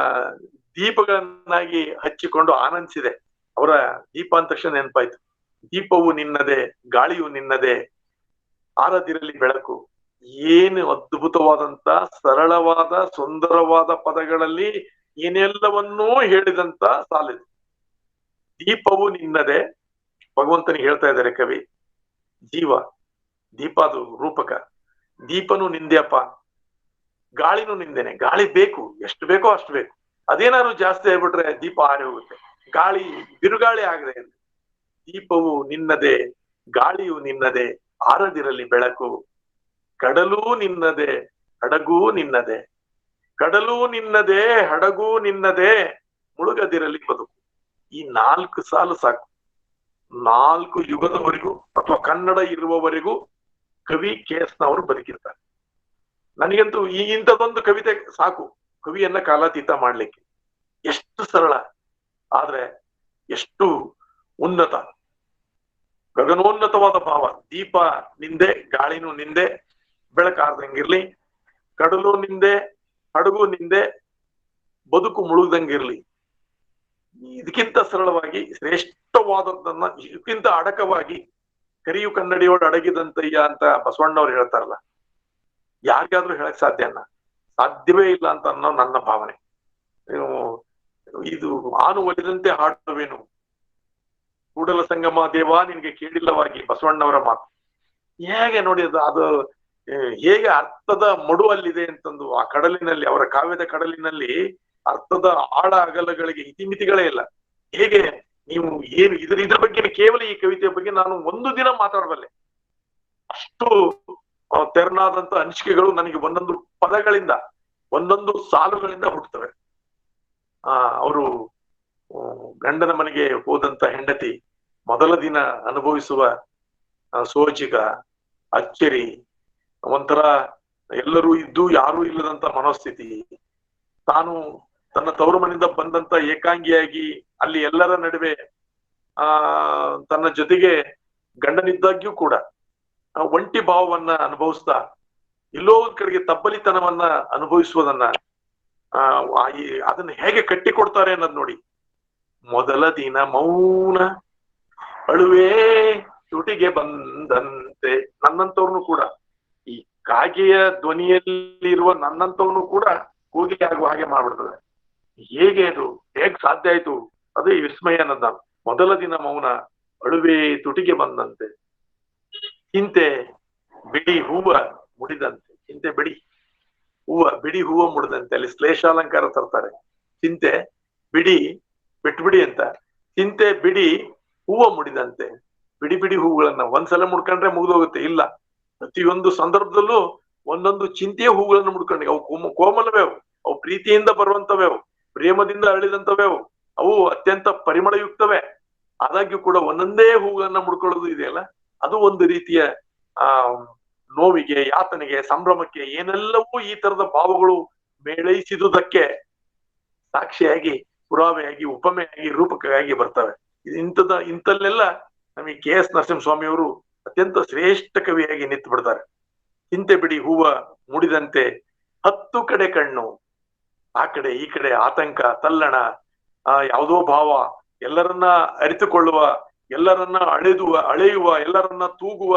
ದೀಪಗಳನ್ನಾಗಿ ಹಚ್ಚಿಕೊಂಡು ಆನಂದಿಸಿದೆ. ಅವರ ದೀಪ ಅಂದ ತಕ್ಷಣ ನೆನಪಾಯ್ತು. ದೀಪವು ನಿನ್ನದೇ, ಗಾಳಿಯು ನಿನ್ನದೇ, ಆರದಿರಲಿ ಬೆಳಕು. ಏನು ಅದ್ಭುತವಾದಂತ, ಸರಳವಾದ, ಸುಂದರವಾದ ಪದಗಳಲ್ಲಿ ಏನೆಲ್ಲವನ್ನೂ ಹೇಳಿದಂತ ಸಾಲಿದೆ. ದೀಪವು ನಿನ್ನದೇ, ಭಗವಂತನಿಗೆ ಹೇಳ್ತಾ ಇದ್ದಾರೆ ಕವಿ. ಜೀವ ದೀಪ, ಅದು ರೂಪಕ. ದೀಪನು ನಿಂದ್ಯಪ್ಪ, ಗಾಳಿನೂ ನಿಂದೇನೆ. ಗಾಳಿ ಬೇಕು, ಎಷ್ಟು ಬೇಕೋ ಅಷ್ಟು ಬೇಕು. ಅದೇನಾದ್ರು ಜಾಸ್ತಿ ಆಗ್ಬಿಟ್ರೆ ದೀಪ ಆರಿ ಹೋಗುತ್ತೆ. ಗಾಳಿ ಬಿರುಗಾಳಿ ಆಗದೆ. ದೀಪವು ನಿನ್ನದೇ, ಗಾಳಿಯು ನಿನ್ನದೇ, ಆರದಿರಲಿ ಬೆಳಕು. ಕಡಲೂ ನಿನ್ನದೇ, ಹಡಗೂ ನಿನ್ನದೇ, ಕಡಲೂ ನಿನ್ನದೇ, ಹಡಗೂ ನಿನ್ನದೇ, ಮುಳುಗದಿರಲಿ ಬದುಕು. ಈ 4 ಸಾಲು ಸಾಕು. 4 ಯುಗದವರೆಗೂ ಅಥವಾ ಕನ್ನಡ ಇರುವವರೆಗೂ ಕವಿ KS ನವರು ಬದುಕಿರ್ತಾರೆ. ನನಗಂತೂ ಇಂಥದೊಂದು ಕವಿತೆ ಸಾಕು ಕವಿಯನ್ನ ಕಾಲಾತೀತ ಮಾಡ್ಲಿಕ್ಕೆ. ಎಷ್ಟು ಸರಳ, ಆದ್ರೆ ಎಷ್ಟು ಉನ್ನತ, ಗಗನೋನ್ನತವಾದ ಭಾವ. ದೀಪ ನಿಂದೆ, ಗಾಳಿನೂ ನಿಂದೆ, ಬೆಳಕಾರ್ದಂಗಿರ್ಲಿ. ಕಡಲು ನಿಂದೆ, ಹಡಗು ನಿಂದೆ, ಬದುಕು ಮುಳುಗ್ದಂಗಿರ್ಲಿ. ಇದಕ್ಕಿಂತ ಸರಳವಾಗಿ, ಶ್ರೇಷ್ಠವಾದದ್ದನ್ನ ಇದಕ್ಕಿಂತ ಅಡಕವಾಗಿ, ಕರಿಯು ಕನ್ನಡಿಯೋடு ಅಡಗಿದಂತಯ್ಯ ಅಂತ ಬಸವಣ್ಣವ್ರು ಹೇಳ್ತಾರಲ್ಲ, ಯಾರಿಗಾದ್ರೂ ಹೇಳಕ್ ಸಾಧ್ಯವೇ ಇಲ್ಲ ಅಂತ ಅನ್ನೋ ನನ್ನ ಭಾವನೆ. ಇದು ಆನು ಒಲಿದಂತೆ ಹಾಡುವೆನು, ಕೂಡಲ ಸಂಗಮ ದೇವ ನಿನ್ಗೆ ಕೇಳಿಲ್ಲವಾಗಿ, ಬಸವಣ್ಣವರ ಮಾತು. ಹೇಗೆ ನೋಡಿ ಅದು ಹೇಗೆ ಅರ್ಥದ ಮಡು ಅಲ್ಲಿದೆ ಅಂತಂದು. ಆ ಕಡಲಿನಲ್ಲಿ, ಅವರ ಕಾವ್ಯದ ಕಡಲಿನಲ್ಲಿ ಅರ್ಥದ ಆಳ ಅಗಲಗಳಿಗೆ ಇತಿಮಿತಿಗಳೇ ಇಲ್ಲ. ಹೇಗೆ ನೀವು ಏನು ಇದ್ರ ಬಗ್ಗೆ, ಕೇವಲ ಈ ಕವಿತೆಯ ಬಗ್ಗೆ ನಾನು ಒಂದು ದಿನ ಮಾತಾಡಬಲ್ಲೆ. ಅಷ್ಟು ತೆರನಾದಂತ ಅನಿಸಿಕೆಗಳು ನನಗೆ ಒಂದೊಂದು ಪದಗಳಿಂದ, ಒಂದೊಂದು ಸಾಲುಗಳಿಂದ ಹುಟ್ಟುತ್ತವೆ. ಅವರು ಗಂಡನ ಮನೆಗೆ ಹೋದಂತ ಹೆಂಡತಿ ಮೊದಲ ದಿನ ಅನುಭವಿಸುವ ಸೋಜಿಗ, ಅಚ್ಚರಿ, ಒಂಥರ ಎಲ್ಲರೂ ಇದ್ದು ಯಾರೂ ಇಲ್ಲದಂತ ಮನೋಸ್ಥಿತಿ, ತಾನು ತನ್ನ ತವರು ಮನೆಯಿಂದ ಬಂದಂತ ಏಕಾಂಗಿಯಾಗಿ ಅಲ್ಲಿ ಎಲ್ಲರ ನಡುವೆ ತನ್ನ ಜೊತೆಗೆ ಗಂಡನಿದ್ದಾಗ್ಯೂ ಕೂಡ ಒಂಟಿ ಭಾವವನ್ನ ಅನುಭವಿಸ್ತಾ ಎಲ್ಲೋ ಒಂದ್ ಕಡೆಗೆ ತಬ್ಬಲಿತನವನ್ನ ಅನುಭವಿಸುವುದನ್ನ ಅದನ್ನ ಹೇಗೆ ಕಟ್ಟಿಕೊಡ್ತಾರೆ ಅನ್ನೋದ್ ನೋಡಿ. ಮೊದಲ ದಿನ ಮೌನ ಅಳುವೆ ತುಟಿಗೆ ಬಂದಂತೆ, ನನ್ನಂತವ್ರನ್ನು ಕೂಡ, ಈ ಕಾಗೆಯ ಧ್ವನಿಯಲ್ಲಿ ಇರುವ ನನ್ನಂತವ್ನು ಕೂಡ ಕೂಗಿ ಆಗುವ ಹಾಗೆ ಮಾಡ್ಬಿಡ್ತದೆ. ಹೇಗೆ ಅದು ಹೇಗ್ ಸಾಧ್ಯ ಆಯ್ತು? ಅದೇ ಈ ವಿಸ್ಮಯ ಅನ್ನೋದ್ ನಾನು. ಮೊದಲ ದಿನ ಮೌನ ಅಳುವೆ ತುಟಿಗೆ ಬಂದಂತೆ, ಚಿಂತೆ ಬಿಡಿ ಹೂವ ಮುಡಿದಂತೆ. ಚಿಂತೆ ಬಿಡಿ ಹೂವ ಮುಡಿದಂತೆ. ಅಲ್ಲಿ ಶ್ಲೇಷಾಲಂಕಾರ ತರ್ತಾರೆ. ಚಿಂತೆ ಬಿಡಿ ಬಿಟ್ಬಿಡಿ ಅಂತ, ಚಿಂತೆ ಬಿಡಿ ಹೂವ ಮುಡಿದಂತೆ. ಬಿಡಿ ಬಿಡಿ ಹೂಗಳನ್ನ ಒಂದ್ಸಲ ಮುಡ್ಕೊಂಡ್ರೆ ಮುಗ್ದೋಗುತ್ತೆ. ಇಲ್ಲ, ಪ್ರತಿಯೊಂದು ಸಂದರ್ಭದಲ್ಲೂ ಒಂದೊಂದು ಚಿಂತೆಯ ಹೂಗಳನ್ನು ಮುಡ್ಕೊಂಡು, ಅವು ಕೋಮಲವೇ, ಅವು ಪ್ರೀತಿಯಿಂದ ಬರುವಂತವೇ, ಅವು ಪ್ರೇಮದಿಂದ ಅರಳಿದಂತವೇ, ಅವು ಅತ್ಯಂತ ಪರಿಮಳಯುಕ್ತವೇ. ಆದಾಗ್ಯೂ ಕೂಡ ಒಂದೊಂದೇ ಹೂಗಳನ್ನ ಮುಡ್ಕೊಳ್ಳೋದು ಇದೆಯಲ್ಲ, ಅದು ಒಂದು ರೀತಿಯ ಆ ನೋವಿಗೆ, ಯಾತನೆಗೆ, ಸಂಭ್ರಮಕ್ಕೆ, ಏನೆಲ್ಲವೂ ಈ ತರದ ಭಾವಗಳು ಮೇಳೈಸಿದುದಕ್ಕೆ ಸಾಕ್ಷಿಯಾಗಿ, ಪುರಾವೆಯಾಗಿ, ಉಪಮೆಯಾಗಿ, ರೂಪಕವಾಗಿ ಬರ್ತವೆ. ಇಂಥಲ್ಲೆಲ್ಲ ನಮಗೆ KS ನರಸಿಂಹಸ್ವಾಮಿಯವರು ಅತ್ಯಂತ ಶ್ರೇಷ್ಠ ಕವಿಯಾಗಿ ನಿಂತು ಬಿಡ್ತಾರೆ. ಚಿಂತೆ ಬಿಡಿ ಹೂವ ಮುಡಿದಂತೆ, 10 ಕಡೆ ಕಣ್ಣು, ಆ ಕಡೆ ಈ ಕಡೆ ಆತಂಕ, ತಲ್ಲಣ, ಯಾವುದೋ ಭಾವ, ಎಲ್ಲರನ್ನ ಅರಿತುಕೊಳ್ಳುವ, ಎಲ್ಲರನ್ನ ಅಳೆಯುವ, ಎಲ್ಲರನ್ನ ತೂಗುವ,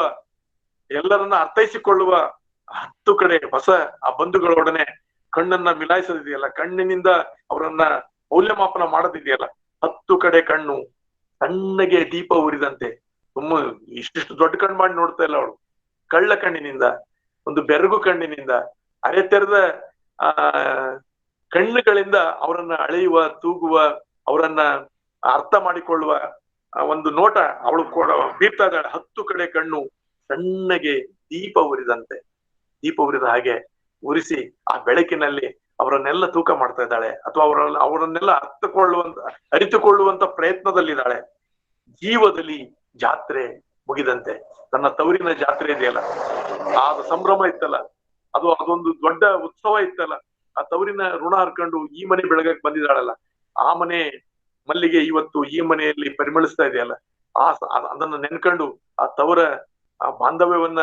ಎಲ್ಲರನ್ನ ಅರ್ಥೈಸಿಕೊಳ್ಳುವ 10 ಕಡೆ ಹೊಸ ಆ ಬಂಧುಗಳೊಡನೆ ಕಣ್ಣನ್ನ ಮಿಲಾಯಿಸೋದಿದೆಯಲ್ಲ, ಕಣ್ಣಿನಿಂದ ಅವರನ್ನ ಮೌಲ್ಯಮಾಪನ ಮಾಡೋದಿದೆಯಲ್ಲ, 10 ಕಡೆ ಕಣ್ಣು, ಸಣ್ಣಗೆ ದೀಪ ಉರಿದಂತೆ. ಇಷ್ಟಿಷ್ಟು ದೊಡ್ಡ ಕಣ್ಣು ಮಾಡಿ ನೋಡ್ತಾ ಇಲ್ಲ ಅವಳು. ಕಳ್ಳ ಕಣ್ಣಿನಿಂದ, ಒಂದು ಬೆರಗು ಕಣ್ಣಿನಿಂದ, ಅರೆತೆರೆದ ಕಣ್ಣುಗಳಿಂದ ಅವರನ್ನ ಅಳೆಯುವ, ತೂಗುವ, ಅವರನ್ನ ಅರ್ಥ ಮಾಡಿಕೊಳ್ಳುವ ಒಂದು ನೋಟ ಅವಳು ಬೀರ್ತಾ ಇದ್ದಾಳೆ. 10 ಕಡೆ ಕಣ್ಣು, ಸಣ್ಣಗೆ ದೀಪ ಉರಿದಂತೆ. ದೀಪ ಉರಿದ ಹಾಗೆ ಉರಿಸಿ ಆ ಬೆಳಕಿನಲ್ಲಿ ಅವರನ್ನೆಲ್ಲ ತೂಕ ಮಾಡ್ತಾ ಇದ್ದಾಳೆ, ಅಥವಾ ಅವರನ್ನೆಲ್ಲ ಅರಿತುಕೊಳ್ಳುವಂತ ಪ್ರಯತ್ನದಲ್ಲಿದ್ದಾಳೆ. ಜೀವದಲ್ಲಿ ಜಾತ್ರೆ ಮುಗಿದಂತೆ, ತನ್ನ ತವರಿನ ಜಾತ್ರೆ ಇದೆಯಲ್ಲ, ಆ ಸಂಭ್ರಮ ಇತ್ತಲ್ಲ, ಅದೊಂದು ದೊಡ್ಡ ಉತ್ಸವ ಇತ್ತಲ್ಲ, ಆ ತವರಿನ ಋಣ ಹರ್ಕೊಂಡು ಈ ಮನೆ ಬೆಳಗಕ್ಕೆ ಬಂದಿದ್ದಾಳಲ್ಲ, ಆ ಮನೆ ಮಲ್ಲಿಗೆ ಇವತ್ತು ಈ ಮನೆಯಲ್ಲಿ ಪರಿಮಳಿಸ್ತಾ ಇದೆಯಲ್ಲ, ಅದನ್ನ ನೆನ್ಕೊಂಡು ಆ ತವರ ಆ ಬಾಂಧವ್ಯವನ್ನ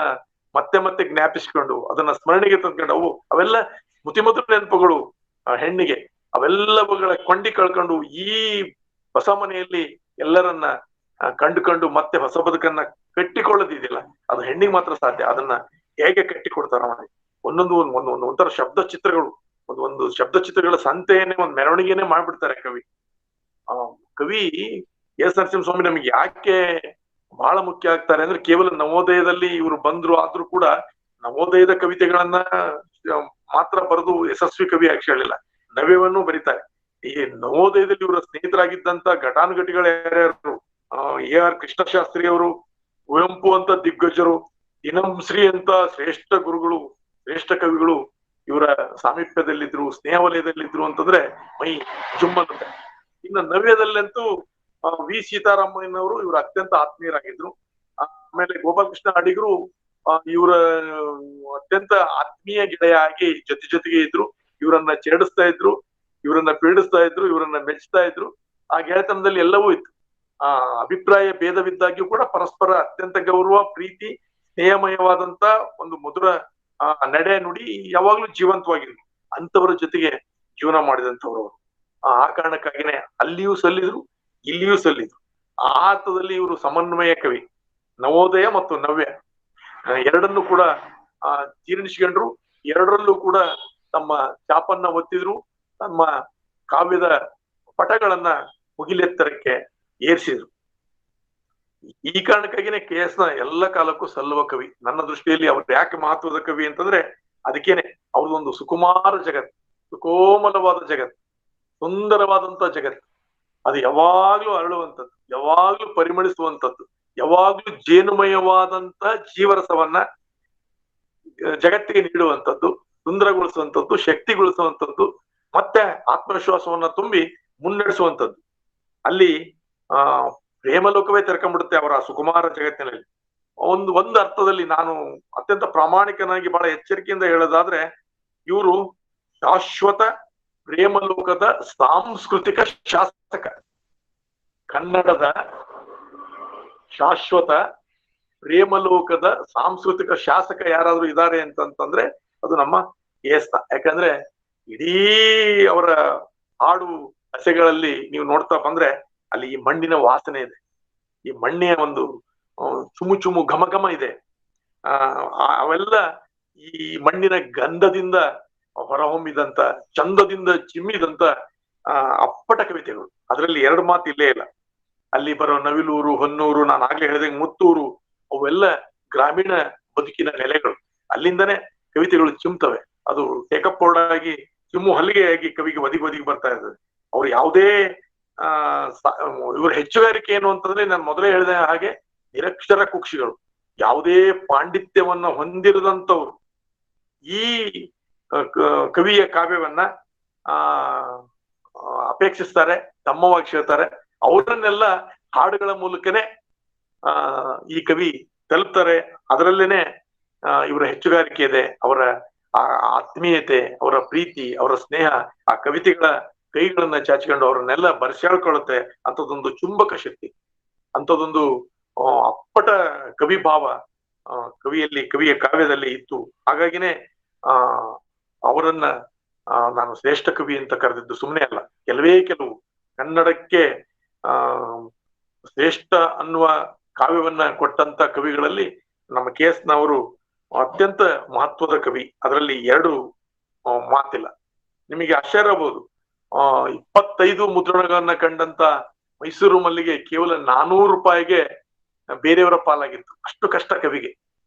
ಮತ್ತೆ ಮತ್ತೆ ಜ್ಞಾಪಿಸ್ಕೊಂಡು ಅದನ್ನ ಸ್ಮರಣೆಗೆ ತಂದ್ಕೊಂಡು, ಅವೆಲ್ಲ ಮುತಿಮಧುರ ನೆನಪುಗಳು ಹೆಣ್ಣಿಗೆ. ಅವೆಲ್ಲವುಗಳ ಕೊಂಡಿ ಕಳ್ಕೊಂಡು ಈ ಹೊಸ ಮನೆಯಲ್ಲಿ ಎಲ್ಲರನ್ನ ಕಂಡುಕೊಂಡು ಮತ್ತೆ ಹೊಸ ಬದುಕನ್ನ ಕಟ್ಟಿಕೊಳ್ಳೋದಿದೆಯಲ್ಲ, ಅದು ಹೆಣ್ಣಿಗೆ ಮಾತ್ರ ಸಾಧ್ಯ. ಅದನ್ನ ಹೇಗೆ ಕಟ್ಟಿಕೊಡ್ತಾರ ಮನೆ, ಒಂಥರ ಶಬ್ದ ಚಿತ್ರಗಳು, ಒಂದು ಶಬ್ದ ಚಿತ್ರಗಳ ಸಂತೆಯನ್ನೇ, ಒಂದು ಮೆರವಣಿಗೆನೆ ಮಾಡ್ಬಿಡ್ತಾರೆ ಕವಿ. ಕವಿ KS ನರಸಿಂಹಸ್ವಾಮಿ ನಮಗೆ ಯಾಕೆ ಬಹಳ ಮುಖ್ಯ ಆಗ್ತಾರೆ ಅಂದ್ರೆ, ಕೇವಲ ನವೋದಯದಲ್ಲಿ ಇವರು ಬಂದ್ರು ಆದ್ರೂ ಕೂಡ ನವೋದಯದ ಕವಿತೆಗಳನ್ನ ಮಾತ್ರ ಬರೆದು ಯಶಸ್ವಿ ಕವಿ ಹೇಳಿಲ್ಲ, ನವ್ಯವನ್ನು ಬರೀತಾರೆ. ಈ ನವೋದಯದಲ್ಲಿ ಇವರ ಸ್ನೇಹಿತರಾಗಿದ್ದಂತ ಘಟಾನುಘಟಿಗಳು ಯಾರ್ಯಾರು, AR ಕೃಷ್ಣಶಾಸ್ತ್ರಿ ಅವರು, ಕುವೆಂಪು ಅಂತ ದಿಗ್ಗಜರು, ದಿನಂಶ್ರೀ ಅಂತ ಶ್ರೇಷ್ಠ ಗುರುಗಳು, ಶ್ರೇಷ್ಠ ಕವಿಗಳು ಇವರ ಸಾಮೀಪ್ಯದಲ್ಲಿದ್ರು, ಸ್ನೇಹ ವಲಯದಲ್ಲಿದ್ರು ಅಂತಂದ್ರೆ ಮೈ ಜುಮ್ಮನ್ನುತ್ತೆ. ಇನ್ನು ನವ್ಯದಲ್ಲಂತೂ V ಸೀತಾರಾಮಯ್ಯನವರು ಇವರು ಅತ್ಯಂತ ಆತ್ಮೀಯರಾಗಿದ್ರು. ಆಮೇಲೆ ಗೋಪಾಲಕೃಷ್ಣ ಅಡಿಗರು ಇವರ ಅತ್ಯಂತ ಆತ್ಮೀಯ ಗೆಳೆಯ ಆಗಿ ಜೊತೆಗೆ ಇದ್ರು. ಇವರನ್ನ ಛೇಡಿಸ್ತಾ ಇದ್ರು, ಇವರನ್ನ ಪೀಡಿಸ್ತಾ ಇದ್ರು, ಇವರನ್ನ ಮೆಚ್ತಾ ಇದ್ರು. ಆ ಗೆಳೆತನದಲ್ಲಿ ಎಲ್ಲವೂ ಇತ್ತು. ಅಭಿಪ್ರಾಯ ಭೇದವಿದ್ದಾಗ್ಯೂ ಕೂಡ ಪರಸ್ಪರ ಅತ್ಯಂತ ಗೌರವ, ಪ್ರೀತಿ, ಸ್ನೇಹಮಯವಾದಂತ ಒಂದು ಮಧುರ ನಡೆ ನುಡಿ ಯಾವಾಗ್ಲೂ ಜೀವಂತವಾಗಿದ್ರು. ಅಂತವರ ಜೊತೆಗೆ ಜೀವನ ಮಾಡಿದಂಥವ್ರು. ಆ ಕಾರಣಕ್ಕಾಗಿನೇ ಅಲ್ಲಿಯೂ ಸಲ್ಲಿದ್ರು, ಇಲ್ಲಿಯೂ ಸಲ್ಲಿದ್ರು. ಆ ಅರ್ಥದಲ್ಲಿ ಇವರು ಸಮನ್ವಯ ಕವಿ. ನವೋದಯ ಮತ್ತು ನವ್ಯ ಎರಡನ್ನೂ ಕೂಡ ಜೀರ್ಣಿಸ್ಕೊಂಡ್ರು. ಎರಡರಲ್ಲೂ ಕೂಡ ತಮ್ಮ ಚಾಪನ್ನ ಒತ್ತಿದ್ರು, ತಮ್ಮ ಕಾವ್ಯದ ಪಟಗಳನ್ನ ಮುಗಿಲೆತ್ತರಕ್ಕೆ ಏರಿಸಿದ್ರು. ಈ ಕಾರಣಕ್ಕಾಗಿನೇ KS ನ ಎಲ್ಲ ಕಾಲಕ್ಕೂ ಸಲ್ಲುವ ಕವಿ. ನನ್ನ ದೃಷ್ಟಿಯಲ್ಲಿ ಅವ್ರು ಯಾಕೆ ಮಹತ್ವದ ಕವಿ ಅಂತಂದ್ರೆ ಅದಕ್ಕೇನೆ. ಅವ್ರದೊಂದು ಸುಕುಮಾರ ಜಗತ್, ಸುಕೋಮಲವಾದ ಜಗತ್, ಸುಂದರವಾದಂತ ಜಗತ್. ಅದು ಯಾವಾಗ್ಲೂ ಅರಳುವಂಥದ್ದು, ಯಾವಾಗ್ಲೂ ಪರಿಮಳಿಸುವಂಥದ್ದು, ಯಾವಾಗ್ಲೂ ಜೇನುಮಯವಾದಂತ ಜೀವರಸವನ್ನ ಜಗತ್ತಿಗೆ ನೀಡುವಂಥದ್ದು, ಸುಂದರಗೊಳಿಸುವಂಥದ್ದು, ಶಕ್ತಿಗೊಳಿಸುವಂಥದ್ದು, ಮತ್ತೆ ಆತ್ಮವಿಶ್ವಾಸವನ್ನ ತುಂಬಿ ಮುನ್ನಡೆಸುವಂಥದ್ದು. ಅಲ್ಲಿ ಪ್ರೇಮಲೋಕವೇ ತೆರ್ಕೊಂಡ್ಬಿಡುತ್ತೆ ಅವರ ಸುಕುಮಾರ ಜಗತ್ತಿನಲ್ಲಿ. ಒಂದು ಅರ್ಥದಲ್ಲಿ ನಾನು ಅತ್ಯಂತ ಪ್ರಾಮಾಣಿಕನಾಗಿ ಬಹಳ ಎಚ್ಚರಿಕೆಯಿಂದ ಹೇಳೋದಾದ್ರೆ, ಇವರು ಶಾಶ್ವತ ಪ್ರೇಮಲೋಕದ ಸಾಂಸ್ಕೃತಿಕ ಶಾಸಕ. ಕನ್ನಡದ ಶಾಶ್ವತ ಪ್ರೇಮಲೋಕದ ಸಾಂಸ್ಕೃತಿಕ ಶಾಸಕ ಯಾರಾದ್ರೂ ಇದ್ದಾರೆ ಅಂತಂದ್ರೆ ಅದು ನಮ್ಮ KS. ಯಾಕಂದ್ರೆ ಇಡೀ ಅವರ ಹಾಡು ಹಸೆಗಳಲ್ಲಿ ನೀವು ನೋಡ್ತಾ ಬಂದ್ರೆ ಅಲ್ಲಿ ಈ ಮಣ್ಣಿನ ವಾಸನೆ ಇದೆ, ಈ ಮಣ್ಣಿನ ಒಂದು ಚುಮು ಘಮ ಘಮ ಇದೆ. ಅವೆಲ್ಲ ಈ ಮಣ್ಣಿನ ಗಂಧದಿಂದ ಹೊರಹೊಮ್ಮಿದಂತ, ಚಂದದಿಂದ ಚಿಮ್ಮಿದಂತ ಅಪ್ಪಟ ಕವಿತೆಗಳು. ಅದರಲ್ಲಿ ಎರಡು ಮಾತು ಇಲ್ಲೇ ಇಲ್ಲ. ಅಲ್ಲಿ ಬರೋ ನವಿಲೂರು, ಹೊನ್ನೂರು, ನಾನು ಆಗ್ಲೇ ಹೇಳಿದಂಗೆ ಮುತ್ತೂರು, ಅವೆಲ್ಲ ಗ್ರಾಮೀಣ ಬದುಕಿನ ನೆಲೆಗಳು. ಅಲ್ಲಿಂದನೇ ಕವಿತೆಗಳು ಚಿಮ್ತವೆ. ಅದು ಟೇಕಪ್ ಬೋರ್ಡ್ ಆಗಿ ಚಿಮ್ಮು ಹಲ್ಲಿಗೆಯಾಗಿ ಕವಿಗೆ ಒದಿಗೆ ಬರ್ತಾ ಇರ್ತದೆ. ಅವ್ರು ಯಾವುದೇ ಆ ಇವ್ರ ಹೆಚ್ಚುಗಾರಿಕೆ ಏನು ಅಂತಂದ್ರೆ, ನಾನು ಮೊದಲೇ ಹೇಳಿದ ಹಾಗೆ ನಿರಕ್ಷರ ಕುಕ್ಷಿಗಳು, ಯಾವುದೇ ಪಾಂಡಿತ್ಯವನ್ನ ಹೊಂದಿರದಂತವ್ರು ಈ ಕವಿಯ ಕಾವ್ಯವನ್ನ ಆ ಅಪೇಕ್ಷಿಸ್ತಾರೆ, ತಮ್ಮವಾಗಿ ಹೇಳ್ತಾರೆ. ಅವರನ್ನೆಲ್ಲ ಹಾಡುಗಳ ಮೂಲಕನೇ ಈ ಕವಿ ತಲುಪ್ತಾರೆ. ಅದರಲ್ಲೇನೆ ಇವರ ಹೆಚ್ಚುಗಾರಿಕೆ ಇದೆ, ಅವರ ಆತ್ಮೀಯತೆ, ಅವರ ಪ್ರೀತಿ, ಅವರ ಸ್ನೇಹ ಆ ಕವಿತೆಗಳ ಕೈಗಳನ್ನ ಚಾಚಿಕೊಂಡು ಅವರನ್ನೆಲ್ಲ ಬರ್ಸ್ಯಾಳ್ಕೊಳ್ಳುತ್ತೆ. ಅಂಥದ್ದೊಂದು ಚುಂಬಕ ಶಕ್ತಿ, ಅಂಥದ್ದೊಂದು ಅಪ್ಪಟ ಕವಿ ಭಾವ ಕವಿಯ ಕಾವ್ಯದಲ್ಲಿ ಇತ್ತು. ಹಾಗಾಗಿನೇ ಅವರನ್ನ ನಾನು ಶ್ರೇಷ್ಠ ಕವಿ ಅಂತ ಕರೆದಿದ್ದು ಸುಮ್ಮನೆ ಅಲ್ಲ. ಕೆಲವು ಕನ್ನಡಕ್ಕೆ ಶ್ರೇಷ್ಠ ಅನ್ನುವ ಕಾವ್ಯವನ್ನ ಕೊಟ್ಟಂತ ಕವಿಗಳಲ್ಲಿ ನಮ್ಮ KS ನವರು ಅತ್ಯಂತ ಮಹತ್ವದ ಕವಿ. ಅದರಲ್ಲಿ ಎರಡು ಮಾತಿಲ್ಲ. ನಿಮಗೆ ಆಶ್ಚರ್ಯ ಆಗ್ಬೋದು, 25 ಮುದ್ರಣಗಳನ್ನ ಕಂಡಂತ ಮೈಸೂರು ಮಲ್ಲಿಗೆ ಕೇವಲ 400 ರೂಪಾಯಿಗೆ ಬೇರೆಯವರ ಪಾಲಾಗಿತ್ತು. ಅಷ್ಟು ಕಷ್ಟ ಕವಿಗೆ.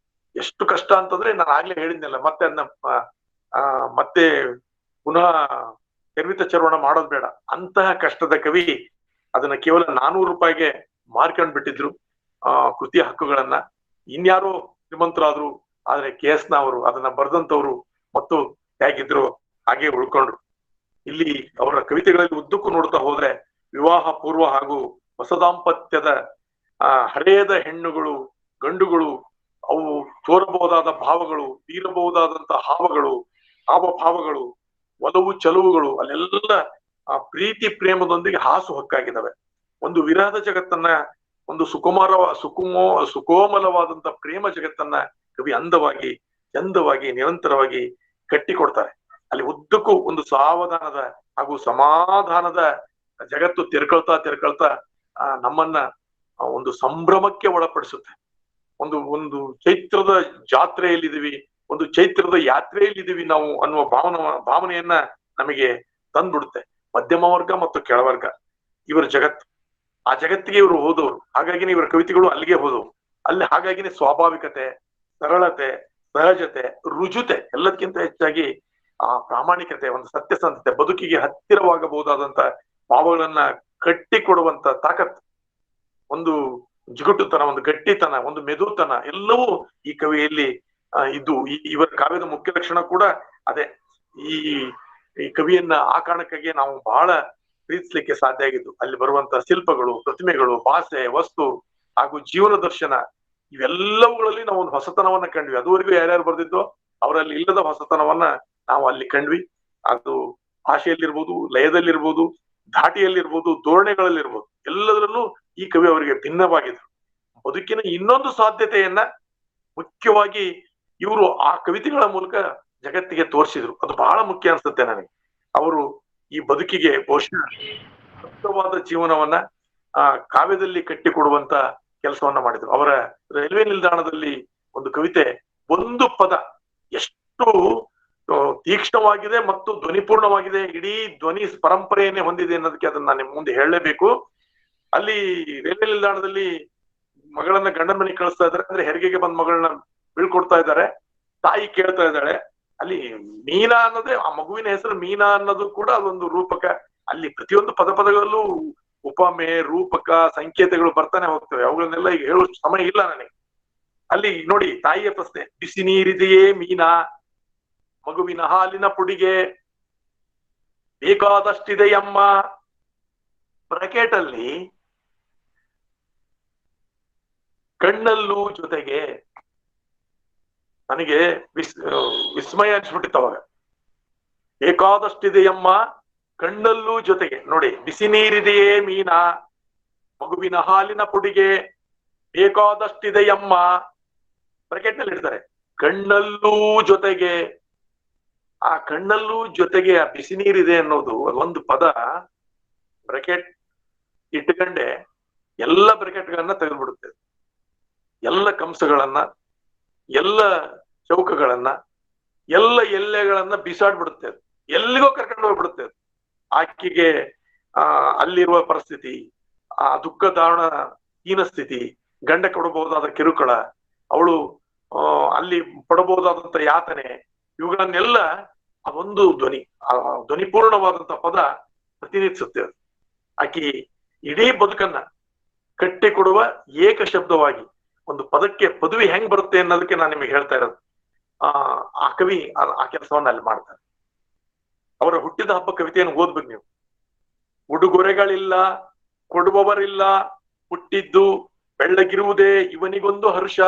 ಎಷ್ಟು ಕಷ್ಟ ಅಂತಂದ್ರೆ ನಾನು ಆಗ್ಲೇ ಹೇಳಿದ್ನಲ್ಲ, ಮತ್ತೆ ಅದನ್ನ ಮತ್ತೆ ಪುನಃ ಚರ್ವಿತ ಚರ್ವಣ ಮಾಡೋದ್ ಬೇಡ. ಅಂತಹ ಕಷ್ಟದ ಕವಿ ಅದನ್ನ ಕೇವಲ 400 ರೂಪಾಯಿಗೆ ಮಾರ್ಕೊಂಡ್ ಬಿಟ್ಟಿದ್ರು ಕೃತಿಯ ಹಕ್ಕುಗಳನ್ನ. ಇನ್ಯಾರೋ ಶ್ರೀಮಂತರಾದ್ರು, ಆದ್ರೆ KS ನವರು ಅದನ್ನ ಬರೆದಂತವ್ರು ಮತ್ತು ಹೇಗಿದ್ರು ಹಾಗೆ ಉಳ್ಕೊಂಡ್ರು. ಇಲ್ಲಿ ಅವರ ಕವಿತೆಗಳಲ್ಲಿ ಉದ್ದಕ್ಕೂ ನೋಡ್ತಾ ಹೋದ್ರೆ ವಿವಾಹ ಪೂರ್ವ ಹಾಗೂ ಹೊಸ ದಾಂಪತ್ಯದ ಹರೆಯದ ಹೆಣ್ಣುಗಳು, ಗಂಡುಗಳು, ಅವು ತೋರಬಹುದಾದ ಭಾವಗಳು, ಬೀರಬಹುದಾದಂತ ಹಾವಭಾವಗಳು, ಒಲವು ಚಲುವುಗಳು ಅಲ್ಲೆಲ್ಲ ಆ ಪ್ರೀತಿ ಪ್ರೇಮದೊಂದಿಗೆ ಹಾಸು ಹೊಕ್ಕಾಗಿದ್ದಾವೆ. ಒಂದು ವಿರಹದ ಜಗತ್ತನ್ನ, ಒಂದು ಸುಕೋಮಲವಾದಂತ ಪ್ರೇಮ ಜಗತ್ತನ್ನ ಕವಿ ಅಂದವಾಗಿ, ಚಂದವಾಗಿ, ನಿರಂತರವಾಗಿ ಕಟ್ಟಿಕೊಡ್ತಾರೆ. ಅಲ್ಲಿ ಉದ್ದಕ್ಕೂ ಒಂದು ಸಾವಧಾನದ ಹಾಗೂ ಸಮಾಧಾನದ ಜಗತ್ತು ತೆರ್ಕೊಳ್ತಾ ನಮ್ಮನ್ನ ಒಂದು ಸಂಭ್ರಮಕ್ಕೆ ಒಳಪಡಿಸುತ್ತೆ. ಒಂದು ಚೈತ್ರದ ಜಾತ್ರೆಯಲ್ಲಿದ್ದೀವಿ, ಒಂದು ಚೈತ್ರದ ಯಾತ್ರೆಯಲ್ಲಿದ್ದೀವಿ ನಾವು ಅನ್ನುವ ಭಾವನೆಯನ್ನ ನಮಗೆ ತಂದ್ಬಿಡುತ್ತೆ. ಮಧ್ಯಮ ವರ್ಗ ಮತ್ತು ಕೆಳವರ್ಗ ಇವರ ಜಗತ್ತು, ಆ ಜಗತ್ತಿಗೆ ಇವರು ಹೋದವರು. ಹಾಗಾಗಿನೇ ಇವರ ಕವಿತೆಗಳು ಅಲ್ಲಿಗೆ ಹೋದವು. ಅಲ್ಲಿ ಹಾಗಾಗಿನೇ ಸ್ವಾಭಾವಿಕತೆ, ಸರಳತೆ, ಸಹಜತೆ, ರುಜುತೆ, ಎಲ್ಲದಕ್ಕಿಂತ ಹೆಚ್ಚಾಗಿ ಆ ಪ್ರಾಮಾಣಿಕತೆ, ಒಂದು ಸತ್ಯಸಂಧತೆ, ಬದುಕಿಗೆ ಹತ್ತಿರವಾಗಬಹುದಾದಂತ ಭಾವಗಳನ್ನ ಕಟ್ಟಿಕೊಡುವಂತ ತಾಕತ್, ಒಂದು ಜಿಗುಟುತನ, ಒಂದು ಗಟ್ಟಿತನ, ಒಂದು ಮೆದುತನ ಎಲ್ಲವೂ ಈ ಕವಿಯಲ್ಲಿ ಇದ್ದು. ಇವರ ಕಾವ್ಯದ ಮುಖ್ಯ ಲಕ್ಷಣ ಕೂಡ ಅದೇ. ಈ ಕವಿಯನ್ನ ಆ ಕಾರಣಕ್ಕಾಗಿ ನಾವು ಬಹಳ ಪ್ರೀತಿಸ್ಲಿಕ್ಕೆ ಸಾಧ್ಯ ಆಗಿದ್ದು. ಅಲ್ಲಿ ಬರುವಂತ ಶಿಲ್ಪಗಳು, ಪ್ರತಿಮೆಗಳು, ಭಾಷೆ, ವಸ್ತು ಹಾಗೂ ಜೀವನ ದರ್ಶನ, ಇವೆಲ್ಲವುಗಳಲ್ಲಿ ನಾವು ಒಂದು ಹೊಸತನವನ್ನ ಕಂಡ್ವಿ. ಅದುವರೆಗೂ ಯಾರ್ಯಾರು ಬರ್ದಿದ್ದೋ ಅವರಲ್ಲಿ ಇಲ್ಲದ ಹೊಸತನವನ್ನ ನಾವು ಅಲ್ಲಿ ಕಂಡ್ವಿ. ಅದು ಭಾಷೆಯಲ್ಲಿರ್ಬೋದು, ಲಯದಲ್ಲಿರ್ಬೋದು, ಧಾಟಿಯಲ್ಲಿರ್ಬೋದು, ಧೋರಣೆಗಳಲ್ಲಿರ್ಬೋದು, ಎಲ್ಲದರಲ್ಲೂ ಈ ಕವಿ ಅವರಿಗೆ ಭಿನ್ನವಾಗಿದ್ರು. ಬದುಕಿನ ಇನ್ನೊಂದು ಸಾಧ್ಯತೆಯನ್ನ ಮುಖ್ಯವಾಗಿ ಇವರು ಆ ಕವಿತೆಗಳ ಮೂಲಕ ಜಗತ್ತಿಗೆ ತೋರಿಸಿದ್ರು. ಅದು ಬಹಳ ಮುಖ್ಯ ಅನ್ಸುತ್ತೆ ನನಗೆ. ಅವರು ಈ ಬದುಕಿಗೆ ಬಹುಶಃ ಅರ್ಥವಾದ ಜೀವನವನ್ನ ಕಾವ್ಯದಲ್ಲಿ ಕಟ್ಟಿಕೊಡುವಂತ ಕೆಲಸವನ್ನ ಮಾಡಿದ್ರು. ಅವರ ರೈಲ್ವೆ ನಿಲ್ದಾಣದಲ್ಲಿ ಒಂದು ಕವಿತೆ, ಒಂದು ಪದ ಎಷ್ಟು ತೀಕ್ಷ್ಣವಾಗಿದೆ ಮತ್ತು ಧ್ವನಿಪೂರ್ಣವಾಗಿದೆ, ಇಡೀ ಧ್ವನಿ ಪರಂಪರೆಯನ್ನೇ ಹೊಂದಿದೆ ಅನ್ನೋದಕ್ಕೆ ಅದನ್ನ ನಾನು ನಿಮ್ ಮುಂದೆ ಹೇಳಲೇಬೇಕು. ಅಲ್ಲಿ ರೈಲ್ವೆ ನಿಲ್ದಾಣದಲ್ಲಿ ಮಗಳನ್ನ ಗಂಡನ ಮನೆಗೆ ಕಳಿಸ್ತಾ ಇದ್ದಾರೆ. ಅಂದ್ರೆ ಹೆರಿಗೆಗೆ ಬಂದ ಮಗಳನ್ನ ಬೀಳ್ಕೊಡ್ತಾ ಇದ್ದಾರೆ. ತಾಯಿ ಕೇಳ್ತಾ ಇದ್ದಾಳೆ. ಅಲ್ಲಿ ಮೀನಾ ಅನ್ನೋದೇ, ಆ ಮಗುವಿನ ಹೆಸರು ಮೀನಾ ಅನ್ನೋದು ಕೂಡ ಅದೊಂದು ರೂಪಕ. ಅಲ್ಲಿ ಪ್ರತಿಯೊಂದು ಪದಗಳಲ್ಲೂ ಉಪಮೆ, ರೂಪಕ, ಸಂಕೇತಗಳು ಬರ್ತಾನೆ ಹೋಗ್ತವೆ. ಅವುಗಳನ್ನೆಲ್ಲ ಈಗ ಹೇಳೋ ಸಮಯ ಇಲ್ಲ ನನಗೆ. ಅಲ್ಲಿ ನೋಡಿ, ತಾಯಿಯ ಪ್ರಶ್ನೆ, ಬಿಸಿ ನೀರಿದೆಯೇ ಮೀನಾ, ಮಗುವಿನ ಹಾಲಿನ ಪುಡಿಗೆ ಬೇಕಾದಷ್ಟಿದೆಯಮ್ಮ. ಬ್ರಾಕೆಟ್ ಅಲ್ಲಿ ಕಣ್ಣಲ್ಲೂ ಜೊತೆಗೆ. ನನಗೆ ವಿಸ್ಮಯ ಅನ್ಸ್ಬಿಟ್ಟಿತ್ತು ಅವಾಗ. ಬೇಕಾದಷ್ಟಿದೆಯಮ್ಮ, ಕಣ್ಣಲ್ಲೂ ಜೊತೆಗೆ. ನೋಡಿ, ಬಿಸಿ ನೀರಿದೆಯೇ ಮೀನಾ, ಮಗುವಿನ ಹಾಲಿನ ಪುಡಿಗೆ ಬೇಕಾದಷ್ಟಿದೆಯಮ್ಮ. ಬ್ರಾಕೆಟ್ ನಲ್ಲಿ ಇಡ್ತಾರೆ, ಕಣ್ಣಲ್ಲೂ ಜೊತೆಗೆ. ಆ ಕಣ್ಣಲ್ಲೂ ಜೊತೆಗೆ ಆ ಬಿಸಿ ನೀರಿದೆ ಅನ್ನೋದು ಅದೊಂದು ಪದ. ಬ್ರಾಕೆಟ್ ಇಟ್ಕೊಂಡೆ ಎಲ್ಲ ಬ್ರಾಕೆಟ್ಗಳನ್ನ ತೆಗೆದ್ಬಿಡುತ್ತೆ. ಎಲ್ಲ ಕಂಸಗಳನ್ನ, ಎಲ್ಲ ಚೌಕಗಳನ್ನ, ಎಲ್ಲ ಎಲ್ಲೆಗಳನ್ನ ಬಿಸಾಡ್ಬಿಡುತ್ತೆ. ಎಲ್ಲಿಗೋ ಕರ್ಕೊಂಡು ಹೋಗ್ಬಿಡುತ್ತೆ. ಆಕೆಗೆ ಅಲ್ಲಿರುವ ಪರಿಸ್ಥಿತಿ, ಆ ದುಃಖ ದಾರುಣ ಹೀನ ಸ್ಥಿತಿ, ಗಂಡ ಕೊಡಬಹುದಾದ ಕಿರುಕುಳ, ಅವಳು ಅಲ್ಲಿ ಪಡಬಹುದಾದಂತ ಯಾತನೆ, ಇವುಗಳನ್ನೆಲ್ಲ ಅದೊಂದು ಧ್ವನಿಪೂರ್ಣವಾದಂತ ಪದ ಪ್ರತಿನಿಧಿಸುತ್ತೆ. ಆಕಿ ಇಡೀ ಬದುಕನ್ನ ಕಟ್ಟಿಕೊಡುವ ಏಕ ಶಬ್ದವಾಗಿ ಒಂದು ಪದಕ್ಕೆ ಪದವಿ ಹೆಂಗ್ ಬರುತ್ತೆ ಅನ್ನೋದಕ್ಕೆ ನಾನು ನಿಮಗೆ ಹೇಳ್ತಾ ಇರೋದು. ಆ ಕವಿ ಆ ಕೆಲಸವನ್ನ ಅಲ್ಲಿ ಮಾಡ್ತಾರೆ. ಅವರ ಹುಟ್ಟಿದ ಹಬ್ಬ ಕವಿತೆಯನ್ನು ಓದ್ಬೇಕು ನೀವು. ಉಡುಗೊರೆಗಳಿಲ್ಲ, ಕೊಡುವವರಿಲ್ಲ, ಹುಟ್ಟಿದ್ದು ಬೆಳ್ಳಗಿರುವುದೇ ಇವನಿಗೊಂದು ಹರ್ಷ.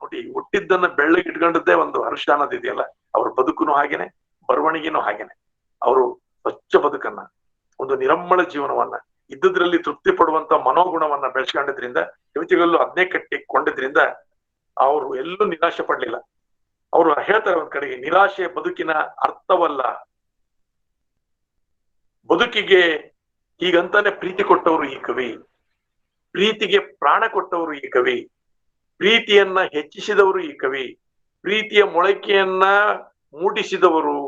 ನೋಡಿ, ಹುಟ್ಟಿದ್ದನ್ನ ಬೆಳ್ಳಗಿಟ್ಕೊಂಡದ್ದೇ ಒಂದು ಹರ್ಷ ಅನ್ನೋದಿದೆಯಲ್ಲ, ಅವ್ರ ಬದುಕುನು ಹಾಗೇನೆ, ಬರವಣಿಗೆನೂ ಹಾಗೇನೆ. ಅವರು ಸ್ವಚ್ಛ ಬದುಕನ್ನ, ಒಂದು ನಿರಮ್ಮಳ ಜೀವನವನ್ನ, ಇದ್ದುದ್ರಲ್ಲಿ ತೃಪ್ತಿ ಪಡುವಂತ ಮನೋಗುಣವನ್ನ ಬೆಳೆಸ್ಕೊಂಡಿದ್ರಿಂದ, ಕವಿತೆಗಳಲ್ಲೂ ಅದನ್ನೇ ಕಟ್ಟಿಕೊಂಡಿದ್ರಿಂದ ಅವರು ಎಲ್ಲೂ ನಿರಾಶೆ ಪಡ್ಲಿಲ್ಲ. ಅವರು ಹೇಳ್ತಾರೆ ಒಂದ್ ಕಡೆಗೆ, ನಿರಾಶೆ ಬದುಕಿನ ಅರ್ಥವಲ್ಲ, ಬದುಕಿಗೆ ಹೀಗಂತಾನೆ ಪ್ರೀತಿ ಕೊಟ್ಟವರು ಈ ಕವಿ, ಪ್ರೀತಿಗೆ ಪ್ರಾಣ ಕೊಟ್ಟವರು ಈ ಕವಿ, ಪ್ರೀತಿಯನ್ನ ಹೆಚ್ಚಿಸಿದವರು ಈ ಕವಿ, ಪ್ರೀತಿಯ ಮೊಳಕೆಯನ್ನ ಮೂಡಿಸಿದವರು,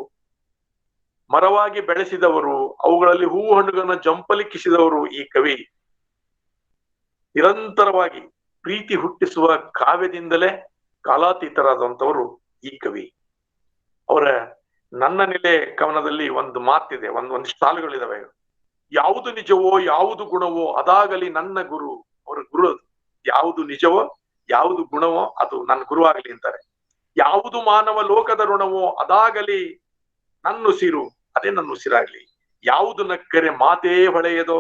ಮರವಾಗಿ ಬೆಳೆಸಿದವರು, ಅವುಗಳಲ್ಲಿ ಹೂವು ಹಣ್ಣುಗಳನ್ನ ಜಂಪಲಿಕ್ಕಿಸಿದವರು ಈ ಕವಿ. ನಿರಂತರವಾಗಿ ಪ್ರೀತಿ ಹುಟ್ಟಿಸುವ ಕಾವ್ಯದಿಂದಲೇ ಕಾಲಾತೀತರಾದಂಥವರು ಈ ಕವಿ. ಅವರ ನನ್ನ ನೆಲೆ ಕವನದಲ್ಲಿ ಒಂದು ಮಾತಿದೆ, ಒಂದಿಷ್ಟು ಸಾಲುಗಳಿದಾವೆ. ಯಾವುದು ನಿಜವೋ ಯಾವುದು ಗುಣವೋ ಅದಾಗಲಿ ನನ್ನ ಗುರು. ಅವರ ಗುರು ಅದು. ಯಾವುದು ನಿಜವೋ ಯಾವುದು ಗುಣವೋ ಅದು ನನ್ನ ಗುರು ಆಗ್ಲಿ ಅಂತಾರೆ. ಯಾವುದು ಮಾನವ ಲೋಕದ ಋಣವೋ ಅದಾಗಲಿ ನನ್ನುಸಿರು, ಅದೇ ನನ್ನ ಉಸಿರಾಗ್ಲಿ. ಯಾವುದು ನಕ್ಕರೆ ಮಾತೇ ಹೊಳೆಯದೋ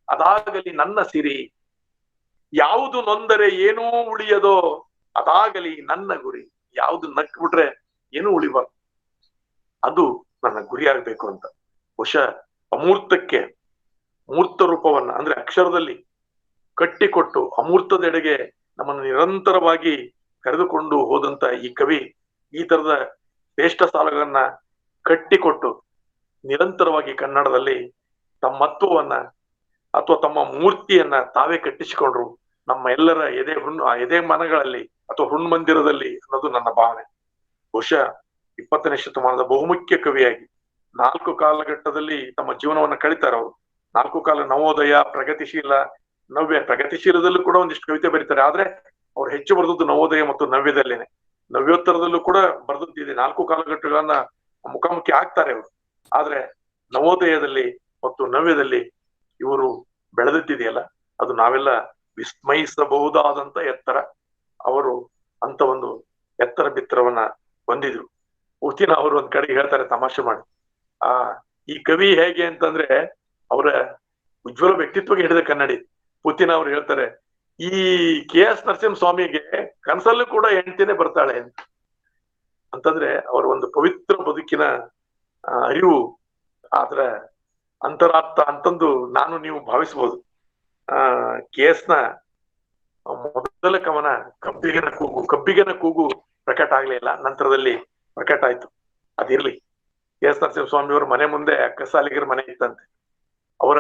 ಅದಾಗಲಿ ನನ್ನ ಸಿರಿ. ಯಾವುದು ನೊಂದರೆ ಏನೂ ಉಳಿಯದೋ ಅದಾಗಲಿ ನನ್ನ ಗುರಿ. ಯಾವುದು ನಕ್ ಬಿಟ್ರೆ ಏನೂ ಉಳಿಬಾರ್ದು, ಅದು ನನ್ನ ಗುರಿ ಆಗ್ಬೇಕು ಅಂತ. ಬಹುಶಃ ಅಮೂರ್ತಕ್ಕೆ ಮೂರ್ತ ರೂಪವನ್ನ ಅಂದ್ರೆ ಅಕ್ಷರದಲ್ಲಿ ಕಟ್ಟಿಕೊಟ್ಟು ಅಮೂರ್ತದೆಡೆಗೆ ನಮ್ಮನ್ನು ನಿರಂತರವಾಗಿ ಕರೆದುಕೊಂಡು ಹೋದಂತ ಈ ಕವಿ ಈ ತರದ ಶ್ರೇಷ್ಠ ಸಾಲುಗಳನ್ನ ಕಟ್ಟಿಕೊಟ್ಟು ನಿರಂತರವಾಗಿ ಕನ್ನಡದಲ್ಲಿ ತಮ್ಮತ್ವವನ್ನ ಅಥವಾ ತಮ್ಮ ಮೂರ್ತಿಯನ್ನ ತಾವೇ ಕಟ್ಟಿಸಿಕೊಂಡ್ರು ನಮ್ಮ ಎಲ್ಲರ ಎದೆ ಮನಗಳಲ್ಲಿ ಅಥವಾ ಹುಣ್ಮಂದಿರದಲ್ಲಿ ಅನ್ನೋದು ನನ್ನ ಭಾವನೆ. ಬಹುಶಃ 20ನೇ ಶತಮಾನದ ಬಹುಮುಖ್ಯ ಕವಿಯಾಗಿ 4 ಕಾಲಘಟ್ಟದಲ್ಲಿ ತಮ್ಮ ಜೀವನವನ್ನ ಕಳೀತಾರೆ ಅವರು. 4 ಕಾಲ, ನವೋದಯ, ಪ್ರಗತಿಶೀಲ, ನವ್ಯ. ಪ್ರಗತಿಶೀಲದಲ್ಲೂ ಕೂಡ ಒಂದಿಷ್ಟು ಕವಿತೆ ಬರೀತಾರೆ, ಆದ್ರೆ ಅವ್ರು ಹೆಚ್ಚು ಬರೆದದ್ದು ನವೋದಯ ಮತ್ತು ನವ್ಯದಲ್ಲೇನೆ. ನವ್ಯೋತ್ತರದಲ್ಲೂ ಕೂಡ ಬರೆದದ್ದಿದೆ. 4 ಕಾಲಘಟ್ಟಗಳನ್ನ ಮುಖಾಮುಖಿ ಆಗ್ತಾರೆ ಅವರು. ಆದ್ರೆ ನವೋದಯದಲ್ಲಿ ಮತ್ತು ನವ್ಯದಲ್ಲಿ ಇವರು ಬೆಳೆದಿದ್ದಿದೆಯಲ್ಲ, ಅದು ನಾವೆಲ್ಲ ವಿಸ್ಮಯಿಸಬಹುದಾದಂತ ಎತ್ತರ. ಅವರು ಅಂತ ಒಂದು ಎತ್ತರ ಬಿತ್ತರವನ್ನ ಹೊಂದಿದ್ರು. ಪೂತಿನ ಅವರು ಒಂದ್ ಕಡೆಗೆ ಹೇಳ್ತಾರೆ ತಮಾಷೆ ಮಾಡಿ, ಈ ಕವಿ ಹೇಗೆ ಅಂತಂದ್ರೆ ಅವರ ಉಜ್ವಲ ವ್ಯಕ್ತಿತ್ವಕ್ಕೆ ಹಿಡಿದ ಕನ್ನಡಿ. ಪೂತಿನ ಅವ್ರು ಹೇಳ್ತಾರೆ, ಈ KS ನರಸಿಂಹಸ್ವಾಮಿಗೆ ಕನಸಲ್ಲೂ ಕೂಡ ಹೆಂಡತಿನೇ ಬರ್ತಾಳೆ ಅಂತಂದ್ರೆ ಅವರ ಒಂದು ಪವಿತ್ರ ಬದುಕಿನ ಅರಿವು, ಆದ್ರ ಅಂತರಾರ್ಥ ಅಂತಂದು ನಾನು ನೀವು ಭಾವಿಸ್ಬೋದು. KS ನ ಮೊದಲ ಕವನ ಕಬ್ಬಿಗನ ಕೂಗು ಪ್ರಕಟ ಆಗ್ಲಿಲ್ಲ, ನಂತರದಲ್ಲಿ ಪ್ರಕಟ ಆಯ್ತು. ಅದಿರ್ಲಿ, KS ನರಸಿಂಹಸ್ವಾಮಿ ಅವ್ರ ಮನೆ ಮುಂದೆ ಅಕ್ಕಸಾಲಿಗರ ಮನೆ ಇತ್ತಂತೆ. ಅವರ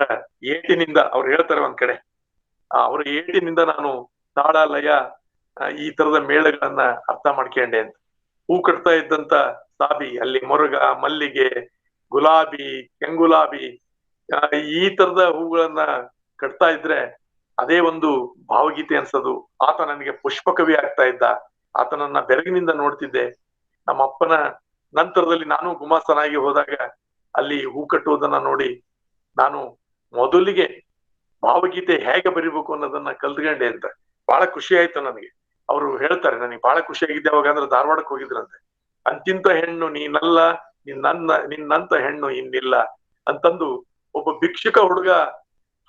ಏಟಿನಿಂದ ಅವ್ರು ಹೇಳ್ತಾರೆ ಒಂದ್ ಕಡೆ, ಅವರ ಏಟಿನಿಂದ ನಾನು ತಾಳ ಲಯ ಈ ತರದ ಮೇಳಗಳನ್ನ ಅರ್ಥ ಮಾಡ್ಕೊಂಡೆ ಅಂತ. ಹೂ ಕಟ್ತಾ ಇದ್ದಂತ ಸಾಬಿ, ಅಲ್ಲಿ ಮೊರಗ, ಮಲ್ಲಿಗೆ, ಗುಲಾಬಿ, ಕೆಂಗುಲಾಬಿ ಈ ತರದ ಹೂಗಳನ್ನ ಕಟ್ತಾ ಇದ್ರೆ ಅದೇ ಒಂದು ಭಾವಗೀತೆ ಅನ್ಸೋದು. ಆತ ನನಗೆ ಪುಷ್ಪ ಕವಿ ಆಗ್ತಾ ಇದ್ದ, ಆತನನ್ನ ಬೆರಗಿನಿಂದ ನೋಡ್ತಿದ್ದೆ. ನಮ್ಮ ಅಪ್ಪನ ನಂತರದಲ್ಲಿ ನಾನು ಗುಮಾಸ್ತನಾಗಿ ಹೋದಾಗ ಅಲ್ಲಿ ಹೂ ಕಟ್ಟುವುದನ್ನ ನೋಡಿ ನಾನು ಮೊದಲಿಗೆ ಭಾವಗೀತೆ ಹೇಗೆ ಬರಿಬೇಕು ಅನ್ನೋದನ್ನ ಕಲ್ತ್ಕೊಂಡೆ ಅಂತ. ಬಹಳ ಖುಷಿ ಆಯ್ತು ನನಗೆ. ಅವರು ಹೇಳ್ತಾರೆ, ನನಗೆ ಬಹಳ ಖುಷಿಯಾಗಿದ್ದೆ ಅವಾಗ, ಅಂದ್ರೆ ಧಾರವಾಡಕ್ಕೆ ಹೋಗಿದ್ರಂತೆ. ಅಂತಿಂತ ಹೆಣ್ಣು ನೀನಲ್ಲ, ನಿನ್ನಂತ ಹೆಣ್ಣು ಇನ್ನಿಲ್ಲ ಅಂತಂದು ಒಬ್ಬ ಭಿಕ್ಷುಕ ಹುಡುಗ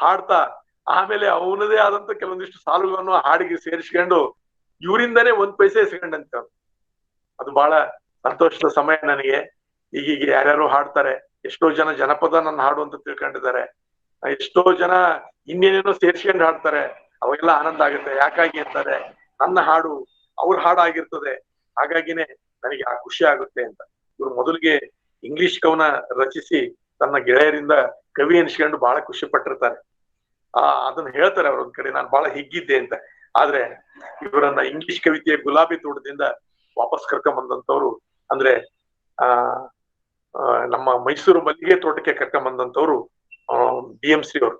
ಹಾಡ್ತಾ, ಆಮೇಲೆ ಅವನದೇ ಆದಂತ ಕೆಲವೊಂದಿಷ್ಟು ಸಾಲುಗಳನ್ನು ಹಾಡಿಗೆ ಸೇರಿಸ್ಕೊಂಡು ಇವರಿಂದನೇ 1 ಪೈಸೆ ಇಸ್ಕೊಂಡಂತ. ಅದು ಬಹಳ ಸಂತೋಷದ ಸಮಯ ನನಗೆ. ಈಗೀಗ ಯಾರ್ಯಾರು ಹಾಡ್ತಾರೆ, ಎಷ್ಟೋ ಜನ ಜನಪದ ನನ್ನ ಹಾಡು ಅಂತ ತಿಳ್ಕೊಂಡಿದ್ದಾರೆ, ಎಷ್ಟೋ ಜನ ಇನ್ನೇನೇನೋ ಸೇರ್ಸ್ಕೊಂಡು ಹಾಡ್ತಾರೆ, ಅವೆಲ್ಲ ಆನಂದ ಆಗುತ್ತೆ. ಯಾಕಾಗಿ ಅಂತಾರೆ, ನನ್ನ ಹಾಡು ಅವ್ರ ಹಾಡು ಆಗಿರ್ತದೆ, ಹಾಗಾಗಿನೇ ನನಗೆ ಆ ಖುಷಿ ಆಗುತ್ತೆ ಅಂತ. ಇವ್ರು ಮೊದಲಿಗೆ ಇಂಗ್ಲಿಷ್ ಕವನ ರಚಿಸಿ ತನ್ನ ಗೆಳೆಯರಿಂದ ಕವಿ ಎನಿಸ್ಕೊಂಡು ಬಹಳ ಖುಷಿ ಪಟ್ಟಿರ್ತಾರೆ. ಅದನ್ನ ಹೇಳ್ತಾರೆ ಅವ್ರ ಒಂದ್ ಕಡೆ, ನಾನು ಬಹಳ ಹಿಗ್ಗಿದ್ದೆ ಅಂತ. ಆದ್ರೆ ಇವರನ್ನ ಇಂಗ್ಲಿಷ್ ಕವಿತೆಯ ಗುಲಾಬಿ ತೋಟದಿಂದ ವಾಪಸ್ ಕರ್ಕೊಂಡ್ ಬಂದಂತವ್ರು ಅಂದ್ರೆ ನಮ್ಮ ಮೈಸೂರು ಮಲ್ಲಿಗೆ ತೋಟಕ್ಕೆ ಕರ್ಕೊಂಡ್ BMC ಅವರು.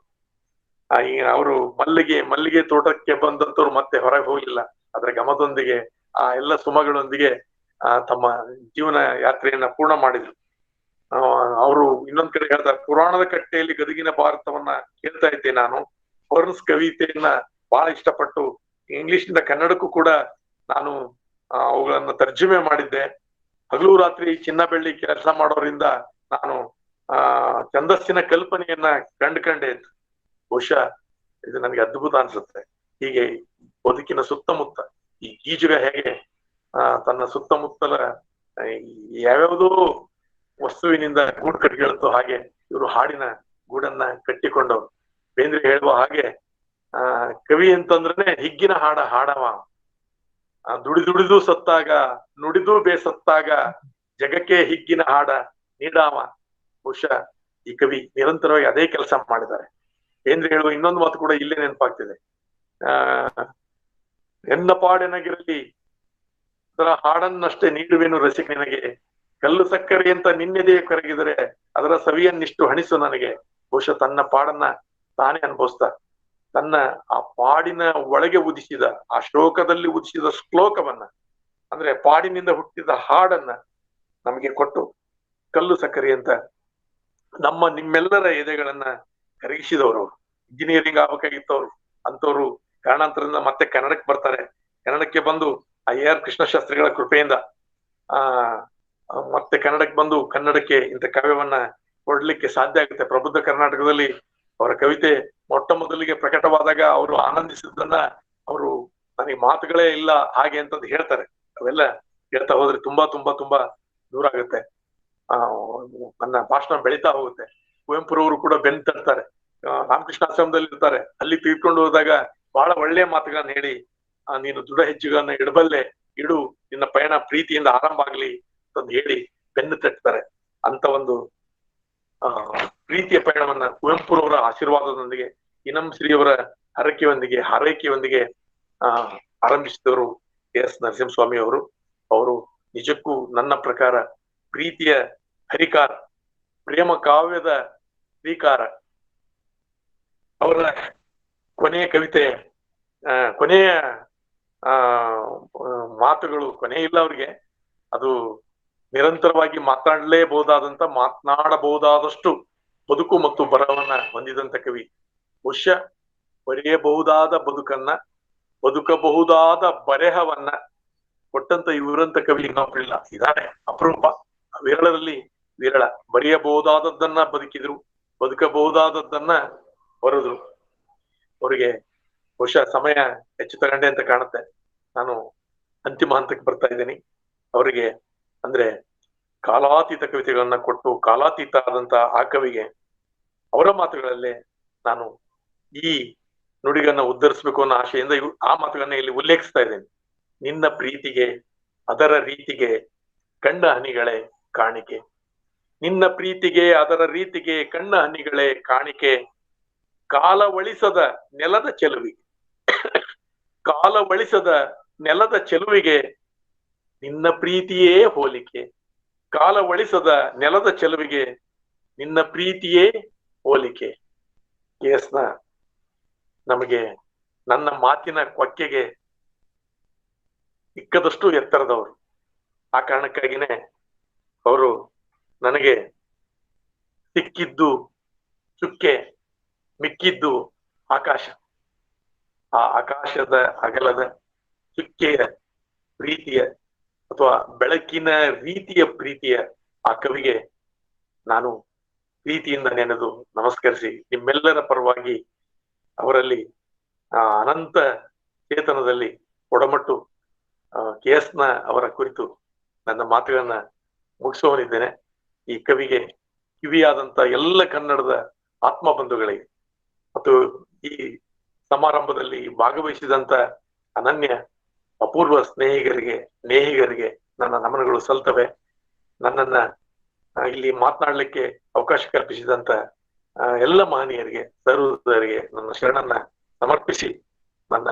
ಅವರು ಮಲ್ಲಿಗೆ ತೋಟಕ್ಕೆ ಬಂದಂತವ್ರು ಮತ್ತೆ ಹೊರಗೆ ಹೋಗ್ಲಿಲ್ಲ. ಅದರ ಗಮದೊಂದಿಗೆ ಆ ಎಲ್ಲ ಸುಮಗಳೊಂದಿಗೆ ತಮ್ಮ ಜೀವನ ಯಾತ್ರೆಯನ್ನ ಪೂರ್ಣ ಮಾಡಿದ್ರು. ಅವರು ಇನ್ನೊಂದ್ ಕಡೆ ಹೇಳ್ತಾರೆ, ಪುರಾಣದ ಕಟ್ಟೆಯಲ್ಲಿ ಗದಗಿನ ಭಾರತವನ್ನ ಕೇಳ್ತಾ ಇದ್ದೆ ನಾನು. ಬರ್ನ್ಸ್ ಕವಿತೆಯನ್ನ ಬಹಳ ಇಷ್ಟಪಟ್ಟು ಇಂಗ್ಲಿಷ್ನಿಂದ ಕನ್ನಡಕ್ಕೂ ಕೂಡ ನಾನು ಅವುಗಳನ್ನ ತರ್ಜುಮೆ ಮಾಡಿದ್ದೆ. ಹಗಲು ರಾತ್ರಿ ಚಿನ್ನ ಬೆಳ್ಳಿ ಕೆಲಸ ಮಾಡೋದ್ರಿಂದ ನಾನು ಛಂದಸ್ಸಿನ ಕಲ್ಪನೆಯನ್ನ ಕಂಡ್ಕಂಡೆ. ಬಹುಶಃ ಇದು ನನಗೆ ಅದ್ಭುತ ಅನ್ಸುತ್ತೆ. ಹೀಗೆ ಬದುಕಿನ ಸುತ್ತಮುತ್ತ ಈ ಗೀಜುಗ ಹೇಗೆ ತನ್ನ ಸುತ್ತಮುತ್ತಲ ಯಾವ್ಯಾವುದೋ ವಸ್ತುವಿನಿಂದ ಗೂಡು ಕಟ್ಟಿಗೆಳುತ್ತೋ ಹಾಗೆ ಇವರು ಹಾಡಿನ ಗೂಡನ್ನ ಕಟ್ಟಿಕೊಂಡವ್ರು. ಬೇಂದ್ರೆ ಹೇಳುವ ಹಾಗೆ ಕವಿ ಅಂತಂದ್ರೆ ಹಿಗ್ಗಿನ ಹಾಡವ, ದುಡಿದು ಸತ್ತಾಗ ನುಡಿದು ಬೇಸತ್ತಾಗ ಜಗಕ್ಕೆ ಹಿಗ್ಗಿನ ಹಾಡ ನೀಡಾವ. ಬಹುಶಃ ಈ ಕವಿ ನಿರಂತರವಾಗಿ ಅದೇ ಕೆಲಸ ಮಾಡಿದ್ದಾರೆ. ಬೇಂದ್ರೆ ಹೇಳುವ ಇನ್ನೊಂದು ಮಾತು ಕೂಡ ಇಲ್ಲೇ ನೆನಪಾಗ್ತಿದೆ. ಎನ್ನ ಪಾಡೆನಗಿರಲಿ ಅದರ ಹಾಡನ್ನಷ್ಟೇ ನೀಡುವೆನು ರಸಿಕನಿನಗೆ, ಕಲ್ಲು ಸಕ್ಕರೆ ಅಂತ ನಿನ್ನೆದೇ ಕರಗಿದರೆ ಅದರ ಸವಿಯನ್ನಿಷ್ಟು ಹಣಿಸು ನನಗೆ. ಬಹುಶಃ ತನ್ನ ಪಾಡನ್ನ ತಾನೇ ಅನುಭವಿಸ್ತಾ ತನ್ನ ಆ ಪಾಡಿನ ಒಳಗೆ ಉದಿಸಿದ ಆ ಶ್ಲೋಕದಲ್ಲಿ ಉದಿಸಿದ ಶ್ಲೋಕವನ್ನ, ಅಂದ್ರೆ ಪಾಡಿನಿಂದ ಹುಟ್ಟಿದ ಹಾಡನ್ನ ನಮಗೆ ಕೊಟ್ಟು ಕಲ್ಲು ಸಕ್ಕರೆ ಅಂತ ನಿಮ್ಮೆಲ್ಲರ ಎದೆಗಳನ್ನ ಕರಗಿಸಿದವರು. ಇಂಜಿನಿಯರಿಂಗ್ ಆಗ್ಬೇಕಾಗಿತ್ತವ್ರು ಅಂತವ್ರು ಕಾರಣಾಂತರದಿಂದ ಮತ್ತೆ ಕನ್ನಡಕ್ಕೆ ಬರ್ತಾರೆ. ಕನ್ನಡಕ್ಕೆ ಬಂದು AR ಕೃಷ್ಣಶಾಸ್ತ್ರಿಗಳ ಕೃಪೆಯಿಂದ ಮತ್ತೆ ಕನ್ನಡಕ್ಕೆ ಬಂದು ಕನ್ನಡಕ್ಕೆ ಇಂಥ ಕಾವ್ಯವನ್ನ ಕೊಡ್ಲಿಕ್ಕೆ ಸಾಧ್ಯ ಆಗುತ್ತೆ. ಪ್ರಬುದ್ಧ ಕರ್ನಾಟಕದಲ್ಲಿ ಅವರ ಕವಿತೆ ಮೊಟ್ಟ ಮೊದಲಿಗೆ ಪ್ರಕಟವಾದಾಗ ಅವರು ಆನಂದಿಸಿದ್ದನ್ನ ಅವರು ನನಗೆ ಮಾತುಗಳೇ ಇಲ್ಲ ಹಾಗೆ ಅಂತಂದು ಹೇಳ್ತಾರೆ. ಅವೆಲ್ಲ ಹೇಳ್ತಾ ಹೋದ್ರೆ ತುಂಬಾ ತುಂಬಾ ತುಂಬಾ ದೂರ ಆಗುತ್ತೆ. ನನ್ನ ಭಾಷಣ ಬೆಳೀತಾ ಹೋಗುತ್ತೆ. ಕುವೆಂಪುರವರು ಕೂಡ ಬೆನ್ ತರ್ತಾರೆ. ರಾಮಕೃಷ್ಣ ಆಶ್ರಮದಲ್ಲಿ ಇರ್ತಾರೆ. ಅಲ್ಲಿ ತೀರ್ಕೊಂಡು ಹೋದಾಗ ಬಹಳ ಒಳ್ಳೆಯ ಮಾತುಗಳನ್ನ ಹೇಳಿ, ನೀನು ದೃಢ ಹೆಜ್ಜೆಗಳನ್ನ ಇಡಬಲ್ಲೆ, ಇಡು, ನಿನ್ನ ಪಯಣ ಪ್ರೀತಿಯಿಂದ ಆರಂಭ ಆಗ್ಲಿ ಅಂತಂದು ಹೇಳಿ ಬೆನ್ನು ತಟ್ತಾರೆ. ಅಂತ ಒಂದು ಪ್ರೀತಿಯ ಪಯಣವನ್ನ ಕುವೆಂಪುರವರ ಆಶೀರ್ವಾದದೊಂದಿಗೆ ಇನಂ ಶ್ರೀಯವರ ಹಾರೈಕೆಯೊಂದಿಗೆ ಆರಂಭಿಸಿದವರು KS ನರಸಿಂಹಸ್ವಾಮಿ ಅವರು. ಅವರು ನಿಜಕ್ಕೂ ನನ್ನ ಪ್ರಕಾರ ಪ್ರೀತಿಯ ಹರಿಕಾರ, ಪ್ರೇಮ ಕಾವ್ಯದ ಶ್ರೀಕಾರ. ಅವರ ಕೊನೆಯ ಕವಿತೆ, ಕೊನೆಯ ಮಾತುಗಳು ಕೊನೆ ಇಲ್ಲ ಅವ್ರಿಗೆ. ಅದು ನಿರಂತರವಾಗಿ ಮಾತನಾಡಬಹುದಾದಷ್ಟು ಬದುಕು ಮತ್ತು ಬರಹವನ್ನ ಹೊಂದಿದಂತ ಕವಿ. ಬಹುಶಃ ಬರೆಯಬಹುದಾದ ಬದುಕನ್ನ, ಬದುಕಬಹುದಾದ ಬರೆಹವನ್ನ ಕೊಟ್ಟಂತ ಇವರಂತ ಕವಿ ಇನ್ನೊಬ್ರಿಲ್ಲ. ಇದಾರೆ ಅಪರೂಪ, ವಿರಳದಲ್ಲಿ ವಿರಳ. ಬರೆಯಬಹುದಾದದ್ದನ್ನ ಬದುಕಿದ್ರು, ಬದುಕಬಹುದಾದದ್ದನ್ನ ಬರೆದ್ರು. ಅವರಿಗೆ ಬಹುಶಃ ಸಮಯ ಹೆಚ್ಚು ತಗೊಂಡೆ ಅಂತ ಕಾಣುತ್ತೆ. ನಾನು ಅಂತಿಮ ಹಂತಕ್ಕೆ ಬರ್ತಾ ಇದ್ದೀನಿ. ಅವರಿಗೆ ಅಂದ್ರೆ ಕಾಲಾತೀತ ಕವಿತೆಗಳನ್ನ ಕೊಟ್ಟು ಕಾಲಾತೀತ ಆದಂತ ಆ ಕವಿಗೆ ಅವರ ಮಾತುಗಳಲ್ಲೇ ನಾನು ಈ ನುಡಿಗನ್ನ ಉದ್ಧರಿಸ್ಬೇಕು ಅನ್ನೋ ಆಶೆಯಿಂದ ಆ ಮಾತುಗಳನ್ನ ಇಲ್ಲಿ ಉಲ್ಲೇಖಿಸ್ತಾ ಇದ್ದೇನೆ. ನಿನ್ನ ಪ್ರೀತಿಗೆ ಅದರ ರೀತಿಗೆ ಕಣ್ಣ ಹನಿಗಳೇ ಕಾಣಿಕೆ, ನಿನ್ನ ಪ್ರೀತಿಗೆ ಅದರ ರೀತಿಗೆ ಕಣ್ಣ ಹನಿಗಳೇ ಕಾಣಿಕೆ, ಕಾಲವಳಿಸದ ನೆಲದ ಚೆಲುವಿಗೆ, ಕಾಲವಳಿಸದ ನೆಲದ ಚೆಲುವಿಗೆ ನಿನ್ನ ಪ್ರೀತಿಯೇ ಹೋಲಿಕೆ, ಕಾಲವಳಿಸದ ನೆಲದ ಚೆಲುವಿಗೆ ನಿನ್ನ ಪ್ರೀತಿಯೇ ಹೋಲಿಕೆ. KSನ ನಮಗೆ ನನ್ನ ಮಾತಿನ ಕೊಕ್ಕೆಗೆ ಇಕ್ಕದಷ್ಟು ಎತ್ತರದವರು. ಆ ಕಾರಣಕ್ಕಾಗಿನೇ ಅವರು ನನಗೆ ಸಿಕ್ಕಿದ್ದು ಚುಕ್ಕೆ, ಮಿಕ್ಕಿದ್ದು ಆಕಾಶ. ಆ ಆಕಾಶದ ಅಗಲದ ಚುಕ್ಕೆಯ ಪ್ರೀತಿಯ ಅಥವಾ ಬೆಳಕಿನ ರೀತಿಯ ಪ್ರೀತಿಯ ಆ ಕವಿಗೆ ನಾನು ಪ್ರೀತಿಯಿಂದ ನೆನೆದು ನಮಸ್ಕರಿಸಿ ನಿಮ್ಮೆಲ್ಲರ ಪರವಾಗಿ ಅವರಲ್ಲಿ ಅನಂತ ಚೇತನದಲ್ಲಿ ಒಡಮಟ್ಟು KSನ ಅವರ ಕುರಿತು ನನ್ನ ಮಾತುಗಳನ್ನ ಮುಗಿಸುವವನಿದ್ದೇನೆ. ಈ ಕವಿಗೆ ಕಿವಿಯಾದಂತ ಎಲ್ಲ ಕನ್ನಡದ ಆತ್ಮ ಬಂಧುಗಳಿಗೆ ಮತ್ತು ಈ ಸಮಾರಂಭದಲ್ಲಿ ಭಾಗವಹಿಸಿದಂತ ಅನನ್ಯ ಅಪೂರ್ವ ನೇಹಿಗರಿಗೆ ನನ್ನ ನಮನಗಳು ಸಲ್ತವೆ. ನನ್ನನ್ನ ಇಲ್ಲಿ ಮಾತನಾಡ್ಲಿಕ್ಕೆ ಅವಕಾಶ ಕಲ್ಪಿಸಿದಂತ ಎಲ್ಲ ಮಹನೀಯರಿಗೆ, ಸಹೃದಯರಿಗೆ ನನ್ನ ಶರಣನ್ನ ಸಮರ್ಪಿಸಿ ನನ್ನ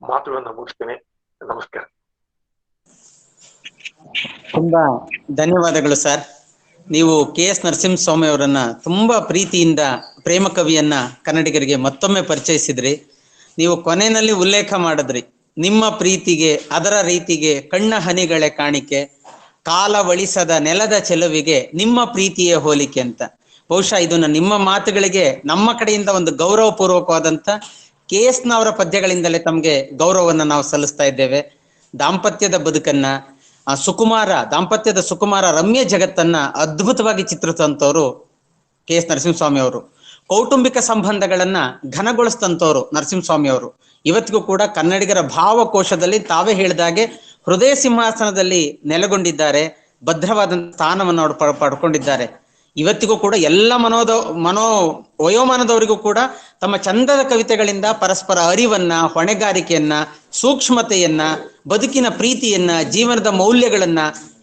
ಮಾತುಗಳನ್ನ ಮುಗಿಸ್ತೇನೆ. ನಮಸ್ಕಾರ. ತುಂಬಾ ಧನ್ಯವಾದಗಳು ಸರ್. ನೀವು KS ನರಸಿಂಹಸ್ವಾಮಿ ಅವರನ್ನ ತುಂಬಾ ಪ್ರೀತಿಯಿಂದ ಪ್ರೇಮ ಕವಿಯನ್ನ ಕನ್ನಡಿಗರಿಗೆ ಮತ್ತೊಮ್ಮೆ ಪರಿಚಯಿಸಿದ್ರಿ. ನೀವು ಕೊನೆಯಲ್ಲಿ ಉಲ್ಲೇಖ ಮಾಡಿದ್ರಿ, ನಿಮ್ಮ ಪ್ರೀತಿಗೆ ಅದರ ರೀತಿಗೆ ಕಣ್ಣ ಹನಿಗಳೇ ಕಾಣಿಕೆ, ಕಾಲ ವಳಿಸದ ನೆಲದ ಚೆಲುವಿಗೆ ನಿಮ್ಮ ಪ್ರೀತಿಯೇ ಹೋಲಿಕೆ ಅಂತ. ಬಹುಶಃ ಇದನ್ನ ನಿಮ್ಮ ಮಾತುಗಳಿಗೆ ನಮ್ಮ ಕಡೆಯಿಂದ ಒಂದು ಗೌರವ ಪೂರ್ವಕವಾದಂತ KS ನವರ ಪದ್ಯಗಳಿಂದಲೇ ತಮಗೆ ಗೌರವವನ್ನು ನಾವು ಸಲ್ಲಿಸ್ತಾ ಇದ್ದೇವೆ. ದಾಂಪತ್ಯದ ಬದುಕನ್ನ ದಾಂಪತ್ಯದ ಸುಕುಮಾರ ರಮ್ಯ ಜಗತ್ತನ್ನ ಅದ್ಭುತವಾಗಿ ಚಿತ್ರಿಸಿದಂಥವ್ರು KS ನರಸಿಂಹಸ್ವಾಮಿ ಅವರು. ಕೌಟುಂಬಿಕ ಸಂಬಂಧಗಳನ್ನ ಘನಗೊಳಿಸಿದಂಥವ್ರು ನರಸಿಂಹಸ್ವಾಮಿ ಅವರು. ಇವತ್ತಿಗೂ ಕೂಡ ಕನ್ನಡಿಗರ ಭಾವಕೋಶದಲ್ಲಿ ತಾವೇ ಹೇಳಿದಾಗೆ ಹೃದಯ ಸಿಂಹಾಸನದಲ್ಲಿ ನೆಲೆಗೊಂಡಿದ್ದಾರೆ, ಭದ್ರವಾದಂತ ಸ್ಥಾನವನ್ನು ಅವರು ಪಡ್ಕೊಂಡಿದ್ದಾರೆ. ಇವತ್ತಿಗೂ ಕೂಡ ಎಲ್ಲ ವಯೋಮಾನದವರಿಗೂ ಕೂಡ ತಮ್ಮ ಚಂದದ ಕವಿತೆಗಳಿಂದ ಪರಸ್ಪರ ಅರಿವನ್ನ, ಹೊಣೆಗಾರಿಕೆಯನ್ನ, ಸೂಕ್ಷ್ಮತೆಯನ್ನ, ಬದುಕಿನ ಪ್ರೀತಿಯನ್ನ, ಜೀವನದ ಮೌಲ್ಯಗಳನ್ನ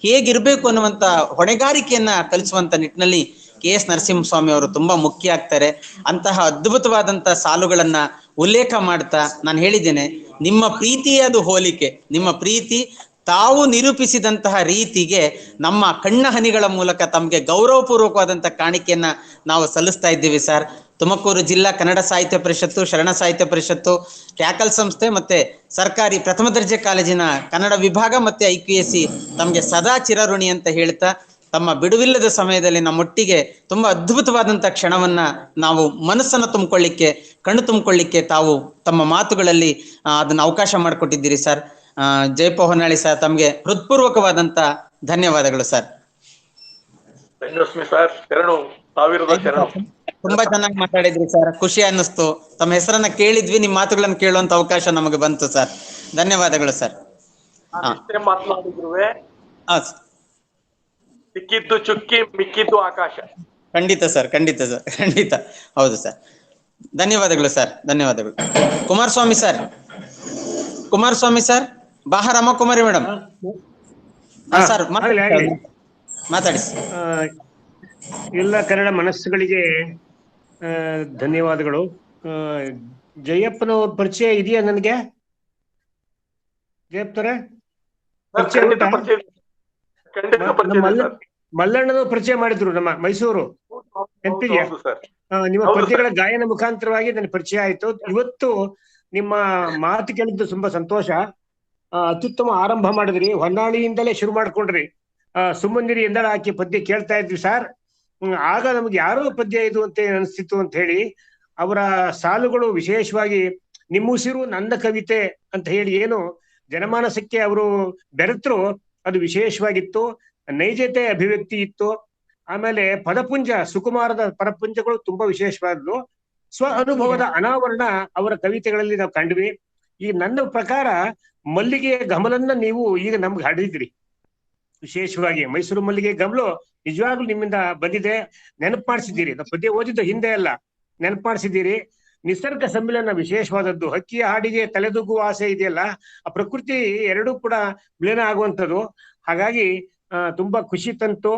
ಹೇಗಿರ್ಬೇಕು ಅನ್ನುವಂತ ಹೊಣೆಗಾರಿಕೆಯನ್ನ ಕಲಿಸುವಂತ ನಿಟ್ಟಿನಲ್ಲಿ KS ನರಸಿಂಹಸ್ವಾಮಿ ಅವರು ತುಂಬಾ ಮುಖ್ಯ ಆಗ್ತಾರೆ. ಅಂತಹ ಅದ್ಭುತವಾದಂತ ಸಾಲುಗಳನ್ನ ಉಲ್ಲೇಖ ಮಾಡ್ತಾ ನಾನು ಹೇಳಿದ್ದೇನೆ, ನಿಮ್ಮ ಪ್ರೀತಿಯೇ ಅದು ಹೋಲಿಕೆ, ನಿಮ್ಮ ಪ್ರೀತಿ ತಾವು ನಿರೂಪಿಸಿದಂತಹ ರೀತಿಗೆ ನಮ್ಮ ಕಣ್ಣ ಹನಿಗಳ ಮೂಲಕ ತಮಗೆ ಗೌರವಪೂರ್ವಕವಾದಂತಹ ಕಾಣಿಕೆಯನ್ನ ನಾವು ಸಲ್ಲಿಸ್ತಾ ಇದ್ದೀವಿ ಸರ್. ತುಮಕೂರು ಜಿಲ್ಲಾ ಕನ್ನಡ ಸಾಹಿತ್ಯ ಪರಿಷತ್ತು, ಶರಣ ಸಾಹಿತ್ಯ ಪರಿಷತ್ತು, ಕ್ಯಾಕಲ್ ಸಂಸ್ಥೆ ಮತ್ತೆ ಸರ್ಕಾರಿ ಪ್ರಥಮ ದರ್ಜೆ ಕಾಲೇಜಿನ ಕನ್ನಡ ವಿಭಾಗ ಮತ್ತೆ IQAC ತಮಗೆ ಸದಾ ಚಿರಋಣಿ ಅಂತ ಹೇಳ್ತಾ, ತಮ್ಮ ಬಿಡುವಿಲ್ಲದ ಸಮಯದಲ್ಲಿ ನಮ್ಮೊಟ್ಟಿಗೆ ತುಂಬಾ ಅದ್ಭುತವಾದಂತ ಕ್ಷಣವನ್ನ ನಾವು ಮನಸ್ಸನ್ನು ತುಂಬಿಕೊಳ್ಳಿಕ್ಕೆ, ಕಣ್ಣು ತುಂಬಿಕೊಳ್ಳಿಕ್ಕೆ ತಾವು ತಮ್ಮ ಮಾತುಗಳಲ್ಲಿ ಅದನ್ನ ಅವಕಾಶ ಮಾಡಿಕೊಟ್ಟಿದ್ದೀರಿ ಸರ್. ಜಯಪ್ಪ ಹೊನ್ನಾಳಿ ಸರ್, ತಮಗೆ ಹೃತ್ಪೂರ್ವಕವಾದಂತ ಧನ್ಯವಾದಗಳು ಸರ್. ತುಂಬಾ ಚೆನ್ನಾಗಿ ಮಾತಾಡಿದ್ರಿ ಸರ್, ಖುಷಿ ಅನ್ನಿಸ್ತು. ತಮ್ಮ ಹೆಸರನ್ನ ಕೇಳಿದ್ವಿ, ನಿಮ್ ಮಾತುಗಳನ್ನ ಕೇಳುವಂತ ಅವಕಾಶ ನಮಗೆ ಬಂತು ಸರ್. ಧನ್ಯವಾದಗಳು ಸರ್. ಸಿಕ್ಕಿದ್ದು ಚುಕ್ಕಿ, ಮಿಕ್ಕಿದ್ದು ಆಕಾಶ. ಖಂಡಿತ ಸರ್, ಖಂಡಿತ ಸರ್, ಖಂಡಿತ ಹೌದು ಸರ್. ಧನ್ಯವಾದಗಳು ಸರ್, ಧನ್ಯವಾದಗಳು. ಕುಮಾರಸ್ವಾಮಿ ಸರ್, ಬಾಹ ರಾಮಕುಮಾರಿ ಮೇಡಮ್ ಸರ್ ಮಾತಾಡಿ. ಎಲ್ಲ ಕನ್ನಡ ಮನಸ್ಸುಗಳಿಗೆ ಧನ್ಯವಾದಗಳು. ಜಯಪ್ಪನವ್ರ ಪರಿಚಯ ಇದೆಯಾ ನನಗೆ? ಜಯಪ್ಪರ ಮಲ್ಲಣ್ಣನ ಪರಿಚಯ ಮಾಡಿದ್ರು, ನಮ್ಮ ಮೈಸೂರು ನೆನಪಿದ್ಯಾ? ನಿಮ್ಮ ಪದ್ಯಗಳ ಗಾಯನ ಮುಖಾಂತರವಾಗಿ ನನ್ನ ಪರಿಚಯ ಆಯ್ತು. ಇವತ್ತು ನಿಮ್ಮ ಮಾತು ಕೇಳಿದ್ದು ತುಂಬಾ ಸಂತೋಷ. ಅತ್ಯುತ್ತಮ ಆರಂಭ ಮಾಡಿದ್ರಿ, ಹೊನ್ನಾಳಿಯಿಂದಲೇ ಶುರು ಮಾಡ್ಕೊಂಡ್ರಿ. ಸುಮ್ಮನಿರಿ ಎಂದಳ ಹಾಕಿ ಪದ್ಯ ಕೇಳ್ತಾ ಇದ್ವಿ ಸರ್. ಆಗ ನಮ್ಗೆ ಯಾರೋ ಪದ್ಯ ಇದು ಅಂತ ಅನಿಸ್ತಿತ್ತು ಅಂತ ಹೇಳಿ, ಅವರ ಸಾಲುಗಳು ವಿಶೇಷವಾಗಿ ನಿಮ್ಮುಸಿರು ನನ್ನ ಕವಿತೆ ಅಂತ ಹೇಳಿ ಏನು ಜನಮಾನಸಕ್ಕೆ ಅವರು ಬೆರೆತರು, ಅದು ವಿಶೇಷವಾಗಿತ್ತು. ನೈಜತೆ ಅಭಿವ್ಯಕ್ತಿ ಇತ್ತು. ಆಮೇಲೆ ಪದಪುಂಜ, ಸುಕುಮಾರದ ಪದಪುಂಜಗಳು ತುಂಬಾ ವಿಶೇಷವಾದವು. ಸ್ವ ಅನುಭವದ ಅನಾವರಣ ಅವರ ಕವಿತೆಗಳಲ್ಲಿ ನಾವು ಕಂಡ್ವಿ. ಈ ನನ್ನ ಪ್ರಕಾರ ಮಲ್ಲಿಗೆಯ ಗಮಲನ್ನ ನೀವು ಈಗ ನಮ್ಗೆ ಹಾಡಿದ್ರಿ. ವಿಶೇಷವಾಗಿ ಮೈಸೂರು ಮಲ್ಲಿಗೆ ಗಮಲು ನಿಜವಾಗ್ಲೂ ನಿಮ್ಮಿಂದ ಬಂದಿದೆ, ನೆನಪು ಮಾಡಿಸಿದ್ದೀರಿ. ನಾವು ಪದ್ಯ ಓದಿದ್ದು ಹಿಂದೆ ಅಲ್ಲ, ನೆನಪು ಮಾಡಿಸಿದ್ದೀರಿ. ನಿಸರ್ಗ ಸಮ್ಮಿಲನ ವಿಶೇಷವಾದದ್ದು. ಹಕ್ಕಿಯ ಹಾಡಿಗೆ ತಲೆದೂಗುವ ಆಸೆ ಇದೆಯಲ್ಲ, ಆ ಪ್ರಕೃತಿ ಎರಡೂ ಕೂಡ ವಿಲೀನ ಆಗುವಂಥದ್ದು. ಹಾಗಾಗಿ ತುಂಬಾ ಖುಷಿ ತಂತು.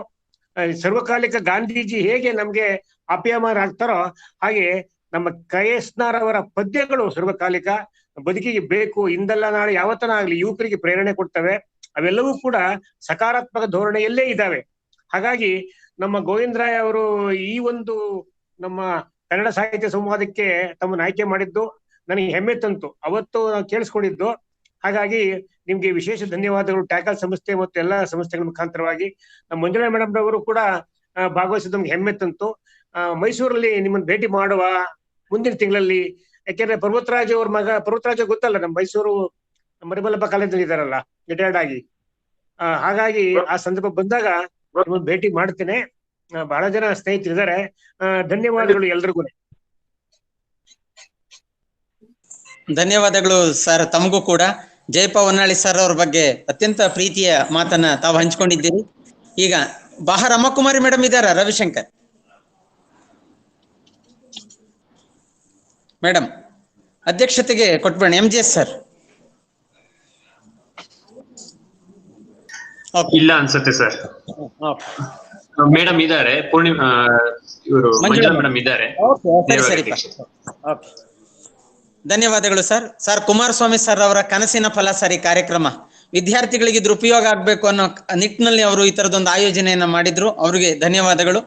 ಸರ್ವಕಾಲಿಕ ಗಾಂಧೀಜಿ ಹೇಗೆ ನಮ್ಗೆ ಆಪ್ಯಾಯಮಾನರಾಗ್ತಾರೋ ಹಾಗೆ ನಮ್ಮ KS ಅವರ ಪದ್ಯಗಳು ಸರ್ವಕಾಲಿಕ, ಬದುಕಿಗೆ ಬೇಕು. ಇಂದಲ್ಲ ನಾಳೆ ಯಾವತ್ತನ ಆಗ್ಲಿ ಯುವಕರಿಗೆ ಪ್ರೇರಣೆ ಕೊಡ್ತವೆ. ಅವೆಲ್ಲವೂ ಕೂಡ ಸಕಾರಾತ್ಮಕ ಧೋರಣೆಯಲ್ಲೇ ಇದ್ದಾವೆ. ಹಾಗಾಗಿ ನಮ್ಮ ಗೋವಿಂದರಾಯ್ ಅವರು ಈ ಒಂದು ನಮ್ಮ ಕನ್ನಡ ಸಾಹಿತ್ಯ ಸಂವಾದಕ್ಕೆ ತಮ್ಮನ್ನು ಆಯ್ಕೆ ಮಾಡಿದ್ದು ನನಗೆ ಹೆಮ್ಮೆ ತಂತು. ಅವತ್ತು ನಾವು ಕೇಳಿಸ್ಕೊಂಡಿದ್ದು. ಹಾಗಾಗಿ ನಿಮ್ಗೆ ವಿಶೇಷ ಧನ್ಯವಾದಗಳು, ಟ್ಯಾಕಲ್ ಸಂಸ್ಥೆ ಮತ್ತು ಎಲ್ಲಾ ಸಂಸ್ಥೆಗಳ ಮುಖಾಂತರವಾಗಿ. ನಮ್ಮ ಮಂಜುಳಾ ಮೇಡಮ್ ರವರು ಕೂಡ ಭಾಗವಹಿಸಿದ ನಮ್ಗೆ ಹೆಮ್ಮೆ ತಂತು. ಮೈಸೂರಲ್ಲಿ ನಿಮ್ಮನ್ನು ಭೇಟಿ ಮಾಡುವ ಮುಂದಿನ ತಿಂಗಳಲ್ಲಿ, ಯಾಕೆಂದ್ರೆ ಪರ್ವತರಾಜ್ ಅವ್ರ ಮಗ, ಪರ್ವತರಾಜ್ ಗೊತ್ತಲ್ಲ, ನಮ್ಮ ಮೈಸೂರು ಮರಿಮಲ್ಲಪ್ಪ ಕಾಲೇಜಲ್ಲಿ ಇದಾರಲ್ಲ ರಿಟೈರ್ಡ್ ಆಗಿ. ಹಾಗಾಗಿ ಆ ಸಂದರ್ಭ ಬಂದಾಗ ನಿಮ್ಮನ್ನು ಭೇಟಿ ಮಾಡ್ತೇನೆ. ಬಹಳ ಜನ ಸ್ನೇಹಿತರಿದ್ದಾರೆ. ಧನ್ಯವಾದಗಳು ಎಲ್ರಿಗೂ. ಧನ್ಯವಾದಗಳು ಸರ್, ತಮಗೂ ಕೂಡ. ಜಯಪ್ಪ ಹೊನ್ನಾಳಿ ಸರ್ ಅವ್ರ ಬಗ್ಗೆ ಅತ್ಯಂತ ಪ್ರೀತಿಯ ಮಾತನ್ನ ತಾವು ಹಂಚ್ಕೊಂಡಿದ್ದೀರಿ. ಈಗ ಬಾಹ ರಮಕುಮಾರಿ ಮೇಡಮ್ ಇದ್ದಾರ? ರವಿಶಂಕರ್ ಮೇಡಮ್ ಅಧ್ಯಕ್ಷತೆಗೆ ಕೊಟ್ಬೇಡ. MGS ಸರ್ ಇಲ್ಲ ಅನ್ಸುತ್ತೆ ಸರ್. ಮೇಡಮ್ ಇದ್ದಾರೆ, ಪೂರ್ಣಿಮಾ ಇವರು ಮಂಜುಳಾ ಮೇಡಮ್ ಇದ್ದಾರೆ. ಧನ್ಯವಾದಗಳು ಸರ್. ಕುಮಾರಸ್ವಾಮಿ ಸರ್ ಅವರ ಕನಸಿನ ಫಲ ಸರಿ ಕಾರ್ಯಕ್ರಮ ವಿದ್ಯಾರ್ಥಿಗಳಿಗೆ ಇದ್ರ ಉಪಯೋಗ ಆಗ್ಬೇಕು ಅನ್ನೋ ನಿಟ್ಟಿನಲ್ಲಿ ಅವರು ಈ ತರದೊಂದು ಆಯೋಜನೆಯನ್ನ ಮಾಡಿದ್ರು. ಅವ್ರಿಗೆ ಧನ್ಯವಾದಗಳು.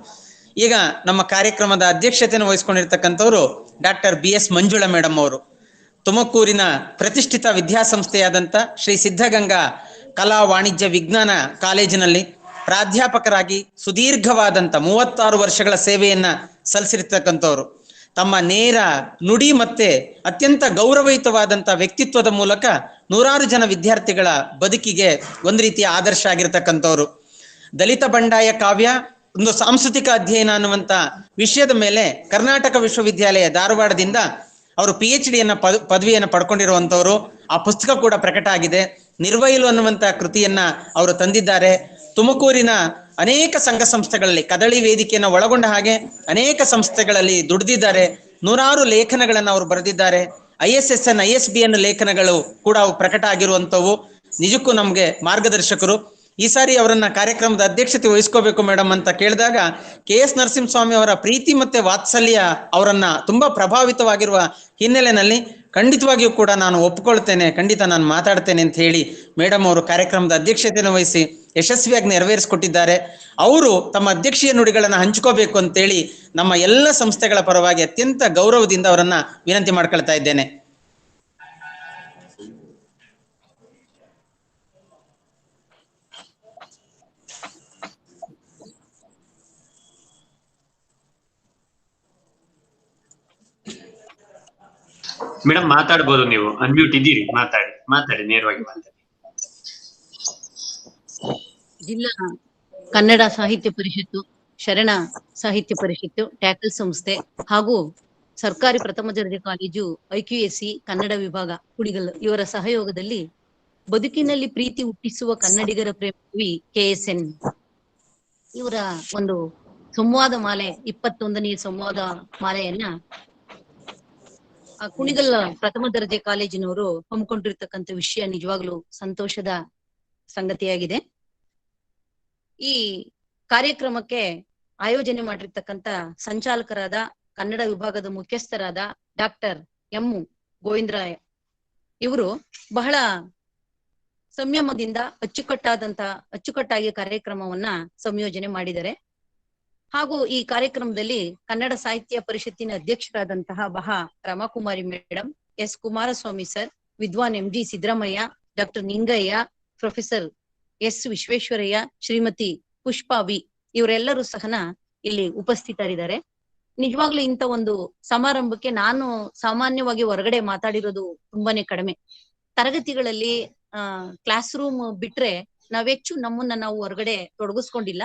ಈಗ ನಮ್ಮ ಕಾರ್ಯಕ್ರಮದ ಅಧ್ಯಕ್ಷತೆಯನ್ನು ವಹಿಸ್ಕೊಂಡಿರ್ತಕ್ಕಂಥವ್ರು ಡಾಕ್ಟರ್ BS ಮಂಜುಳಾ ಮೇಡಮ್ ಅವರು. ತುಮಕೂರಿನ ಪ್ರತಿಷ್ಠಿತ ವಿದ್ಯಾಸಂಸ್ಥೆಯಾದಂಥ ಶ್ರೀ ಸಿದ್ಧಗಂಗಾ ಕಲಾ ವಾಣಿಜ್ಯ ವಿಜ್ಞಾನ ಕಾಲೇಜಿನಲ್ಲಿ ಪ್ರಾಧ್ಯಾಪಕರಾಗಿ ಸುದೀರ್ಘವಾದಂಥ 36 ವರ್ಷಗಳ ಸೇವೆಯನ್ನ ಸಲ್ಲಿಸಿರ್ತಕ್ಕಂಥವ್ರು. ತಮ್ಮ ನೇರ ನುಡಿ ಮತ್ತೆ ಅತ್ಯಂತ ಗೌರವಯುತವಾದಂಥ ವ್ಯಕ್ತಿತ್ವದ ಮೂಲಕ ನೂರಾರು ಜನ ವಿದ್ಯಾರ್ಥಿಗಳ ಬದುಕಿಗೆ ಒಂದು ರೀತಿಯ ಆದರ್ಶ ಆಗಿರ್ತಕ್ಕಂಥವ್ರು. ದಲಿತ ಬಂಡಾಯ ಕಾವ್ಯ ಒಂದು ಸಾಂಸ್ಕೃತಿಕ ಅಧ್ಯಯನ ಅನ್ನುವಂಥ ವಿಷಯದ ಮೇಲೆ ಕರ್ನಾಟಕ ವಿಶ್ವವಿದ್ಯಾಲಯ ಧಾರವಾಡದಿಂದ ಅವರು PhD ಪದವಿಯನ್ನು ಪಡ್ಕೊಂಡಿರುವಂಥವ್ರು. ಆ ಪುಸ್ತಕ ಕೂಡ ಪ್ರಕಟ ಆಗಿದೆ. ನಿರ್ವೈಲು ಅನ್ನುವಂಥ ಕೃತಿಯನ್ನ ಅವರು ತಂದಿದ್ದಾರೆ. ತುಮಕೂರಿನ ಅನೇಕ ಸಂಘ ಸಂಸ್ಥೆಗಳಲ್ಲಿ ಕದಳಿ ವೇದಿಕೆಯನ್ನು ಒಳಗೊಂಡ ಹಾಗೆ ಅನೇಕ ಸಂಸ್ಥೆಗಳಲ್ಲಿ ದುಡಿದಿದ್ದಾರೆ. ನೂರಾರು ಲೇಖನಗಳನ್ನು ಅವರು ಬರೆದಿದ್ದಾರೆ. ISSN ISBN ಲೇಖನಗಳು ಕೂಡ ಅವು ಪ್ರಕಟ ಆಗಿರುವಂಥವು. ನಿಜಕ್ಕೂ ನಮ್ಗೆ ಮಾರ್ಗದರ್ಶಕರು. ಈ ಸಾರಿ ಅವರನ್ನ ಕಾರ್ಯಕ್ರಮದ ಅಧ್ಯಕ್ಷತೆ ವಹಿಸ್ಕೋಬೇಕು ಮೇಡಮ್ ಅಂತ ಕೇಳಿದಾಗ KS ನರಸಿಂಹಸ್ವಾಮಿ ಅವರ ಪ್ರೀತಿ ಮತ್ತೆ ವಾತ್ಸಲ್ಯ ಅವರನ್ನ ತುಂಬಾ ಪ್ರಭಾವಿತವಾಗಿರುವ ಹಿನ್ನೆಲೆಯಲ್ಲಿ ಖಂಡಿತವಾಗಿಯೂ ಕೂಡ ನಾನು ಒಪ್ಕೊಳ್ತೇನೆ, ಖಂಡಿತ ನಾನು ಮಾತಾಡ್ತೇನೆ ಅಂತ ಹೇಳಿ ಮೇಡಮ್ ಅವರು ಕಾರ್ಯಕ್ರಮದ ಅಧ್ಯಕ್ಷತೆಯನ್ನು ವಹಿಸಿ ಯಶಸ್ವಿಯಾಗಿ ನೆರವೇರಿಸಿಕೊಟ್ಟಿದ್ದಾರೆ. ಅವರು ತಮ್ಮ ಅಧ್ಯಕ್ಷೀಯ ನುಡಿಗಳನ್ನ ಹಂಚ್ಕೋಬೇಕು ಅಂತೇಳಿ ನಮ್ಮ ಎಲ್ಲ ಸಂಸ್ಥೆಗಳ ಪರವಾಗಿ ಅತ್ಯಂತ ಗೌರವದಿಂದ ಅವರನ್ನ ವಿನಂತಿ ಮಾಡ್ಕೊಳ್ತಾ ಇದ್ದೇನೆ. ಮೇಡಮ್ ಮಾತಾಡ್ಬೋದು, ನೀವು ಅನ್ಮ್ಯೂಟ್ ಇದ್ದೀರಿ, ಮಾತಾಡಿ ನೇರವಾಗಿ ಮಾತಾಡಿ. ಜಿಲ್ಲಾ ಕನ್ನಡ ಸಾಹಿತ್ಯ ಪರಿಷತ್ತು, ಶರಣ ಸಾಹಿತ್ಯ ಪರಿಷತ್ತು, ಟ್ಯಾಕಲ್ ಸಂಸ್ಥೆ ಹಾಗೂ ಸರ್ಕಾರಿ ಪ್ರಥಮ ದರ್ಜೆ ಕಾಲೇಜು IQAC ಕನ್ನಡ ವಿಭಾಗ ಕುಣಿಗಲ್ ಇವರ ಸಹಯೋಗದಲ್ಲಿ ಬದುಕಿನಲ್ಲಿ ಪ್ರೀತಿ ಹುಟ್ಟಿಸುವ ಕನ್ನಡಿಗರ ಪ್ರೇಮಿ KSN ಇವರ ಒಂದು ಸಂವಾದ ಮಾಲೆ 21ನೇ ಸಂವಾದ ಮಾಲೆಯನ್ನ ಕುಣಿಗಲ್ ಪ್ರಥಮ ದರ್ಜೆ ಕಾಲೇಜಿನವರು ಹಮ್ಮಿಕೊಂಡಿರ್ತಕ್ಕಂಥ ವಿಷಯ ನಿಜವಾಗ್ಲೂ ಸಂತೋಷದ ಸಂಗತಿಯಾಗಿದೆ. ಈ ಕಾರ್ಯಕ್ರಮಕ್ಕೆ ಆಯೋಜನೆ ಮಾಡಿರ್ತಕ್ಕಂಥ ಸಂಚಾಲಕರಾದ ಕನ್ನಡ ವಿಭಾಗದ ಮುಖ್ಯಸ್ಥರಾದ ಡಾಕ್ಟರ್ M ಗೋವಿಂದರಾಯ ಇವರು ಬಹಳ ಸಂಯಮದಿಂದ ಅಚ್ಚುಕಟ್ಟಾಗಿ ಕಾರ್ಯಕ್ರಮವನ್ನ ಸಂಯೋಜನೆ ಮಾಡಿದ್ದಾರೆ. ಹಾಗೂ ಈ ಕಾರ್ಯಕ್ರಮದಲ್ಲಿ ಕನ್ನಡ ಸಾಹಿತ್ಯ ಪರಿಷತ್ತಿನ ಅಧ್ಯಕ್ಷರಾದಂತಹ Ramakumari madam, S Kumaraswamy sir, ವಿದ್ವಾನ್ MG Siddaramaiah, doctor Ningaiah, professor S Vishweshwaraiah, Shrimati Pushpa V ಇವರೆಲ್ಲರೂ ಸಹನ ಇಲ್ಲಿ ಉಪಸ್ಥಿತರಿದ್ದಾರೆ. ನಿಜವಾಗ್ಲೂ ಇಂಥ ಒಂದು ಸಮಾರಂಭಕ್ಕೆ ನಾನು ಸಾಮಾನ್ಯವಾಗಿ ಹೊರಗಡೆ ಮಾತಾಡಿರೋದು ತುಂಬಾನೇ ಕಡಿಮೆ. ತರಗತಿಗಳಲ್ಲಿ ಕ್ಲಾಸ್ ರೂಮ್ ಬಿಟ್ರೆ ನಾವೆಚ್ಚು ನಮ್ಮನ್ನ ನಾವು ಹೊರಗಡೆ ತೊಡಗಿಸ್ಕೊಂಡಿಲ್ಲ.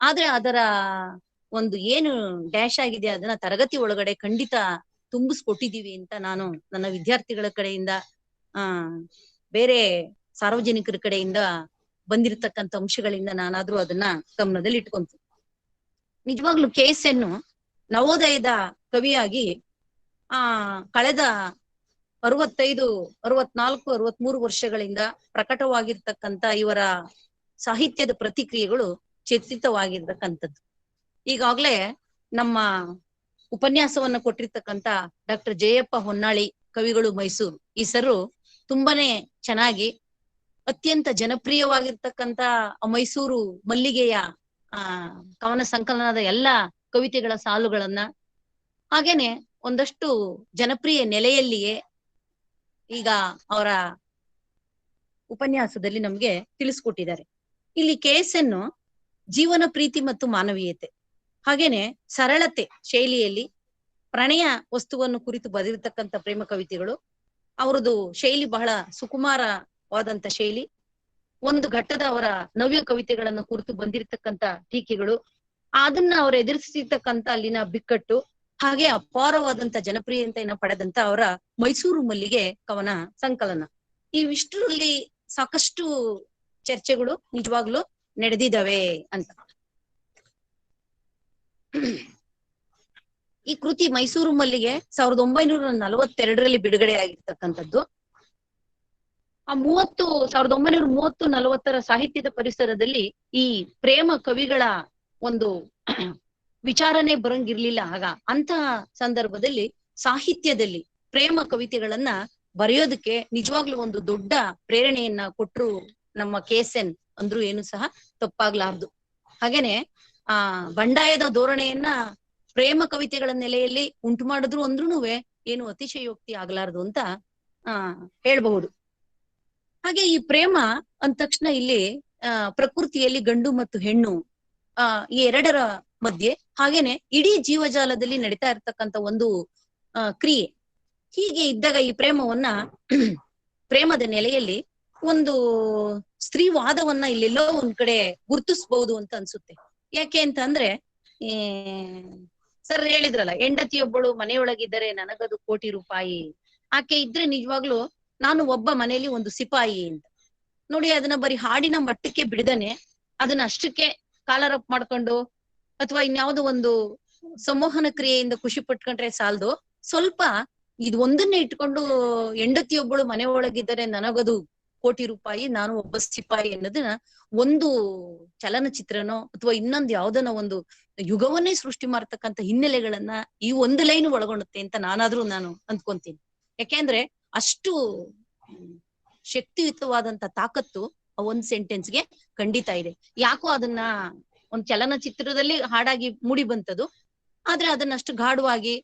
ಆದ್ರೆ ಅದರ ಒಂದು ಏನು ಡ್ಯಾಶ್ ಆಗಿದೆ ಅದನ್ನ ತರಗತಿ ಒಳಗಡೆ ಖಂಡಿತ ತುಂಬಿಸ್ಕೊಟ್ಟಿದೀವಿ ಅಂತ ನಾನು ನನ್ನ ವಿದ್ಯಾರ್ಥಿಗಳ ಕಡೆಯಿಂದ ಬೇರೆ ಸಾರ್ವಜನಿಕರ ಕಡೆಯಿಂದ ಬಂದಿರತಕ್ಕಂತ ಅಂಶಗಳಿಂದ ನಾನಾದ್ರೂ ಅದನ್ನ ಗಮನದಲ್ಲಿ ಇಟ್ಕೊಂತೀನಿ. ನಿಜವಾಗ್ಲೂ KSN ನವೋದಯದ ಕವಿಯಾಗಿ ಕಳೆದ 65, 64, 63 ವರ್ಷಗಳಿಂದ ಪ್ರಕಟವಾಗಿರ್ತಕ್ಕಂತ ಇವರ ಸಾಹಿತ್ಯದ ಪ್ರತಿಕ್ರಿಯೆಗಳು ಚಿತ್ರಿತವಾಗಿರ್ತಕ್ಕಂಥದ್ದು. ಈಗಾಗ್ಲೇ ನಮ್ಮ ಉಪನ್ಯಾಸವನ್ನ ಕೊಟ್ಟಿರ್ತಕ್ಕಂತ ಡಾಕ್ಟರ್ ಜಯಪ್ಪ ಹೊನ್ನಾಳಿ ಕವಿಗಳು ಮೈಸೂರು ಈ ಸರು ತುಂಬಾನೇ ಚೆನ್ನಾಗಿ ಅತ್ಯಂತ ಜನಪ್ರಿಯವಾಗಿರ್ತಕ್ಕಂತ ಮೈಸೂರು ಮಲ್ಲಿಗೆಯ ಕವನ ಸಂಕಲನದ ಎಲ್ಲ ಕವಿತೆಗಳ ಸಾಲುಗಳನ್ನ ಹಾಗೇನೆ ಒಂದಷ್ಟು ಜನಪ್ರಿಯ ನೆಲೆಯಲ್ಲಿಯೇ ಈಗ ಅವರ ಉಪನ್ಯಾಸದಲ್ಲಿ ನಮ್ಗೆ ತಿಳಿಸ್ಕೊಟ್ಟಿದ್ದಾರೆ. ಇಲ್ಲಿ KSN ಜೀವನ ಪ್ರೀತಿ ಮತ್ತು ಮಾನವೀಯತೆ ಹಾಗೇನೆ ಸರಳತೆ ಶೈಲಿಯಲ್ಲಿ ಪ್ರಣಯ ವಸ್ತುವನ್ನು ಕುರಿತು ಬರೆದಿರ್ತಕ್ಕಂಥ ಪ್ರೇಮ ಕವಿತೆಗಳು. ಅವರದು ಶೈಲಿ ಬಹಳ ಸುಕುಮಾರವಾದಂತ ಶೈಲಿ. ಒಂದು ಘಟ್ಟದ ಅವರ ನವ್ಯ ಕವಿತೆಗಳನ್ನು ಕುರಿತು ಬಂದಿರತಕ್ಕಂತ ಟೀಕೆಗಳು, ಅದನ್ನ ಅವರು ಎದುರಿಸಿರ್ತಕ್ಕಂತ ಅಲ್ಲಿನ ಬಿಕ್ಕಟ್ಟು, ಹಾಗೆ ಅಪಾರವಾದಂತ ಜನಪ್ರಿಯತೆಯನ್ನ ಪಡೆದಂತ ಅವರ ಮೈಸೂರು ಮಲ್ಲಿಗೆ ಕವನ ಸಂಕಲನ. ಇವಿಷ್ಟರಲ್ಲಿ ಸಾಕಷ್ಟು ಚರ್ಚೆಗಳು ನಿಜವಾಗ್ಲೂ ನಡೆದಿದ್ದಾವೆ ಅಂತ. ಈ ಕೃತಿ ಮೈಸೂರು ಮಲ್ಲಿಗೆ 1942ರಲ್ಲಿ ಬಿಡುಗಡೆ ಆಗಿರ್ತಕ್ಕಂಥದ್ದು. ಆ 1930-40ರ ಸಾಹಿತ್ಯದ ಪರಿಸರದಲ್ಲಿ ಈ ಪ್ರೇಮ ಕವಿಗಳ ಒಂದು ವಿಚಾರನೆ ಬರಂಗಿರ್ಲಿಲ್ಲ ಆಗ. ಅಂತಹ ಸಂದರ್ಭದಲ್ಲಿ ಸಾಹಿತ್ಯದಲ್ಲಿ ಪ್ರೇಮ ಕವಿತೆಗಳನ್ನ ಬರೆಯೋದಕ್ಕೆ ನಿಜವಾಗ್ಲೂ ಒಂದು ದೊಡ್ಡ ಪ್ರೇರಣೆಯನ್ನ ಕೊಟ್ರು ನಮ್ಮ KSN ಅಂದ್ರೂ ಏನು ಸಹ ತಪ್ಪಾಗ್ಲಾರ್ದು. ಹಾಗೇನೆ ಬಂಡಾಯದ ಧೋರಣೆಯನ್ನ ಪ್ರೇಮ ಕವಿತೆಗಳ ನೆಲೆಯಲ್ಲಿ ಉಂಟು ಮಾಡಿದ್ರು ಅಂದ್ರೂನುವೆ ಏನು ಅತಿಶಯೋಕ್ತಿ ಆಗ್ಲಾರ್ದು ಅಂತ ಹೇಳ್ಬಹುದು. ಹಾಗೆ ಈ ಪ್ರೇಮ ಅಂದ ತಕ್ಷಣ ಇಲ್ಲಿ ಪ್ರಕೃತಿಯಲ್ಲಿ ಗಂಡು ಮತ್ತು ಹೆಣ್ಣು ಈ ಎರಡರ ಮಧ್ಯೆ, ಹಾಗೇನೆ ಇಡೀ ಜೀವಜಾಲದಲ್ಲಿ ನಡೀತಾ ಇರ್ತಕ್ಕಂಥ ಒಂದು ಕ್ರಿಯೆ. ಹೀಗೆ ಇದ್ದಾಗ ಈ ಪ್ರೇಮವನ್ನ ಪ್ರೇಮದ ನೆಲೆಯಲ್ಲಿ ಒಂದು ಸ್ತ್ರೀವಾದವನ್ನ ಇಲ್ಲೆಲ್ಲೋ ಒಂದ್ ಕಡೆ ಗುರ್ತಿಸ್ಬಹುದು ಅಂತ ಅನ್ಸುತ್ತೆ. ಯಾಕೆ ಅಂತ ಅಂದ್ರೆ ಸರ್ ಹೇಳಿದ್ರಲ್ಲ, ಹೆಂಡತಿಯೊಬ್ಬಳು ಮನೆಯೊಳಗಿದ್ದರೆ ನನಗದು ಕೋಟಿ ರೂಪಾಯಿ, ಆಕೆ ಇದ್ರೆ ನಿಜವಾಗ್ಲು ನಾನು ಒಬ್ಬ ಮನೆಯಲ್ಲಿ ಒಂದು ಸಿಪಾಯಿ ಅಂತ. ನೋಡಿ, ಅದನ್ನ ಬರೀ ಹಾಡಿನ ಮಟ್ಟಕ್ಕೆ ಬಿಡದನೆ ಅದನ್ನ ಅಷ್ಟಕ್ಕೆ ಕಾಲರಪ್ ಮಾಡ್ಕೊಂಡು ಅಥವಾ ಇನ್ಯಾವುದೋ ಒಂದು ಸಂಮೋಹನ ಕ್ರಿಯೆಯಿಂದ ಖುಷಿ ಪಟ್ಕೊಂಡ್ರೆ ಸಾಲದು, ಸ್ವಲ್ಪ ಇದು ಒಂದನ್ನೇ ಇಟ್ಕೊಂಡು ಹೆಂಡತಿಯೊಬ್ಬಳು ಮನೆ ಒಳಗಿದ್ದರೆ ನನಗದು ಕೋಟಿ ರೂಪಾಯಿ, ನಾನು ಒಬ್ಬ ಸಿಪಾಯಿ ಅನ್ನೋದನ್ನ ಒಂದು ಚಲನಚಿತ್ರನೋ ಅಥವಾ ಇನ್ನೊಂದು ಯಾವ್ದನೋ ಒಂದು ಯುಗವನ್ನೇ ಸೃಷ್ಟಿ ಮಾಡ್ತಕ್ಕಂಥ ಹಿನ್ನೆಲೆಗಳನ್ನ ಈ ಒಂದು ಲೈನ್ ಒಳಗೊಳ್ಳುತ್ತೆ ಅಂತ ನಾನು ಅಂದ್ಕೊಂತೀನಿ. ಯಾಕೆಂದ್ರೆ ಅಷ್ಟು ಶಕ್ತಿಯುತವಾದಂತ ತಾಕತ್ತು ಆ ಒಂದ್ ಸೆಂಟೆನ್ಸ್ಗೆ ಖಂಡಿತ ಇದೆ. ಯಾಕೋ ಅದನ್ನ ಒಂದ್ ಚಲನಚಿತ್ರದಲ್ಲಿ ಹಾಡಾಗಿ ಮೂಡಿ ಬಂತದು, ಆದ್ರೆ ಅದನ್ನಷ್ಟು ಗಾಢವಾಗಿ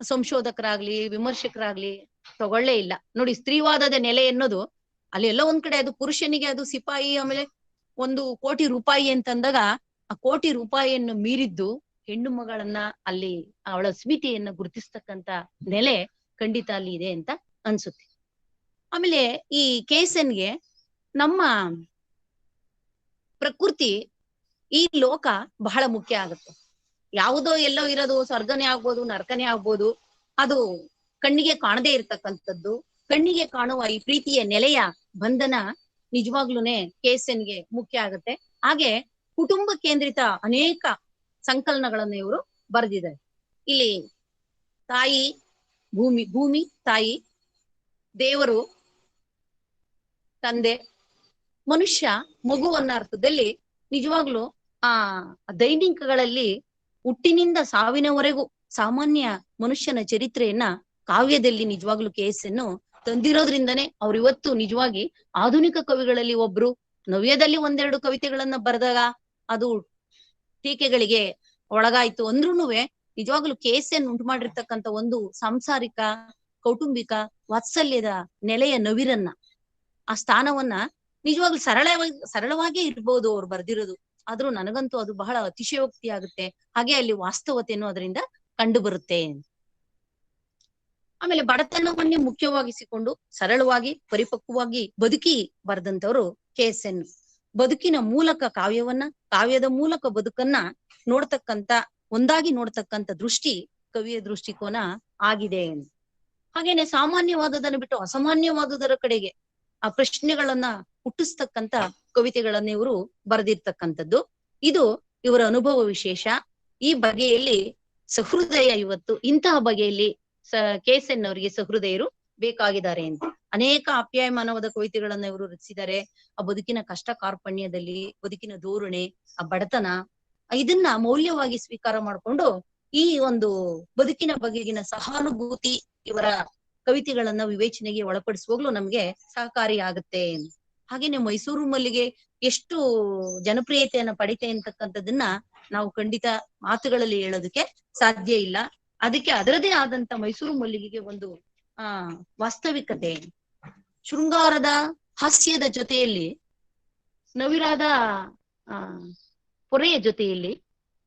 ಸಂಶೋಧಕರಾಗ್ಲಿ ವಿಮರ್ಶಕರಾಗ್ಲಿ ತಗೊಳ್ಳೇ ಇಲ್ಲ. ನೋಡಿ, ಸ್ತ್ರೀವಾದದ ನೆಲೆ ಎನ್ನೋದು ಅಲ್ಲಿ ಎಲ್ಲ ಒಂದ್ ಕಡೆ ಅದು ಪುರುಷನಿಗೆ ಅದು ಸಿಪಾಯಿ, ಆಮೇಲೆ ಒಂದು ಕೋಟಿ ರೂಪಾಯಿ ಅಂತಂದಾಗ ಆ ಕೋಟಿ ರೂಪಾಯಿಯನ್ನು ಮೀರಿದ್ದು ಹೆಣ್ಣು ಮಗಳನ್ನ ಅಲ್ಲಿ ಅವಳ ಸ್ಮಿತೆಯನ್ನ ಗುರುತಿಸ್ತಕ್ಕಂತ ನೆಲೆ ಖಂಡಿತ ಅಲ್ಲಿ ಇದೆ ಅಂತ ಅನ್ಸುತ್ತೆ. ಆಮೇಲೆ ಈ KSNಗೆ ನಮ್ಮ ಪ್ರಕೃತಿ, ಈ ಲೋಕ ಬಹಳ ಮುಖ್ಯ ಆಗುತ್ತೆ. ಯಾವುದೋ ಎಲ್ಲೋ ಇರೋದು ಸ್ವರ್ಗನೇ ಆಗ್ಬೋದು, ನರಕನೇ ಆಗ್ಬೋದು, ಅದು ಕಣ್ಣಿಗೆ ಕಾಣದೇ ಇರ್ತಕ್ಕಂಥದ್ದು. ಕಣ್ಣಿಗೆ ಕಾಣುವ ಈ ಪ್ರೀತಿಯ ನೆಲೆಯ ಬಂಧನ ನಿಜವಾಗ್ಲೂನೆ KSNಗೆ ಮುಖ್ಯ ಆಗುತ್ತೆ. ಹಾಗೆ ಕುಟುಂಬ ಕೇಂದ್ರಿತ ಅನೇಕ ಸಂಕಲನಗಳನ್ನು ಇವರು ಬರೆದಿದ್ದಾರೆ. ಇಲ್ಲಿ ತಾಯಿ, ಭೂಮಿ ತಾಯಿ, ದೇವರು ತಂದೆ, ಮನುಷ್ಯ ಮಗು ಅನ್ನೋ ಅರ್ಥದಲ್ಲಿ ನಿಜವಾಗ್ಲು ದೈನಿಕಗಳಲ್ಲಿ ಹುಟ್ಟಿನಿಂದ ಸಾವಿನವರೆಗೂ ಸಾಮಾನ್ಯ ಮನುಷ್ಯನ ಚರಿತ್ರೆಯನ್ನ ಕಾವ್ಯದಲ್ಲಿ ನಿಜವಾಗ್ಲು KSN ತಂದಿರೋದ್ರಿಂದನೇ ಅವ್ರು ಇವತ್ತು ನಿಜವಾಗಿ ಆಧುನಿಕ ಕವಿಗಳಲ್ಲಿ ಒಬ್ರು. ನವ್ಯದಲ್ಲಿ ಒಂದೆರಡು ಕವಿತೆಗಳನ್ನ ಬರೆದಾಗ ಅದು ಟೀಕೆಗಳಿಗೆ ಒಳಗಾಯ್ತು ಅಂದ್ರೂನುವೆ ನಿಜವಾಗ್ಲು KSN ಉಂಟು ಮಾಡಿರ್ತಕ್ಕಂಥ ಒಂದು ಸಾಂಸಾರಿಕ ಕೌಟುಂಬಿಕ ವಾತ್ಸಲ್ಯದ ನೆಲೆಯ ನವಿರನ್ನ, ಆ ಸ್ಥಾನವನ್ನ ನಿಜವಾಗ್ಲು ಸರಳವಾಗೇ ಇರ್ಬೋದು ಅವ್ರು ಬರ್ದಿರೋದು, ಆದ್ರೂ ನನಗಂತೂ ಅದು ಬಹಳ ಅತಿಶಯೋಕ್ತಿ ಆಗುತ್ತೆ. ಹಾಗೆ ಅಲ್ಲಿ ವಾಸ್ತವತೆಯನ್ನು ಅದರಿಂದ ಕಂಡು ಬರುತ್ತೆ. ಆಮೇಲೆ ಬಡತನವನ್ನೇ ಮುಖ್ಯವಾಗಿಸಿಕೊಂಡು ಸರಳವಾಗಿ ಪರಿಪಕ್ವವಾಗಿ ಬದುಕಿ ಬರೆದಂತವ್ರು KSN. ಬದುಕಿನ ಮೂಲಕ ಕಾವ್ಯದ ಮೂಲಕ ಬದುಕನ್ನ ಒಂದಾಗಿ ನೋಡ್ತಕ್ಕಂಥ ದೃಷ್ಟಿ ಕವಿಯ ದೃಷ್ಟಿಕೋನ ಆಗಿದೆ. ಹಾಗೇನೆ ಸಾಮಾನ್ಯವಾದದನ್ನು ಬಿಟ್ಟು ಅಸಾಮಾನ್ಯವಾದುದರ ಕಡೆಗೆ ಆ ಪ್ರಶ್ನೆಗಳನ್ನ ಹುಟ್ಟಿಸ್ತಕ್ಕಂಥ ಕವಿತೆಗಳನ್ನ ಇವರು ಬರೆದಿರ್ತಕ್ಕಂಥದ್ದು. ಇದು ಇವರ ಅನುಭವ ವಿಶೇಷ. ಈ ಬಗೆಯಲ್ಲಿ ಸಹೃದಯ, ಇವತ್ತು ಇಂತಹ ಬಗೆಯಲ್ಲಿ KSN ಅವರಿಗೆ ಸಹೃದಯರು ಬೇಕಾಗಿದ್ದಾರೆ ಅಂತ ಅನೇಕ ಆಪ್ಯಾಯಮಾನವಾದ ಕವಿತೆಗಳನ್ನ ಇವರು ರಚಿಸಿದ್ದಾರೆ. ಆ ಬದುಕಿನ ಕಷ್ಟ ಕಾರ್ಪಣ್ಯದಲ್ಲಿ, ಬದುಕಿನ ಧೋರಣೆ, ಆ ಬಡತನ, ಇದನ್ನ ಮೌಲ್ಯವಾಗಿ ಸ್ವೀಕಾರ ಮಾಡಿಕೊಂಡು ಈ ಒಂದು ಬದುಕಿನ ಬಗೆಗಿನ ಸಹಾನುಭೂತಿ ಇವರ ಕವಿತೆಗಳನ್ನ ವಿವೇಚನೆಗೆ ಒಳಪಡಿಸುವಾಗ್ಲೂ ನಮ್ಗೆ ಸಹಕಾರಿಯಾಗುತ್ತೆ. ಹಾಗೇನೆ ಮೈಸೂರು ಮಲ್ಲಿಗೆ ಎಷ್ಟು ಜನಪ್ರಿಯತೆಯನ್ನ ಪಡಿತೆ ಅಂತಕ್ಕಂಥದ್ದನ್ನ ನಾವು ಖಂಡಿತ ಮಾತುಗಳಲ್ಲಿ ಹೇಳೋದಕ್ಕೆ ಸಾಧ್ಯ ಇಲ್ಲ. ಅದಕ್ಕೆ ಅದರದೇ ಆದಂತ ಮೈಸೂರು ಮಲ್ಲಿಗೆಗೆ ಒಂದು ವಾಸ್ತವಿಕತೆ, ಶೃಂಗಾರದ ಹಾಸ್ಯದ ಜೊತೆಯಲ್ಲಿ ನವಿರಾದ ಪೊರೆಯ ಜೊತೆಯಲ್ಲಿ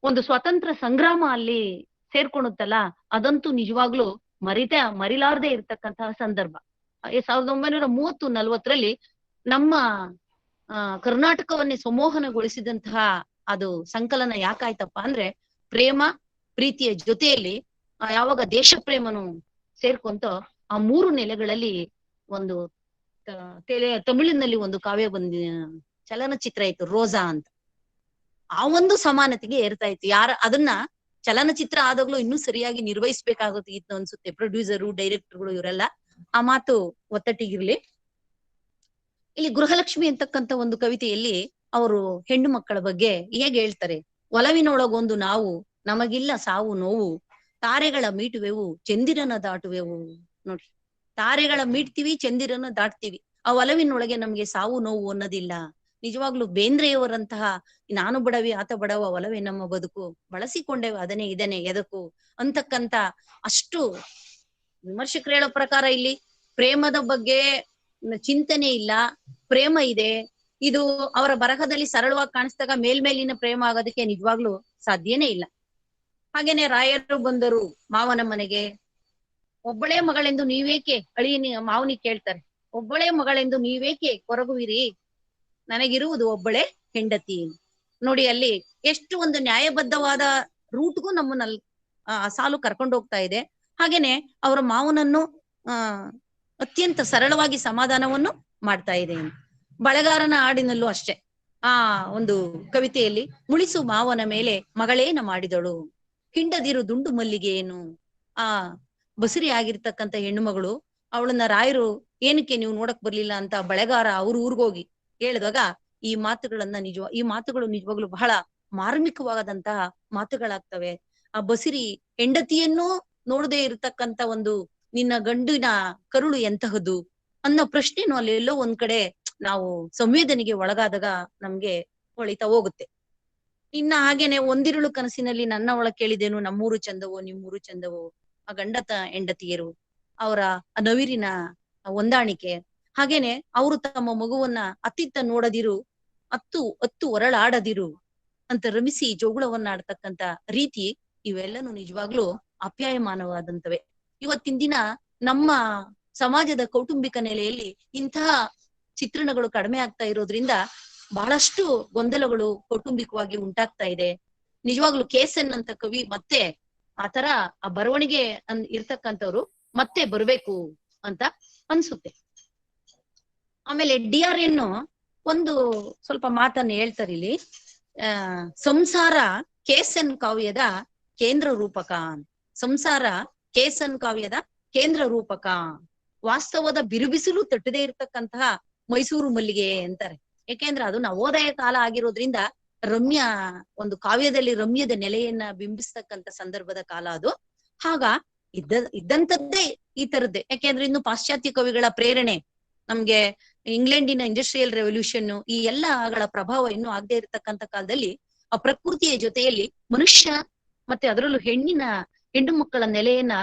ಒಂದು ಸ್ವತಂತ್ರ ಸಂಗ್ರಾಮ ಅಲ್ಲಿ ಸೇರ್ಕೊಳುತ್ತಲ್ಲ, ಅದಂತೂ ನಿಜವಾಗ್ಲೂ ಮರಿಲಾರದೆ ಇರ್ತಕ್ಕಂತಹ ಸಂದರ್ಭ. 1930-40ರಲ್ಲಿ ನಮ್ಮ ಕರ್ನಾಟಕವನ್ನೇ ಸಮೋಹನಗೊಳಿಸಿದಂತಹ ಅದು ಸಂಕಲನ ಯಾಕಾಯ್ತಪ್ಪ ಅಂದ್ರೆ ಪ್ರೀತಿಯ ಜೊತೆಯಲ್ಲಿ ಯಾವಾಗ ದೇಶ ಪ್ರೇಮನು ಸೇರ್ಕೊಂತ ಆ 3 ನೆಲೆಗಳಲ್ಲಿ ಒಂದು ತಮಿಳಿನಲ್ಲಿ ಒಂದು ಕಾವ್ಯ ಚಲನಚಿತ್ರ ಇತ್ತು, ರೋಜಾ ಅಂತ. ಆ ಒಂದು ಸಮಾನತೆಗೆ ಏರ್ತಾ ಇತ್ತು. ಅದನ್ನ ಚಲನಚಿತ್ರ ಆದಾಗ್ಲೂ ಇನ್ನೂ ಸರಿಯಾಗಿ ನಿರ್ವಹಿಸ್ಬೇಕಾಗುತ್ತಿತ್ತು ಅನ್ಸುತ್ತೆ ಪ್ರೊಡ್ಯೂಸರು, ಡೈರೆಕ್ಟರ್ಗಳು ಇವರೆಲ್ಲ. ಆ ಮಾತು ಒತ್ತಟ್ಟಿಗಿರ್ಲಿ. ಇಲ್ಲಿ ಗೃಹಲಕ್ಷ್ಮಿ ಅಂತಕ್ಕಂಥ ಒಂದು ಕವಿತೆಯಲ್ಲಿ ಅವರು ಹೆಣ್ಣು ಮಕ್ಕಳ ಬಗ್ಗೆ ಹೇಗೆ ಹೇಳ್ತಾರೆ, ಒಲವಿನೊಳಗೊಂದು ನಾವು, ನಮಗಿಲ್ಲ ಸಾವು ನೋವು, ತಾರೆಗಳ ಮೀಟುವೆವು, ಚಂದಿರನ ದಾಟುವೆವು. ನೋಡ್ರಿ, ತಾರೆಗಳ ಮೀಟ್ತೀವಿ, ಚಂದಿರನ ದಾಟ್ತೀವಿ. ಆ ಒಲವಿನೊಳಗೆ ನಮ್ಗೆ ಸಾವು ನೋವು ಅನ್ನೋದಿಲ್ಲ. ನಿಜವಾಗ್ಲೂ ಬೇಂದ್ರೆಯವರಂತಹ ನಾನು ಬಡವಿ ಆತ ಬಡವ ಒಲವೇ ನಮ್ಮ ಬದುಕು ಬಳಸಿಕೊಂಡೇವೆ ಅದನ್ನೇ ಇದನ್ನೇ ಎದಕು ಅಂತಕ್ಕಂತ ಅಷ್ಟು ವಿಮರ್ಶಕರು ಹೇಳೋ ಪ್ರಕಾರ ಇಲ್ಲಿ ಪ್ರೇಮದ ಬಗ್ಗೆ ಚಿಂತನೆ ಇಲ್ಲ, ಪ್ರೇಮ ಇದೆ. ಇದು ಅವರ ಬರಹದಲ್ಲಿ ಸರಳವಾಗಿ ಕಾಣಿಸಿದಾಗ ಮೇಲ್ಮೇಲಿನ ಪ್ರೇಮ ಆಗೋದಕ್ಕೆ ನಿಜವಾಗ್ಲೂ ಸಾಧ್ಯನೇ ಇಲ್ಲ. ಹಾಗೇನೆ ರಾಯರು ಬಂದರು ಮಾವನ ಮನೆಗೆ, ಒಬ್ಬಳೇ ಮಗಳೆಂದು ನೀವೇಕೆ ಮಾವನಿಗೆ ಕೇಳ್ತಾರೆ, ಒಬ್ಬಳೇ ಮಗಳೆಂದು ನೀವೇಕೆ ಕೊರಗುವಿರಿ, ನನಗಿರುವುದು ಒಬ್ಬಳೇ ಹೆಂಡತಿ. ನೋಡಿ ಅಲ್ಲಿ ಎಷ್ಟು ಒಂದು ನ್ಯಾಯಬದ್ಧವಾದ ರೂಟ್ಗೂ ನಮ್ಮನ್ನ ಸಾಲು ಕರ್ಕೊಂಡು ಹೋಗ್ತಾ ಇದೆ. ಹಾಗೇನೆ ಅವರ ಮಾವನನ್ನು ಅತ್ಯಂತ ಸರಳವಾಗಿ ಸಮಾಧಾನವನ್ನು ಮಾಡ್ತಾ ಇದೆ. ಬಳೆಗಾರನ ಹಾಡಿನಲ್ಲೂ ಅಷ್ಟೇ ಆ ಒಂದು ಕವಿತೆಯಲ್ಲಿ ಮುಳಿಸು ಮಾವನ ಮೇಲೆ ಮಗಳೇನ ಮಾಡಿದಳು, ಹಿಂಡದಿರು ದುಂಡು ಮಲ್ಲಿಗೆಯನ್ನು. ಆ ಬಸುರಿ ಆಗಿರ್ತಕ್ಕಂಥ ಹೆಣ್ಣು ಮಗಳು ಅವಳನ್ನ ರಾಯರು ಏನಕ್ಕೆ ನೀವು ನೋಡಕ್ ಬರ್ಲಿಲ್ಲ ಅಂತ ಬಳೆಗಾರ ಅವ್ರ ಊರ್ಗೋಗಿ ಹೇಳಿದಾಗ ಈ ಮಾತುಗಳು ನಿಜವಾಗ್ಲು ಬಹಳ ಮಾರ್ಮಿಕವಾದಂತಹ ಮಾತುಗಳಾಗ್ತವೆ. ಆ ಬಸಿರಿ ಹೆಂಡತಿಯನ್ನು ನೋಡದೆ ಇರತಕ್ಕಂತ ಒಂದು ನಿನ್ನ ಗಂಡಿನ ಕರುಳು ಎಂತಹದ್ದು ಅನ್ನೋ ಪ್ರಶ್ನೆನೂ ಅಲ್ಲೆಲ್ಲೋ ಒಂದ್ ಕಡೆ ನಾವು ಸಂವೇದನೆಗೆ ಒಳಗಾದಾಗ ನಮ್ಗೆ ಹೊಳಿತಾ ಹೋಗುತ್ತೆ. ಇನ್ನ ಹಾಗೇನೆ ಒಂದಿರುಳು ಕನಸಿನಲ್ಲಿ ನನ್ನ ಒಳ ಕೇಳಿದೇನು, ನಮ್ಮೂರು ಚಂದವೋ ನಿಮ್ಮೂರು ಚಂದವೋ, ಆ ಗಂಡತ ಹೆಂಡತಿಯರು ಅವರ ನವಿರಿನ ಹೊಂದಾಣಿಕೆ, ಹಾಗೇನೆ ಅವರು ತಮ್ಮ ಮಗುವನ್ನ ಅತ್ತಿತ್ತ ನೋಡದಿರು, ಅತ್ತು ಹೊರಳಾಡದಿರು ಅಂತ ರಮಿಸಿ ಜೋಗುಳವನ್ನ ಆಡ್ತಕ್ಕಂತ ರೀತಿ, ಇವೆಲ್ಲನೂ ನಿಜವಾಗ್ಲೂ ಅಪ್ಯಾಯಮಾನವಾದಂತವೆ. ಇವತ್ತಿನ ದಿನ ನಮ್ಮ ಸಮಾಜದ ಕೌಟುಂಬಿಕ ನೆಲೆಯಲ್ಲಿ ಇಂತಹ ಚಿತ್ರಣಗಳು ಕಡಿಮೆ ಆಗ್ತಾ ಇರೋದ್ರಿಂದ ಬಹಳಷ್ಟು ಗೊಂದಲಗಳು ಕೌಟುಂಬಿಕವಾಗಿ ಉಂಟಾಗ್ತಾ ಇದೆ. ನಿಜವಾಗ್ಲು KSN ಅಂತ ಕವಿ ಮತ್ತೆ ಆತರ ಆ ಬರವಣಿಗೆ ಇರ್ತಕ್ಕಂಥವ್ರು ಮತ್ತೆ ಬರ್ಬೇಕು ಅಂತ ಅನ್ಸುತ್ತೆ. ಆಮೇಲೆ DRN ಒಂದು ಸ್ವಲ್ಪ ಮಾತನ್ನ ಹೇಳ್ತಾರೆ ಇಲ್ಲಿ. ಸಂಸಾರ KSN ಕಾವ್ಯದ ಕೇಂದ್ರ ರೂಪಕ, ಸಂಸಾರ KSN ಕಾವ್ಯದ ಕೇಂದ್ರ ರೂಪಕ, ವಾಸ್ತವದ ಬಿರುಬಿಸಿಲು ತಟ್ಟದೇ ಇರ್ತಕ್ಕಂತಹ ಮೈಸೂರು ಮಲ್ಲಿಗೆ ಅಂತಾರೆ. ಯಾಕೆಂದ್ರೆ ಅದು ನವೋದಯ ಕಾಲ ಆಗಿರೋದ್ರಿಂದ ರಮ್ಯ ಒಂದು ಕಾವ್ಯದಲ್ಲಿ ರಮ್ಯದ ನೆಲೆಯನ್ನ ಬಿಂಬಿಸ್ತಕ್ಕಂಥ ಸಂದರ್ಭದ ಕಾಲ ಅದು. ಆಗ ಇದ್ದಂಥದ್ದೇ ಈ ತರದ್ದೇ. ಯಾಕೆಂದ್ರೆ ಇನ್ನು ಪಾಶ್ಚಾತ್ಯ ಕವಿಗಳ ಪ್ರೇರಣೆ, ನಮ್ಗೆ ಇಂಗ್ಲೆಂಡಿನ ಇಂಡಸ್ಟ್ರಿಯಲ್ ರೆವಲ್ಯೂಷನ್ ಈ ಎಲ್ಲಗಳ ಪ್ರಭಾವ ಇನ್ನು ಆಗದೆ ಇರತಕ್ಕಂಥ ಕಾಲದಲ್ಲಿ ಆ ಪ್ರಕೃತಿಯ ಜೊತೆಯಲ್ಲಿ ಮನುಷ್ಯ ಮತ್ತೆ ಅದರಲ್ಲೂ ಹೆಣ್ಣು ಮಕ್ಕಳ ನೆಲೆಯನ್ನ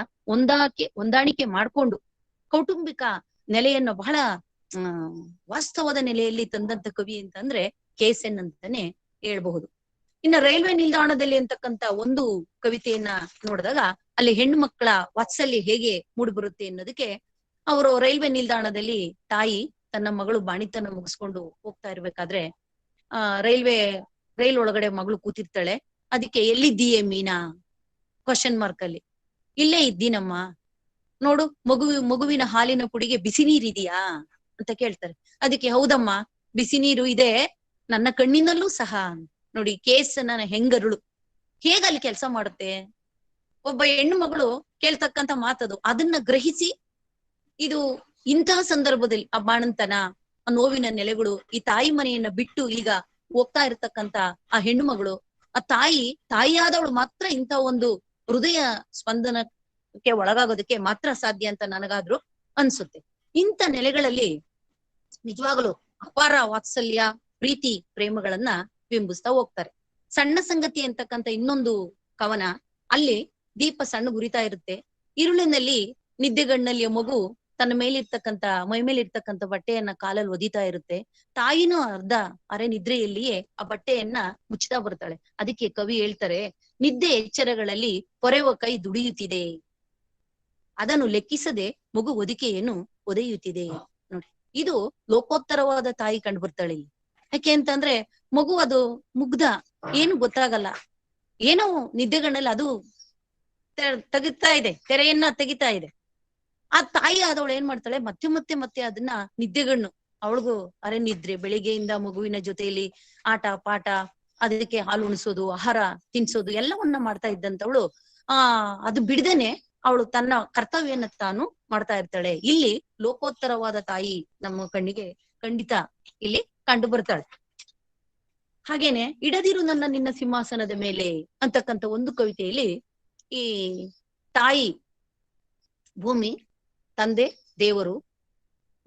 ಹೊಂದಾಣಿಕೆ ಮಾಡ್ಕೊಂಡು ಕೌಟುಂಬಿಕ ನೆಲೆಯನ್ನು ಬಹಳ ವಾಸ್ತವದ ನೆಲೆಯಲ್ಲಿ ತಂದಂತ ಕವಿ ಅಂತಂದ್ರೆ KSN ಅಂತಾನೆ ಹೇಳ್ಬಹುದು. ಇನ್ನ ರೈಲ್ವೆ ನಿಲ್ದಾಣದಲ್ಲಿ ಅಂತಕ್ಕಂತ ಒಂದು ಕವಿತೆಯನ್ನ ನೋಡಿದಾಗ ಅಲ್ಲಿ ಹೆಣ್ಣು ಮಕ್ಕಳ ವಾತ್ಸಲ್ಯ ಹೇಗೆ ಮೂಡಿಬರುತ್ತೆ ಅನ್ನೋದಕ್ಕೆ, ಅವರು ರೈಲ್ವೆ ನಿಲ್ದಾಣದಲ್ಲಿ ತಾಯಿ ತನ್ನ ಮಗಳು ಬಾಣಿತನ ಮುಗಿಸ್ಕೊಂಡು ಹೋಗ್ತಾ ಇರ್ಬೇಕಾದ್ರೆ ರೈಲ್ ಒಳಗಡೆ ಮಗಳು ಕೂತಿರ್ತಾಳೆ. ಅದಕ್ಕೆ ಎಲ್ಲಿದ್ದೀಯೇ ಮೀನಾ ಕ್ವಶನ್ ಮಾರ್ಕ್ ಅಲ್ಲಿ, ಇಲ್ಲೇ ಇದ್ದೀನಮ್ಮ, ನೋಡು ಮಗುವಿನ ಹಾಲಿನ ಪುಡಿಗೆ ಬಿಸಿ ನೀರಿದೆಯಾ ಅಂತ ಕೇಳ್ತಾರೆ. ಅದಕ್ಕೆ ಹೌದಮ್ಮ ಬಿಸಿ ನೀರು ಇದೆ, ನನ್ನ ಕಣ್ಣಿನಲ್ಲೂ ಸಹ. ನೋಡಿ KSN ಹೆಂಗರುಳು ಹೇಗಲ್ಲಿ ಕೆಲಸ ಮಾಡುತ್ತೆ. ಒಬ್ಬ ಹೆಣ್ಣು ಮಗಳು ಕೇಳ್ತಕ್ಕಂತ ಮಾತದು, ಅದನ್ನ ಗ್ರಹಿಸಿ ಇದು ಇಂತಹ ಸಂದರ್ಭದಲ್ಲಿ ಆ ಬಾಣಂತನ, ಆ ನೋವಿನ ನೆಲೆಗಳು, ಈ ತಾಯಿ ಮನೆಯನ್ನ ಬಿಟ್ಟು ಈಗ ಹೋಗ್ತಾ ಇರ್ತಕ್ಕಂತ ಆ ಹೆಣ್ಣು ಮಗಳು, ಆ ತಾಯಿಯಾದವಳು ಮಾತ್ರ ಇಂಥ ಒಂದು ಹೃದಯ ಸ್ಪಂದನಕ್ಕೆ ಒಳಗಾಗೋದಕ್ಕೆ ಮಾತ್ರ ಸಾಧ್ಯ ಅಂತ ನನಗಾದ್ರೂ ಅನ್ಸುತ್ತೆ. ಇಂಥ ನೆಲೆಗಳಲ್ಲಿ ನಿಜವಾಗಲು ಅಪಾರ ವಾತ್ಸಲ್ಯ, ಪ್ರೀತಿ, ಪ್ರೇಮಗಳನ್ನ ಬಿಂಬಿಸ್ತಾ ಹೋಗ್ತಾರೆ. ಸಣ್ಣ ಸಂಗತಿ ಅಂತಕ್ಕಂಥ ಇನ್ನೊಂದು ಕವನ, ಅಲ್ಲಿ ದೀಪ ಸಣ್ಣ ಗುರಿತಾ ಇರುತ್ತೆ. ഇരുಳಿನಲ್ಲಿ ನಿದ್ದೆಗಣ್ಣಲ್ಲಿಯ ಮಗು ತನ್ನ ಮೈ ಮೇಲಿರ್ತಕ್ಕಂಥ ಬಟ್ಟೆಯನ್ನ ಕಾಲಲ್ಲಿ ಒದಿತಾ ಇರುತ್ತೆ. ತಾಯಿನೂ ಅರೆ ನಿದ್ರೆಯಲ್ಲಿಯೇ ಆ ಬಟ್ಟೆಯನ್ನ ಮುಚ್ಚುತ್ತಾ ಬರ್ತಾಳೆ. ಅದಕ್ಕೆ ಕವಿ ಹೇಳ್ತಾರೆ, ನಿದ್ದೆ ಎಚ್ಚರಗಳಲ್ಲಿ ಪೊರೆವ ಕೈ ದುಡಿಯುತ್ತಿದೆ, ಅದನ್ನು ಲೆಕ್ಕಿಸದೆ ಮಗು ಹೊದಿಕೆಯನ್ನು ಒದೆಯುತ್ತಿದೆ. ನೋಡಿ, ಇದು ಲೋಕೋತ್ತರವಾದ ತಾಯಿ ಕಂಡು ಬರ್ತಾಳೆ ಇಲ್ಲಿ. ಯಾಕೆ ಅಂತಂದ್ರೆ ಮಗು ಅದು ಮುಗ್ಧ, ಏನು ಗೊತ್ತಾಗಲ್ಲ, ಏನೋ ನಿದ್ದೆಗಣ್ಣಲ್ಲಿ ಅದು ತೆಗಿತಾ ಇದೆ, ತೆರೆಯನ್ನ ತೆಗಿತಾ ಇದೆ. ಆ ತಾಯಿ ಆದವಳು ಏನ್ ಮಾಡ್ತಾಳೆ, ಮತ್ತೆ ಅದನ್ನ ನಿದ್ದೆಗಣ್ಣು, ಅವಳಿಗೂ ಅರೆ ನಿದ್ರೆ, ಬೆಳಿಗ್ಗೆಯಿಂದ ಮಗುವಿನ ಜೊತೆಯಲ್ಲಿ ಆಟ ಪಾಠ, ಅದಕ್ಕೆ ಹಾಲು ಉಣಿಸೋದು, ಆಹಾರ ತಿನ್ಸೋದು ಎಲ್ಲವನ್ನ ಮಾಡ್ತಾ ಇದ್ದಂತವಳು ಅದು ಬಿಡದೇನೆ ಅವಳು ತನ್ನ ಕರ್ತವ್ಯನ ತಾನು ಮಾಡ್ತಾ ಇರ್ತಾಳೆ. ಇಲ್ಲಿ ಲೋಕೋತ್ತರವಾದ ತಾಯಿ ನಮ್ಮ ಕಣ್ಣಿಗೆ ಖಂಡಿತ ಇಲ್ಲಿ ಕಂಡು ಬರ್ತಾಳೆ. ಹಾಗೇನೆ ಇಡದಿರು ನಿನ್ನ ಸಿಂಹಾಸನದ ಮೇಲೆ ಅಂತಕ್ಕಂಥ ಒಂದು ಕವಿತೆಯಲ್ಲಿ ಈ ತಾಯಿ ಭೂಮಿ, ತಂದೆ ದೇವರು,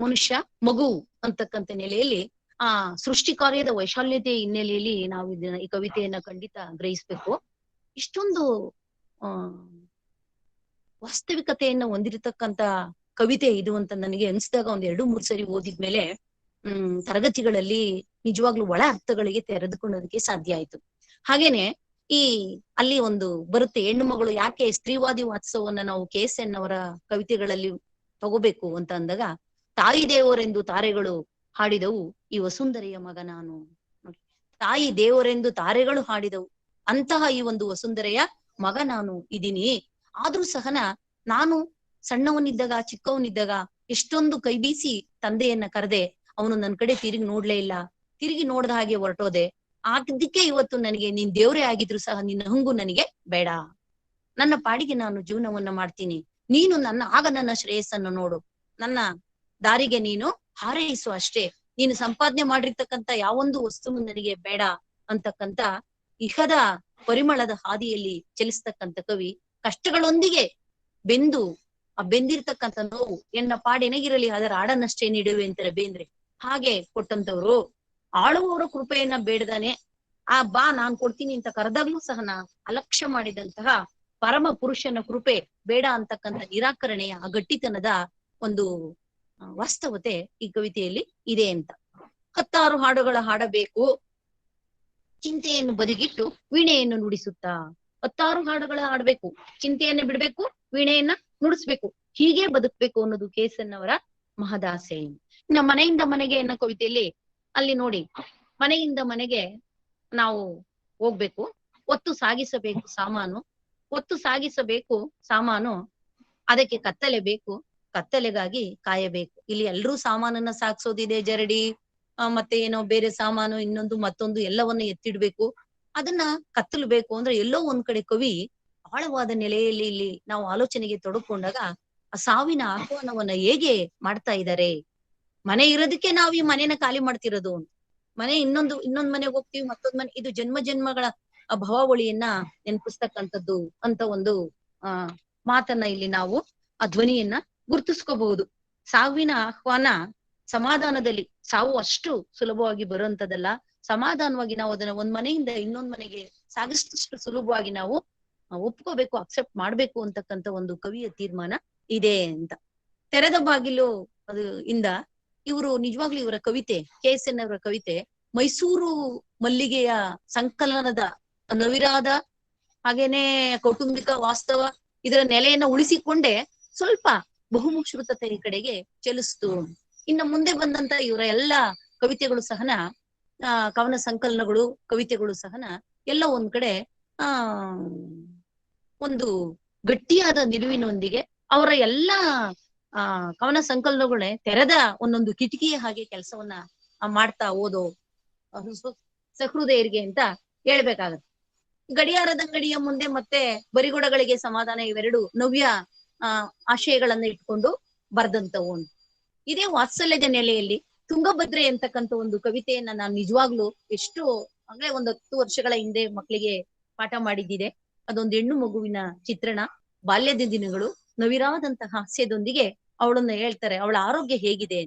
ಮನುಷ್ಯ, ಮಗು ಅಂತಕ್ಕಂಥ ನೆಲೆಯಲ್ಲಿ ಆ ಸೃಷ್ಟಿ ಕಾರ್ಯದ ವೈಶಾಲ್ಯತೆ ಹಿನ್ನೆಲೆಯಲ್ಲಿ ನಾವು ಇದನ್ನ ಈ ಕವಿತೆಯನ್ನ ಖಂಡಿತ ಗ್ರಹಿಸ್ಬೇಕು. ಇಷ್ಟೊಂದು ಆ ವಾಸ್ತವಿಕತೆಯನ್ನ ಹೊಂದಿರತಕ್ಕಂತ ಕವಿತೆ ಇದು ಅಂತ ನನಗೆ ಅನ್ಸಿದಾಗ ಒಂದ್ 2-3 ಸರಿ ಓದಿದ್ಮೇಲೆ ತರಗತಿಗಳಲ್ಲಿ ನಿಜವಾಗ್ಲೂ ಒಳ ಅರ್ಥಗಳಿಗೆ ತೆರೆದುಕೊಳ್ಳೋದಕ್ಕೆ ಸಾಧ್ಯ ಆಯ್ತು. ಹಾಗೇನೆ ಈ ಅಲ್ಲಿ ಒಂದು ಬರುತ್ತೆ, ಹೆಣ್ಣು ಮಗಳು ಯಾಕೆ ಸ್ತ್ರೀವಾದಿ ವಾತ್ಸವನ್ನ ನಾವು KSN ಅವರ ಕವಿತೆಗಳಲ್ಲಿ ತಗೋಬೇಕು ಅಂತ ಅಂದಾಗ, ತಾಯಿ ದೇವರೆಂದು ತಾರೆಗಳು ಹಾಡಿದವು ಈ ವಸುಂಧರೆಯ ಮಗ ನಾನು. ತಾಯಿ ದೇವರೆಂದು ತಾರೆಗಳು ಹಾಡಿದವು ಅಂತಹ ಈ ಒಂದು ವಸುಂಧರೆಯ ಮಗ ನಾನು ಇದೀನಿ. ಆದ್ರೂ ಸಹನ ನಾನು ಸಣ್ಣವನಿದ್ದಾಗ, ಚಿಕ್ಕವನಿದ್ದಾಗ ಎಷ್ಟೊಂದು ಕೈ ಬೀಸಿ ತಂದೆಯನ್ನ ಕರೆದೆ, ಅವನು ನನ್ ಕಡೆ ತಿರುಗಿ ನೋಡ್ಲೇ ಇಲ್ಲ. ತಿರುಗಿ ನೋಡ್ದ ಹಾಗೆ ಹೊರಟೋದೆ. ಅದಕ್ಕೆ ಇವತ್ತು ನನಗೆ ನೀನ್ ದೇವ್ರೇ ಆಗಿದ್ರು ಸಹ ನಿನ್ನ ಹಂಗು ನನಗೆ ಬೇಡ. ನನ್ನ ಪಾಡಿಗೆ ನಾನು ಜೀವನವನ್ನ ಮಾಡ್ತೀನಿ. ನೀನು ನನ್ನ ಶ್ರೇಯಸ್ಸನ್ನು ನೋಡು, ನನ್ನ ದಾರಿಗೆ ನೀನು ಹಾರೈಸು ಅಷ್ಟೇ. ನೀನು ಸಂಪಾದನೆ ಮಾಡಿರ್ತಕ್ಕಂತ ಯಾವೊಂದು ವಸ್ತು ನನಗೆ ಬೇಡ ಅಂತಕ್ಕಂತ ಇಹದ ಪರಿಮಳದ ಹಾದಿಯಲ್ಲಿ ಚಲಿಸ್ತಕ್ಕಂತ ಕವಿ, ಕಷ್ಟಗಳೊಂದಿಗೆ ಬೆಂದಿರ್ತಕ್ಕಂಥ ನೋವು ಎನ್ನ ಪಾಡೆನಗಿರಲಿ ಅದರ ಆಡನಷ್ಟೇ ನೀಡುವೆ ಅಂತಾರೆ ಬೇಂದ್ರೆ. ಹಾಗೆ ಕೊಟ್ಟಂತವ್ರು ಆಳುವವರ ಕೃಪೆಯನ್ನ ಬೇಡದಾನೆ, ಬಾ ನಾನ್ ಕೊಡ್ತೀನಿ ಅಂತ ಕರೆದಾಗ್ಲೂ ಸಹ ಅಲಕ್ಷ್ಯ ಮಾಡಿದಂತಹ ಪರಮ ಪುರುಷನ ಕೃಪೆ ಬೇಡ ಅಂತಕ್ಕಂಥ ನಿರಾಕರಣೆಯ ಆ ಗಟ್ಟಿತನದ ಒಂದು ವಾಸ್ತವತೆ ಈ ಕವಿತೆಯಲ್ಲಿ ಇದೆ ಅಂತ. 10 ಹಾಡುಗಳ ಹಾಡಬೇಕು, ಚಿಂತೆಯನ್ನು ಬದಿಗಿಟ್ಟು ವೀಣೆಯನ್ನು ನುಡಿಸುತ್ತಾ. 10 ಹಾಡುಗಳ ಹಾಡ್ಬೇಕು, ಚಿಂತೆಯನ್ನು ಬಿಡ್ಬೇಕು, ವೀಣೆಯನ್ನ ನುಡಿಸ್ಬೇಕು, ಹೀಗೆ ಬದುಕ್ಬೇಕು ಅನ್ನೋದು KSN ಅವರ ಮಹದಾಸೆ. ಇನ್ನು ಮನೆಯಿಂದ ಮನೆಗೆ ಅನ್ನೋ ಕವಿತೆಯಲ್ಲಿ ಅಲ್ಲಿ ನೋಡಿ, ಮನೆಯಿಂದ ಮನೆಗೆ ನಾವು ಹೋಗ್ಬೇಕು, ಹೊತ್ತು ಸಾಗಿಸಬೇಕು ಸಾಮಾನು, ಅದಕ್ಕೆ ಕತ್ತಲೆ ಬೇಕು, ಕತ್ತಲೆಗಾಗಿ ಕಾಯಬೇಕು. ಇಲ್ಲಿ ಎಲ್ರೂ ಸಾಮಾನನ್ನ ಸಾಗಿಸೋದಿದೆ, ಜರಡಿ ಮತ್ತೆ ಏನೋ ಬೇರೆ ಸಾಮಾನು ಇನ್ನೊಂದು ಮತ್ತೊಂದು ಎಲ್ಲವನ್ನ ಎತ್ತಿಡ್ಬೇಕು. ಅದನ್ನ ಕತ್ತಲಬೇಕು ಅಂದ್ರೆ ಎಲ್ಲೋ ಒಂದ್ ಕಡೆ ಕವಿ ಆಳವಾದ ನೆಲೆಯಲ್ಲಿ ಇಲ್ಲಿ ನಾವು ಆಲೋಚನೆಗೆ ತೊಡಕೊಂಡಾಗ ಆ ಸಾವಿನ ಆಹ್ವಾನವನ್ನ ಹೇಗೆ ಮಾಡ್ತಾ ಇದ್ದಾರೆ. ಮನೆ ಇರೋದಕ್ಕೆ ನಾವ್ ಈ ಮನೆನ ಖಾಲಿ ಮಾಡ್ತಿರೋದು. ಮನೆ ಇನ್ನೊಂದ್ ಮನೆಗೆ ಹೋಗ್ತೀವಿ, ಮತ್ತೊಂದ್ ಮನೆ, ಇದು ಜನ್ಮಗಳ ಭವಾವಳಿಯನ್ನ ನೆನಪಿಸ್ತಕ್ಕಂಥದ್ದು ಅಂತ ಒಂದು ಮಾತನ್ನ ಇಲ್ಲಿ ನಾವು ಆ ಧ್ವನಿಯನ್ನ ಗುರ್ತಿಸ್ಕೋಬಹುದು. ಸಾವಿನ ಆಹ್ವಾನ ಸಮಾಧಾನದಲ್ಲಿ, ಸಾವು ಅಷ್ಟು ಸುಲಭವಾಗಿ ಬರುವಂತದಲ್ಲ. ಸಮಾಧಾನವಾಗಿ ನಾವು ಅದನ್ನ ಒಂದ್ ಮನೆಯಿಂದ ಇನ್ನೊಂದ್ ಮನೆಗೆ ಸಾಗಿಸಿದಷ್ಟು ಸುಲಭವಾಗಿ ನಾವು ಒಪ್ಕೋಬೇಕು, ಅಕ್ಸೆಪ್ಟ್ ಮಾಡ್ಬೇಕು ಅಂತಕ್ಕಂಥ ಒಂದು ಕವಿಯ ತೀರ್ಮಾನ ಇದೆ ಅಂತ. ತೆರೆದ ಬಾಗಿಲು ಅದು ಇಂದ ಇವರು ನಿಜವಾಗ್ಲೂ ಇವರ ಕವಿತೆ, KSN ಅವರ ಕವಿತೆ ಮೈಸೂರು ಮಲ್ಲಿಗೆಯ ಸಂಕಲನದ ನವಿರಾದ ಹಾಗೇನೆ ಕೌಟುಂಬಿಕ ವಾಸ್ತವ ಇದರ ನೆಲೆಯನ್ನ ಉಳಿಸಿಕೊಂಡೇ ಸ್ವಲ್ಪ ಬಹುಮುಶ್ರುತತೆ ಕಡೆಗೆ ಚಲಿಸ್ತು. ಇನ್ನು ಮುಂದೆ ಬಂದಂತ ಇವರ ಎಲ್ಲ ಕವಿತೆಗಳು ಸಹನ, ಕವನ ಸಂಕಲನಗಳು, ಕವಿತೆಗಳು ಸಹನ ಎಲ್ಲ ಒಂದ್ ಕಡೆ ಒಂದು ಗಟ್ಟಿಯಾದ ನಿಲುವಿನೊಂದಿಗೆ ಅವರ ಎಲ್ಲ ಕವನ ಸಂಕಲನಗಳೇ ತೆರೆದ ಒಂದೊಂದು ಕಿಟಕಿಯ ಹಾಗೆ ಕೆಲಸವನ್ನ ಮಾಡ್ತಾ ಓದೋ ಸಹೃದಯರಿಗೆ ಅಂತ ಹೇಳ್ಬೇಕಾಗತ್ತೆ. ಗಡಿಯಾರದಂಗಡಿಯ ಮುಂದೆ ಮತ್ತೆ ಬರಿಗೊಡಗಳಿಗೆ ಸಮಾಧಾನ ಇವೆರಡು ನವ್ಯ ಆಶಯಗಳನ್ನ ಇಟ್ಕೊಂಡು ಬರ್ದಂತವು. ಇದೇ ವಾತ್ಸಲ್ಯದ ನೆಲೆಯಲ್ಲಿ ತುಂಗಭದ್ರೆ ಅಂತಕ್ಕಂಥ ಒಂದು ಕವಿತೆಯನ್ನ ನಾನು ನಿಜವಾಗ್ಲೂ ಎಷ್ಟು ಅಂದ್ರೆ 10 ವರ್ಷಗಳ ಹಿಂದೆ ಮಕ್ಕಳಿಗೆ ಪಾಠ ಮಾಡಿದ್ದಿದೆ. ಅದೊಂದು ಹೆಣ್ಣು ಮಗುವಿನ ಚಿತ್ರಣ, ಬಾಲ್ಯದ ದಿನಗಳು, ನವಿರಾದಂತಹ ಹಾಸ್ಯದೊಂದಿಗೆ ಅವಳನ್ನ ಹೇಳ್ತಾರೆ ಅವಳ ಆರೋಗ್ಯ ಹೇಗಿದೆ.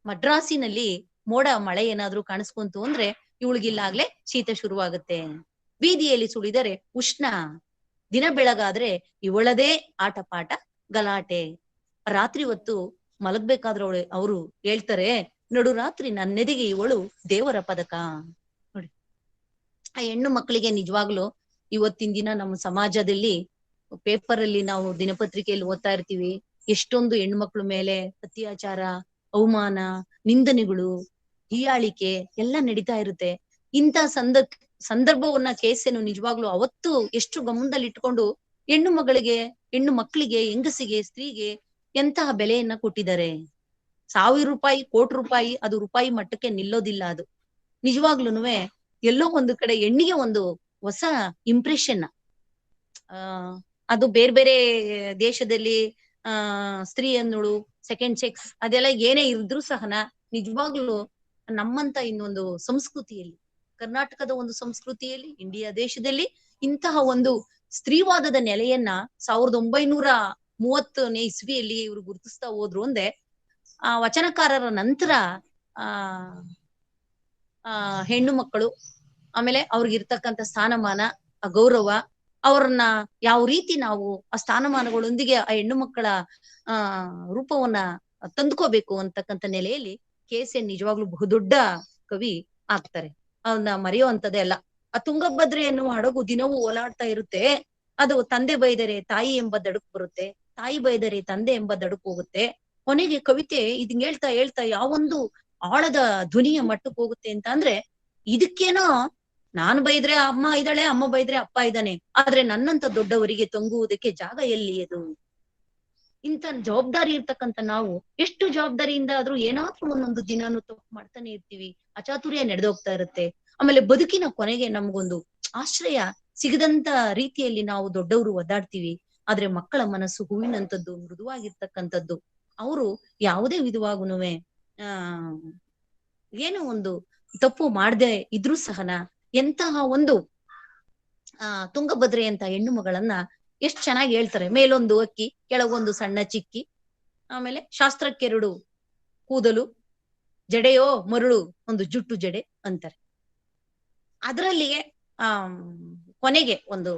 ಮಡ್ರಾಸಿನಲ್ಲಿ ಮೋಡ ಮಳೆ ಏನಾದ್ರೂ ಕಾಣಿಸ್ಕೊಂತು ಅಂದ್ರೆ ಇವಳಿಗಿಲ್ಲಾಗ್ಲೇ ಶೀತ ಶುರುವಾಗುತ್ತೆ. ಬೀದಿಯಲ್ಲಿ ಸುಳಿದರೆ ಉಷ್ಣ, ದಿನ ಬೆಳಗಾದ್ರೆ ಇವಳದೇ ಆಟ ಪಾಠ ಗಲಾಟೆ. ರಾತ್ರಿ ಹೊತ್ತು ಮಲಗ್ಬೇಕಾದ್ರೆ ಅವರು ಹೇಳ್ತಾರೆ, ನಡು ರಾತ್ರಿ ನನ್ನೆದೆಗೆ ಇವಳು ದೇವರ ಪದಕ. ನೋಡಿ, ಆ ಹೆಣ್ಣು ಮಕ್ಕಳಿಗೆ ನಿಜವಾಗ್ಲು ಇವತ್ತಿನ ದಿನ ನಮ್ಮ ಸಮಾಜದಲ್ಲಿ ಪೇಪರ್ ಅಲ್ಲಿ ನಾವು ದಿನಪತ್ರಿಕೆಯಲ್ಲಿ ಓದ್ತಾ ಇರ್ತೀವಿ, ಎಷ್ಟೊಂದು ಹೆಣ್ಣು ಮಕ್ಕಳ ಮೇಲೆ ಅತ್ಯಾಚಾರ, ಅವಮಾನ, ನಿಂದನೆಗಳು, ಹೀಯಾಳಿಕೆ ಎಲ್ಲ ನಡೀತಾ ಇರುತ್ತೆ. ಇಂಥ ಸಂದರ್ಭವನ್ನ KSN ನಿಜವಾಗ್ಲು ಅವತ್ತು ಎಷ್ಟು ಗಮನದಲ್ಲಿ ಇಟ್ಕೊಂಡು ಹೆಣ್ಣು ಮಕ್ಕಳಿಗೆ, ಹೆಂಗಸಿಗೆ, ಸ್ತ್ರೀಗೆ ಎಂತಹ ಬೆಲೆಯನ್ನ ಕೊಟ್ಟಿದ್ದಾರೆ. 1000 ರೂಪಾಯಿ, ಕೋಟಿ ರೂಪಾಯಿ, ಅದು ರೂಪಾಯಿ ಮಟ್ಟಕ್ಕೆ ನಿಲ್ಲೋದಿಲ್ಲ. ಅದು ನಿಜವಾಗ್ಲೂನುವೆ ಎಲ್ಲೋ ಒಂದು ಕಡೆ ಹೆಣ್ಣಿಗೆ ಒಂದು ಹೊಸ ಇಂಪ್ರೆಷನ್. ಅದು ಬೇರೆ ಬೇರೆ ದೇಶದಲ್ಲಿ ಸ್ತ್ರೀ ಅನ್ನೋಳು, ಸೆಕೆಂಡ್ ಸೆಕ್ಸ್ ಅದೆಲ್ಲ ಏನೇ ಇದ್ರು ಸಹನ ನಿಜವಾಗ್ಲೂ ನಮ್ಮಂತ ಇನ್ನೊಂದು ಸಂಸ್ಕೃತಿಯಲ್ಲಿ, ಕರ್ನಾಟಕದ ಒಂದು ಸಂಸ್ಕೃತಿಯಲ್ಲಿ, ಇಂಡಿಯಾ ದೇಶದಲ್ಲಿ ಇಂತಹ ಒಂದು ಸ್ತ್ರೀವಾದದ ನೆಲೆಯನ್ನ 1930ನೇ ಇಸ್ವಿಯಲ್ಲಿ ಇವರು ಗುರುತಿಸ್ತಾ ಹೋದ್ರು ಅಂದ್ರೆ ಆ ವಚನಕಾರರ ನಂತರ ಆ ಹೆಣ್ಣು ಮಕ್ಕಳು, ಆಮೇಲೆ ಅವ್ರಿಗಿರ್ತಕ್ಕಂಥ ಸ್ಥಾನಮಾನ, ಆ ಗೌರವ, ಅವ್ರನ್ನ ಯಾವ ರೀತಿ ನಾವು ಆ ಸ್ಥಾನಮಾನಗಳೊಂದಿಗೆ ಆ ಹೆಣ್ಣು ಮಕ್ಕಳ ರೂಪವನ್ನ ತಂದ್ಕೋಬೇಕು ಅಂತಕ್ಕಂಥ ನೆಲೆಯಲ್ಲಿ KSN ನಿಜವಾಗ್ಲೂ ಬಹುದೊಡ್ಡ ಕವಿ ಆಗ್ತಾರೆ. ಅವನ್ನ ಮರೆಯುವಂಥದ್ದೇ ಅಲ್ಲ. ಆ ತುಂಗಭದ್ರೆ ಎನ್ನುವ ಹಡಗು ದಿನವೂ ಓಲಾಡ್ತಾ ಇರುತ್ತೆ. ಅದು ತಂದೆ ಬೈದರೆ ತಾಯಿ ಎಂಬ ದಡಕ್ ಬರುತ್ತೆ, ತಾಯಿ ಬೈದರೆ ತಂದೆ ಎಂಬ ದಡಕ್ ಹೋಗುತ್ತೆ. ಕೊನೆಗೆ ಕವಿತೆ ಇದನ್ ಹೇಳ್ತಾ ಹೇಳ್ತಾ ಯಾವೊಂದು ಆಳದ ಧ್ವನಿಯ ಮಟ್ಟಕ್ಕೆ ಹೋಗುತ್ತೆ ಅಂತ ಅಂದ್ರೆ, ಇದಕ್ಕೇನೋ ನಾನು ಬೈದ್ರೆ ಅಮ್ಮ ಇದ್ದಾಳೆ, ಅಮ್ಮ ಬೈದ್ರೆ ಅಪ್ಪ ಇದ್ದಾನೆ, ಆದ್ರೆ ನನ್ನಂತ ದೊಡ್ಡವರಿಗೆ ತಂಗುವುದಕ್ಕೆ ಜಾಗ ಎಲ್ಲಿ ಅದು? ಇಂತ ಜವಾಬ್ದಾರಿ ಇರ್ತಕ್ಕಂಥ ನಾವು ಎಷ್ಟು ಜವಾಬ್ದಾರಿಯಿಂದ ಆದ್ರೂ ಏನಾದ್ರೂ ಒಂದೊಂದು ದಿನಾನು ತಪ್ಪು ಮಾಡ್ತಾನೆ ಇರ್ತೀವಿ, ಅಚಾತುರ್ಯ ನಡೆದೋಗ್ತಾ ಇರುತ್ತೆ. ಆಮೇಲೆ ಬದುಕಿನ ಕೊನೆಗೆ ನಮ್ಗೊಂದು ಆಶ್ರಯ ಸಿಗದಂತ ರೀತಿಯಲ್ಲಿ ನಾವು ದೊಡ್ಡವರು ಒದ್ದಾಡ್ತೀವಿ. ಆದ್ರೆ ಮಕ್ಕಳ ಮನಸ್ಸು ಹೂವಿನಂತದ್ದು, ಮೃದುವಾಗಿರ್ತಕ್ಕಂಥದ್ದು. ಅವರು ಯಾವುದೇ ವಿಧವಾಗುನುವೆ ಏನೋ ಒಂದು ತಪ್ಪು ಮಾಡದೆ ಇದ್ರೂ ಸಹನ ಎಂತಹ ಒಂದು ತುಂಗಭದ್ರೆ ಅಂತ ಹೆಣ್ಣು ಮಗಳನ್ನ ಎಷ್ಟ್ ಚೆನ್ನಾಗಿ ಹೇಳ್ತಾರೆ. ಮೇಲೊಂದು ಅಕ್ಕಿ, ಕೆಳಗೊಂದು ಸಣ್ಣ ಚಿಕ್ಕಿ, ಆಮೇಲೆ ಶಾಸ್ತ್ರಕ್ಕೆರಡು ಕೂದಲು, ಜಡೆಯೋ ಮರುಳು ಒಂದು ಜುಟ್ಟು ಜಡೆ ಅಂತಾರೆ. ಅದರಲ್ಲಿಗೆ ಕೊನೆಗೆ ಒಂದು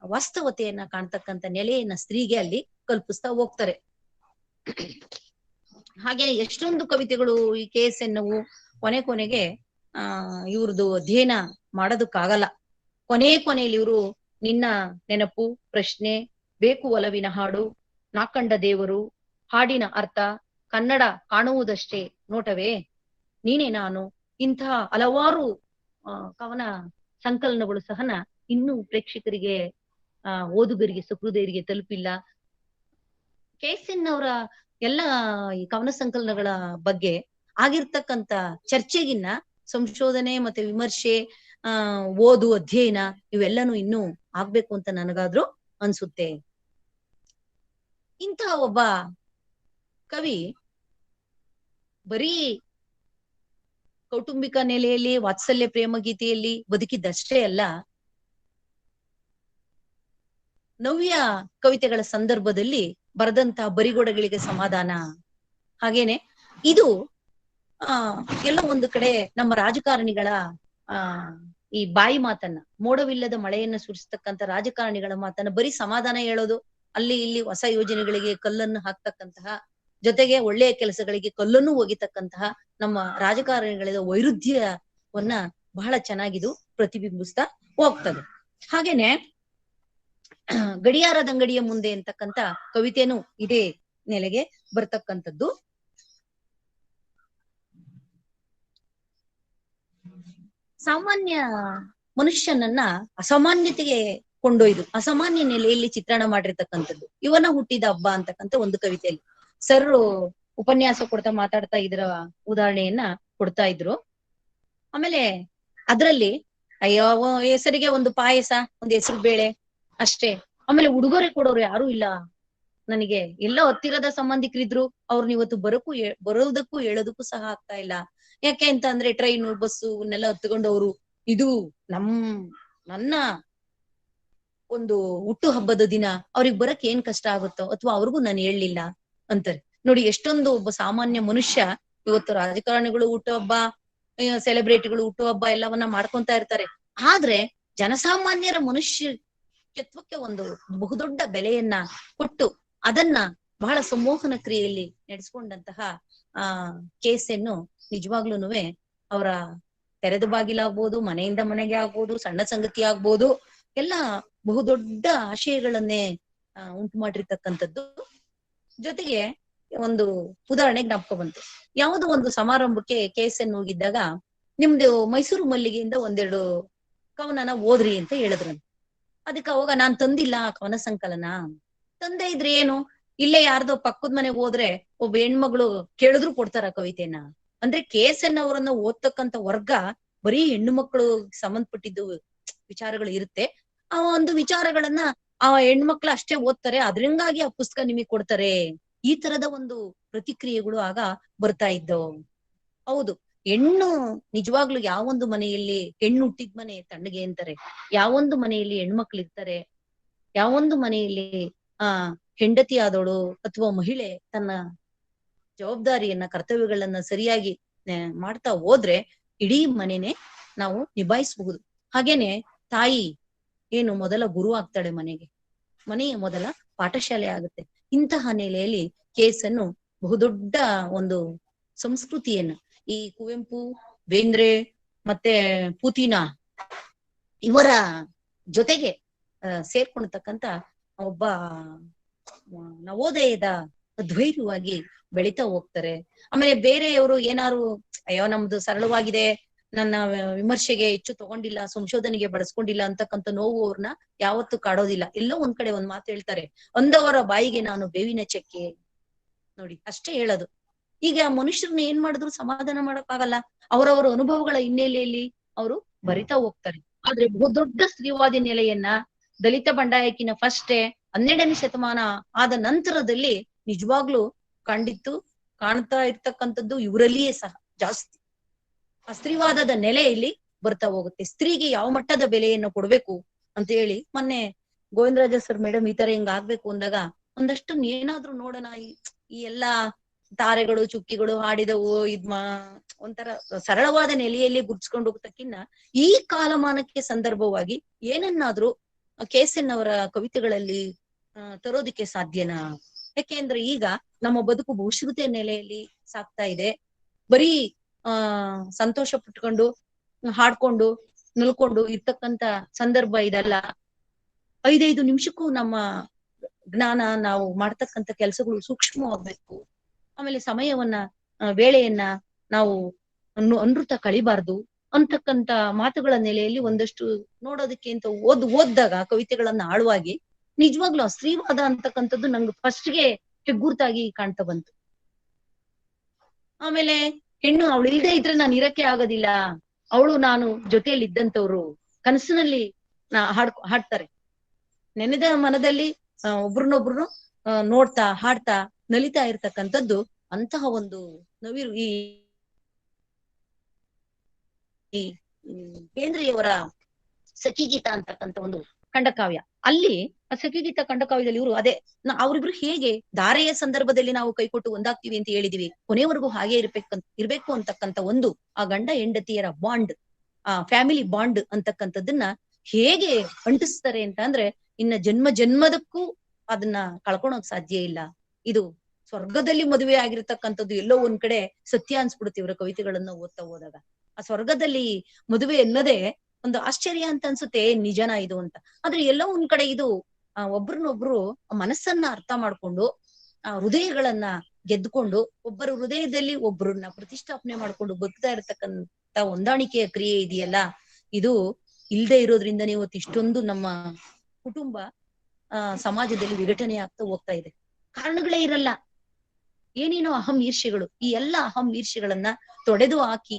ವಾಸ್ತವತೆಯನ್ನ ಕಾಣ್ತಕ್ಕಂಥ ನೆಲೆಯನ್ನ ಸ್ತ್ರೀಗೆ ಅಲ್ಲಿ ಕಲ್ಪಿಸ್ತಾ ಹೋಗ್ತಾರೆ. ಹಾಗೆ ಎಷ್ಟೊಂದು ಕವಿತೆಗಳು ಈ KSN ಕೊನೆಗೆ ಇವ್ರದ್ದು ಅಧ್ಯಯನ ಮಾಡೋದಕ್ಕಾಗಲ್ಲ. ಕೊನೆಯಲ್ಲಿ ಇವರು ನಿನ್ನ ನೆನಪು, ಪ್ರಶ್ನೆ, ಬೇಕು ಒಲವಿನ ಹಾಡು, ನಾಕಂಡ ದೇವರು, ಹಾಡಿನ ಅರ್ಥ, ಕನ್ನಡ ಕಾಣುವುದಷ್ಟೇ ನೋಟವೇ, ನೀನೇ ನಾನು, ಇಂತಹ ಹಲವಾರು ಕವನ ಸಂಕಲನಗಳು ಸಹನ ಇನ್ನೂ ಪ್ರೇಕ್ಷಕರಿಗೆ ಓದುಗರಿಗೆ ಸಹೃದಯರಿಗೆ ತಲುಪಿಲ್ಲ. KSN ಅವರ ಎಲ್ಲ ಈ ಕವನ ಸಂಕಲನಗಳ ಬಗ್ಗೆ ಆಗಿರ್ತಕ್ಕಂಥ ಚರ್ಚೆಗಿನ್ನ ಸಂಶೋಧನೆ ಮತ್ತೆ ವಿಮರ್ಶೆ, ಓದು, ಅಧ್ಯಯನ ಇವೆಲ್ಲನೂ ಇನ್ನೂ ಆಗ್ಬೇಕು ಅಂತ ನನಗಾದ್ರೂ ಅನ್ಸುತ್ತೆ. ಇಂತಹ ಒಬ್ಬ ಕವಿ ಬರೀ ಕೌಟುಂಬಿಕ ನೆಲೆಯಲ್ಲಿ ವಾತ್ಸಲ್ಯ ಪ್ರೇಮ ಗೀತೆಯಲ್ಲಿ ಬದುಕಿದ್ದಷ್ಟೇ ಅಲ್ಲ, ನವ್ಯ ಕವಿತೆಗಳ ಸಂದರ್ಭದಲ್ಲಿ ಬರೆದಂತಹ ಬರಿಗೊಡಗಳಿಗೆ ಸಮಾಧಾನ. ಹಾಗೇನೆ ಇದು ಎಲ್ಲ ಒಂದು ಕಡೆ ನಮ್ಮ ರಾಜಕಾರಣಿಗಳ ಈ ಬಾಯಿ ಮಾತನ್ನ, ಮೋಡವಿಲ್ಲದ ಮಳೆಯನ್ನ ಸುರಿಸ್ತಕ್ಕಂಥ ರಾಜಕಾರಣಿಗಳ ಮಾತನ್ನ ಬರೀ ಸಮಾಧಾನ ಹೇಳೋದು, ಅಲ್ಲಿ ಇಲ್ಲಿ ಹೊಸ ಯೋಜನೆಗಳಿಗೆ ಕಲ್ಲನ್ನು ಹಾಕ್ತಕ್ಕಂತಹ, ಜೊತೆಗೆ ಒಳ್ಳೆಯ ಕೆಲಸಗಳಿಗೆ ಕಲ್ಲನ್ನು ಒಗಿತಕ್ಕಂತಹ ನಮ್ಮ ರಾಜಕಾರಣಿಗಳ ವೈರುಧ್ಯವನ್ನ ಬಹಳ ಚೆನ್ನಾಗಿದು ಪ್ರತಿಬಿಂಬಿಸ್ತಾ ಹೋಗ್ತದೆ. ಹಾಗೇನೆ ಗಡಿಯಾರದಂಗಡಿಯ ಮುಂದೆ ಅಂತಕ್ಕಂಥ ಕವಿತೆನೂ ಇದೇ ನೆಲೆಗೆ ಬರ್ತಕ್ಕಂಥದ್ದು. ಸಾಮಾನ್ಯ ಮನುಷ್ಯನನ್ನ ಅಸಾಮಾನ್ಯತೆಗೆ ಕೊಂಡೊಯ್ದು ಅಸಾಮಾನ್ಯ ನೆಲೆಯಲ್ಲಿ ಚಿತ್ರಣ ಮಾಡಿರ್ತಕ್ಕಂಥದ್ದು ಇವನ ಹುಟ್ಟಿದ ಹಬ್ಬ ಅಂತಕ್ಕಂಥ ಒಂದು ಕವಿತೆಯಲ್ಲಿ ಸರ್ ಉಪನ್ಯಾಸ ಕೊಡ್ತಾ ಮಾತಾಡ್ತಾ ಇದರ ಉದಾಹರಣೆಯನ್ನ ಕೊಡ್ತಾ ಇದ್ರು. ಆಮೇಲೆ ಅದ್ರಲ್ಲಿ ಅಯ್ಯೋ ಹೆಸರಿಗೆ ಒಂದು ಪಾಯಸ, ಒಂದು ಹೆಸರು ಬೇಳೆ ಅಷ್ಟೇ. ಆಮೇಲೆ ಉಡುಗೊರೆ ಕೊಡೋರು ಯಾರು ಇಲ್ಲ ನನಗೆ, ಎಲ್ಲ ಹತ್ತಿರದ ಸಂಬಂಧಿಕರಿದ್ರು, ಅವ್ರನ್ನ ಇವತ್ತು ಬರೋದಕ್ಕೂ ಹೇಳೋದಕ್ಕೂ ಸಹ ಆಗ್ತಾ ಇಲ್ಲ. ಯಾಕೆ ಅಂತ ಅಂದ್ರೆ ಟ್ರೈನು ಬಸ್ಸು ಇವನ್ನೆಲ್ಲ ಹತ್ಕೊಂಡವ್ರು, ಇದು ನನ್ನ ಒಂದು ಹುಟ್ಟು ಹಬ್ಬದ ದಿನ ಅವ್ರಿಗೆ ಬರಕ್ ಏನ್ ಕಷ್ಟ ಆಗುತ್ತೋ ಅಥವಾ ಅವ್ರಿಗೂ ನಾನು ಹೇಳಲಿಲ್ಲ ಅಂತಾರೆ. ನೋಡಿ ಎಷ್ಟೊಂದು ಒಬ್ಬ ಸಾಮಾನ್ಯ ಮನುಷ್ಯ ಇವತ್ತು ರಾಜಕಾರಣಿಗಳು ಹುಟ್ಟುಹಬ್ಬ, ಸೆಲೆಬ್ರಿಟಿಗಳು ಹುಟ್ಟುಹಬ್ಬ ಎಲ್ಲವನ್ನ ಮಾಡ್ಕೊಂತ ಇರ್ತಾರೆ. ಆದ್ರೆ ಜನಸಾಮಾನ್ಯರ ಮನುಷ್ಯತ್ವಕ್ಕೆ ಒಂದು ಬಹುದೊಡ್ಡ ಬೆಲೆಯನ್ನ ಕೊಟ್ಟು ಅದನ್ನ ಬಹಳ ಸಂಮೋಹನ ಕ್ರಿಯೆಯಲ್ಲಿ ನಡೆಸ್ಕೊಂಡಂತಹ KSN ನಿಜವಾಗ್ಲೂನುವೆ ಅವರ ತೆರೆದ ಬಾಗಿಲಾಗ್ಬೋದು, ಮನೆಯಿಂದ ಮನೆಗೆ ಆಗ್ಬೋದು, ಸಣ್ಣ ಸಂಗತಿ ಆಗ್ಬೋದು, ಎಲ್ಲ ಬಹುದೊಡ್ಡ ಆಶಯಗಳನ್ನೇ ಉಂಟು ಮಾಡಿರ್ತಕ್ಕಂಥದ್ದು. ಜೊತೆಗೆ ಒಂದು ಉದಾಹರಣೆ ಜ್ಞಾಪಕ ಬಂತು. ಯಾವುದೋ ಒಂದು ಸಮಾರಂಭಕ್ಕೆ KSN ಹೋಗಿದ್ದಾಗ ನಿಮ್ದು ಮೈಸೂರು ಮಲ್ಲಿಗೆಯಿಂದ ಒಂದೆರಡು ಕವನನ ಓದ್ರಿ ಅಂತ ಹೇಳಿದ್ರು. ಅದಕ್ಕೆ ಅವಾಗ ನಾನ್ ತಂದಿಲ್ಲ ಕವನ ಸಂಕಲನ. ತಂದೆ ಇದ್ರೆ ಏನು, ಇಲ್ಲೇ ಯಾರ್ದೋ ಪಕ್ಕದ ಮನೆಗೆ ಹೋದ್ರೆ ಒಬ್ಬ ಹೆಣ್ಮಗಳು ಕೇಳಿದ್ರು ಕೊಡ್ತಾರ ಕವಿತೆನ? ಅಂದ್ರೆ KSN ಅವರನ್ನ ಓದ್ತಕ್ಕಂಥ ವರ್ಗ ಬರೀ ಹೆಣ್ಣು ಮಕ್ಕಳು ಸಂಬಂಧಪಟ್ಟಿದ್ದು ವಿಚಾರಗಳು ಇರುತ್ತೆ. ಆ ಒಂದು ವಿಚಾರಗಳನ್ನ ಆ ಹೆಣ್ಮಕ್ಳು ಅಷ್ಟೇ ಓದ್ತಾರೆ, ಅದ್ರಿಂಗಾಗಿ ಆ ಪುಸ್ತಕ ನಿಮಗೆ ಕೊಡ್ತಾರೆ. ಈ ತರದ ಒಂದು ಪ್ರತಿಕ್ರಿಯೆಗಳು ಆಗ ಬರ್ತಾ ಇದ್ದವು. ಹೌದು, ಹೆಣ್ಣು ನಿಜವಾಗ್ಲು ಯಾವೊಂದು ಮನೆಯಲ್ಲಿ ಹೆಣ್ಣು ಹುಟ್ಟಿದ ಮನೆ ತಣ್ಣಗೆ ಅಂತಾರೆ, ಯಾವೊಂದು ಮನೆಯಲ್ಲಿ ಹೆಣ್ಮಕ್ಳು ಇರ್ತಾರೆ, ಯಾವೊಂದು ಮನೆಯಲ್ಲಿ ಹೆಂಡತಿ ಆದವಳು ಅಥವಾ ಮಹಿಳೆ ತನ್ನ ಜವಾಬ್ದಾರಿಯನ್ನ ಕರ್ತವ್ಯಗಳನ್ನ ಸರಿಯಾಗಿ ಮಾಡ್ತಾ ಹೋದ್ರೆ ಇಡೀ ಮನೆನೆ ನಾವು ನಿಭಾಯಿಸಬಹುದು. ಹಾಗೇನೆ ತಾಯಿ ಏನು ಮೊದಲ ಗುರು ಆಗ್ತಾಳೆ ಮನೆಗೆ, ಮನೆಯ ಮೊದಲ ಪಾಠಶಾಲೆ ಆಗುತ್ತೆ. ಇಂತಹ ನೆಲೆಯಲ್ಲಿ ಕೇಸನ್ನು ಬಹುದೊಡ್ಡ ಒಂದು ಸಂಸ್ಕೃತಿಯನ್ನ ಈ ಕುವೆಂಪು, ಬೇಂದ್ರೆ ಮತ್ತೆ ಪೂತಿನ ಇವರ ಜೊತೆಗೆ ಸೇರ್ಕೊಂಡತಕ್ಕಂತ ಒಬ್ಬ ನವೋದಯದ ದ್ವೈರ್ಯವಾಗಿ ಬೆಳಿತಾ ಹೋಗ್ತಾರೆ. ಆಮೇಲೆ ಬೇರೆಯವರು ಏನಾರು ಅಯ್ಯೋ ನಮ್ದು ಸರಳವಾಗಿದೆ, ನನ್ನ ವಿಮರ್ಶೆಗೆ ಹೆಚ್ಚು ತಗೊಂಡಿಲ್ಲ, ಸಂಶೋಧನೆಗೆ ಬಳಸ್ಕೊಂಡಿಲ್ಲ ಅಂತಕ್ಕಂಥ ನೋವು ಅವ್ರನ್ನ ಯಾವತ್ತೂ ಕಾಡೋದಿಲ್ಲ. ಎಲ್ಲೋ ಒಂದ್ ಕಡೆ ಒಂದ್ ಮಾತು ಹೇಳ್ತಾರೆ, ಅಂದವರ ಬಾಯಿಗೆ ನಾನು ಬೇವಿನ ಚಕ್ಕೆ. ನೋಡಿ ಅಷ್ಟೇ ಹೇಳೋದು. ಈಗ ಮನುಷ್ಯರನ್ನ ಏನ್ ಮಾಡಿದ್ರು ಸಮಾಧಾನ ಮಾಡಕ್ಕಾಗಲ್ಲ. ಅವರವರ ಅನುಭವಗಳ ಹಿನ್ನೆಲೆಯಲ್ಲಿ ಅವರು ಬರಿತಾ ಹೋಗ್ತಾರೆ. ಆದ್ರೆ ಬಹುದೊಡ್ಡ ಸ್ತ್ರೀವಾದಿ ನೆಲೆಯನ್ನ ದಲಿತ ಬಂಡಾಯಕಿನ ಫಸ್ಟೇ 12ನೇ ಶತಮಾನ ಆದ ನಂತರದಲ್ಲಿ ನಿಜವಾಗ್ಲೂ ಕಾಣ್ತಾ ಇರ್ತಕ್ಕಂಥದ್ದು ಇವರಲ್ಲಿಯೇ ಸಹ ಜಾಸ್ತಿ. ಆ ಸ್ತ್ರೀವಾದದ ನೆಲೆಯಲ್ಲಿ ಬರ್ತಾ ಹೋಗುತ್ತೆ. ಸ್ತ್ರೀಗೆ ಯಾವ ಮಟ್ಟದ ಬೆಲೆಯನ್ನು ಕೊಡ್ಬೇಕು ಅಂತ ಹೇಳಿ ಮೊನ್ನೆ ಗೋವಿಂದರಾಜ ಸರ್ ಮೇಡಮ್ ಈ ತರ ಹಿಂಗ ಆಗ್ಬೇಕು ಅಂದಾಗ ಒಂದಷ್ಟು ಏನಾದ್ರೂ ನೋಡೋಣ, ಈ ಎಲ್ಲಾ ತಾರೆಗಳು ಚುಕ್ಕಿಗಳು ಹಾಡಿದವು ಒಂಥರ ಸರಳವಾದ ನೆಲೆಯಲ್ಲಿ ಗುರ್ಸ್ಕೊಂಡು ಹೋಗ್ತಕ್ಕಿನ್ನ ಈ ಕಾಲಮಾನಕ್ಕೆ ಸಂದರ್ಭವಾಗಿ ಏನನ್ನಾದ್ರೂ KSN ಅವರ ಕವಿತೆಗಳಲ್ಲಿ ತರೋದಿಕ್ಕೆ ಸಾಧ್ಯನಾ? ಯಾಕೆಂದ್ರೆ ಈಗ ನಮ್ಮ ಬದುಕು ಬಹುಶ್ರುತಿಯ ನೆಲೆಯಲ್ಲಿ ಸಾಕ್ತಾ ಇದೆ. ಬರೀ ಸಂತೋಷ ಪಟ್ಕೊಂಡು ಹಾಡ್ಕೊಂಡು ನಲ್ಕೊಂಡು ಇರ್ತಕ್ಕಂತ ಸಂದರ್ಭ ಇದಲ್ಲ. 5 ನಿಮಿಷಕ್ಕೂ ನಮ್ಮ ಜ್ಞಾನ, ನಾವು ಮಾಡ್ತಕ್ಕಂಥ ಕೆಲಸಗಳು ಸೂಕ್ಷ್ಮವಾಗ್ಬೇಕು. ಆಮೇಲೆ ಸಮಯವನ್ನ ವೇಳೆಯನ್ನ ನಾವು ಅನೃತ ಕಳಿಬಾರ್ದು ಅಂತಕ್ಕಂತ ಮಾತುಗಳ ನೆಲೆಯಲ್ಲಿ ಒಂದಷ್ಟು ನೋಡೋದಕ್ಕೆ ಅಂತ ಓದ್ದಾಗ ಕವಿತೆಗಳನ್ನ ಆಳವಾಗಿ ನಿಜವಾಗ್ಲೂ ಸ್ತ್ರೀವಾದ ಅಂತಕ್ಕಂಥದ್ದು ನಂಗೆ ಫಸ್ಟ್ಗೆ ಹೆಗ್ಗುರ್ತಾಗಿ ಕಾಣ್ತಾ ಬಂತು. ಆಮೇಲೆ ಹೆಣ್ಣು ಅವಳು ಇಲ್ದೇ ಇದ್ರೆ ನಾನು ಇರಕ್ಕೆ ಆಗೋದಿಲ್ಲ, ಅವಳು ನಾನು ಜೊತೆಯಲ್ಲಿ ಇದ್ದಂತವ್ರು ಕನಸಿನಲ್ಲಿ ಹಾಡ್ತಾರೆ. ನೆನೆದ ಮನದಲ್ಲಿ ಒಬ್ರನ್ನೊಬ್ರು ನೋಡ್ತಾ ಹಾಡ್ತಾ ನಲಿತಾ ಇರ್ತಕ್ಕಂಥದ್ದು ಅಂತಹ ಒಂದು ನವಿರು ಈ ಬೇಂದ್ರೆಯವರ ಸಖಿಗೀತ ಅಂತಕ್ಕಂಥ ಒಂದು ಖಂಡಕಾವ್ಯ. ಅಲ್ಲಿ ಆ ಸಖಿಗೀತ ಖಂಡಕಾವ್ಯದಲ್ಲಿ ಇವರು ಅದೇ ಅವ್ರಿಬ್ರು ಹೇಗೆ ಧಾರೆಯ ಸಂದರ್ಭದಲ್ಲಿ ನಾವು ಕೈಕೊಟ್ಟು ಒಂದಾಗ್ತೀವಿ ಅಂತ ಹೇಳಿದಿವಿ, ಕೊನೆವರೆಗೂ ಹಾಗೆ ಇರ್ಬೇಕು ಅಂತಕ್ಕಂಥ ಒಂದು ಆ ಗಂಡ ಹೆಂಡತಿಯರ ಬಾಂಡ್, ಆ ಫ್ಯಾಮಿಲಿ ಬಾಂಡ್ ಅಂತಕ್ಕಂಥದ್ದನ್ನ ಹೇಗೆ ಅಂಟಿಸ್ತಾರೆ ಅಂತ ಅಂದ್ರೆ ಇನ್ನ ಜನ್ಮದಕ್ಕೂ ಅದನ್ನ ಕಳ್ಕೊಳಕ್ ಸಾಧ್ಯ ಇಲ್ಲ. ಇದು ಸ್ವರ್ಗದಲ್ಲಿ ಮದುವೆ ಆಗಿರ್ತಕ್ಕಂಥದ್ದು ಎಲ್ಲೋ ಒಂದ್ ಕಡೆ ಸತ್ಯ ಅನ್ಸ್ಬಿಡುತ್ತೆ ಇವರ ಕವಿತೆಗಳನ್ನ ಓದ್ತಾ ಹೋದಾಗ. ಆ ಸ್ವರ್ಗದಲ್ಲಿ ಮದುವೆ ಅನ್ನೋದೇ ಒಂದು ಆಶ್ಚರ್ಯ ಅಂತ ಅನ್ಸುತ್ತೆ, ನಿಜನ ಇದು ಅಂತ. ಆದ್ರೆ ಎಲ್ಲೋ ಒಂದ್ ಕಡೆ ಇದು ಒಬ್ರನ್ನೊಬ್ರು ಮನಸ್ಸನ್ನ ಅರ್ಥ ಮಾಡ್ಕೊಂಡು ಆ ಹೃದಯಗಳನ್ನ ಗೆದ್ದುಕೊಂಡು ಒಬ್ಬರ ಹೃದಯದಲ್ಲಿ ಒಬ್ಬರನ್ನ ಪ್ರತಿಷ್ಠಾಪನೆ ಮಾಡ್ಕೊಂಡು ಬದುಕ್ತಾ ಇರತಕ್ಕಂತ ಹೊಂದಾಣಿಕೆಯ ಕ್ರಿಯೆ ಇದೆಯಲ್ಲ, ಇದು ಇಲ್ದೇ ಇರೋದ್ರಿಂದನೇ ಇವತ್ತು ಇಷ್ಟೊಂದು ನಮ್ಮ ಕುಟುಂಬ ಸಮಾಜದಲ್ಲಿ ವಿಘಟನೆ ಆಗ್ತಾ ಹೋಗ್ತಾ ಇದೆ. ಕಾರಣಗಳೇ ಇರಲ್ಲ, ಏನೇನೋ ಅಹಂ ಈರ್ಷೆಗಳು. ಈ ಎಲ್ಲ ಅಹಂ ಈರ್ಷೆಗಳನ್ನ ತೊಡೆದು ಹಾಕಿ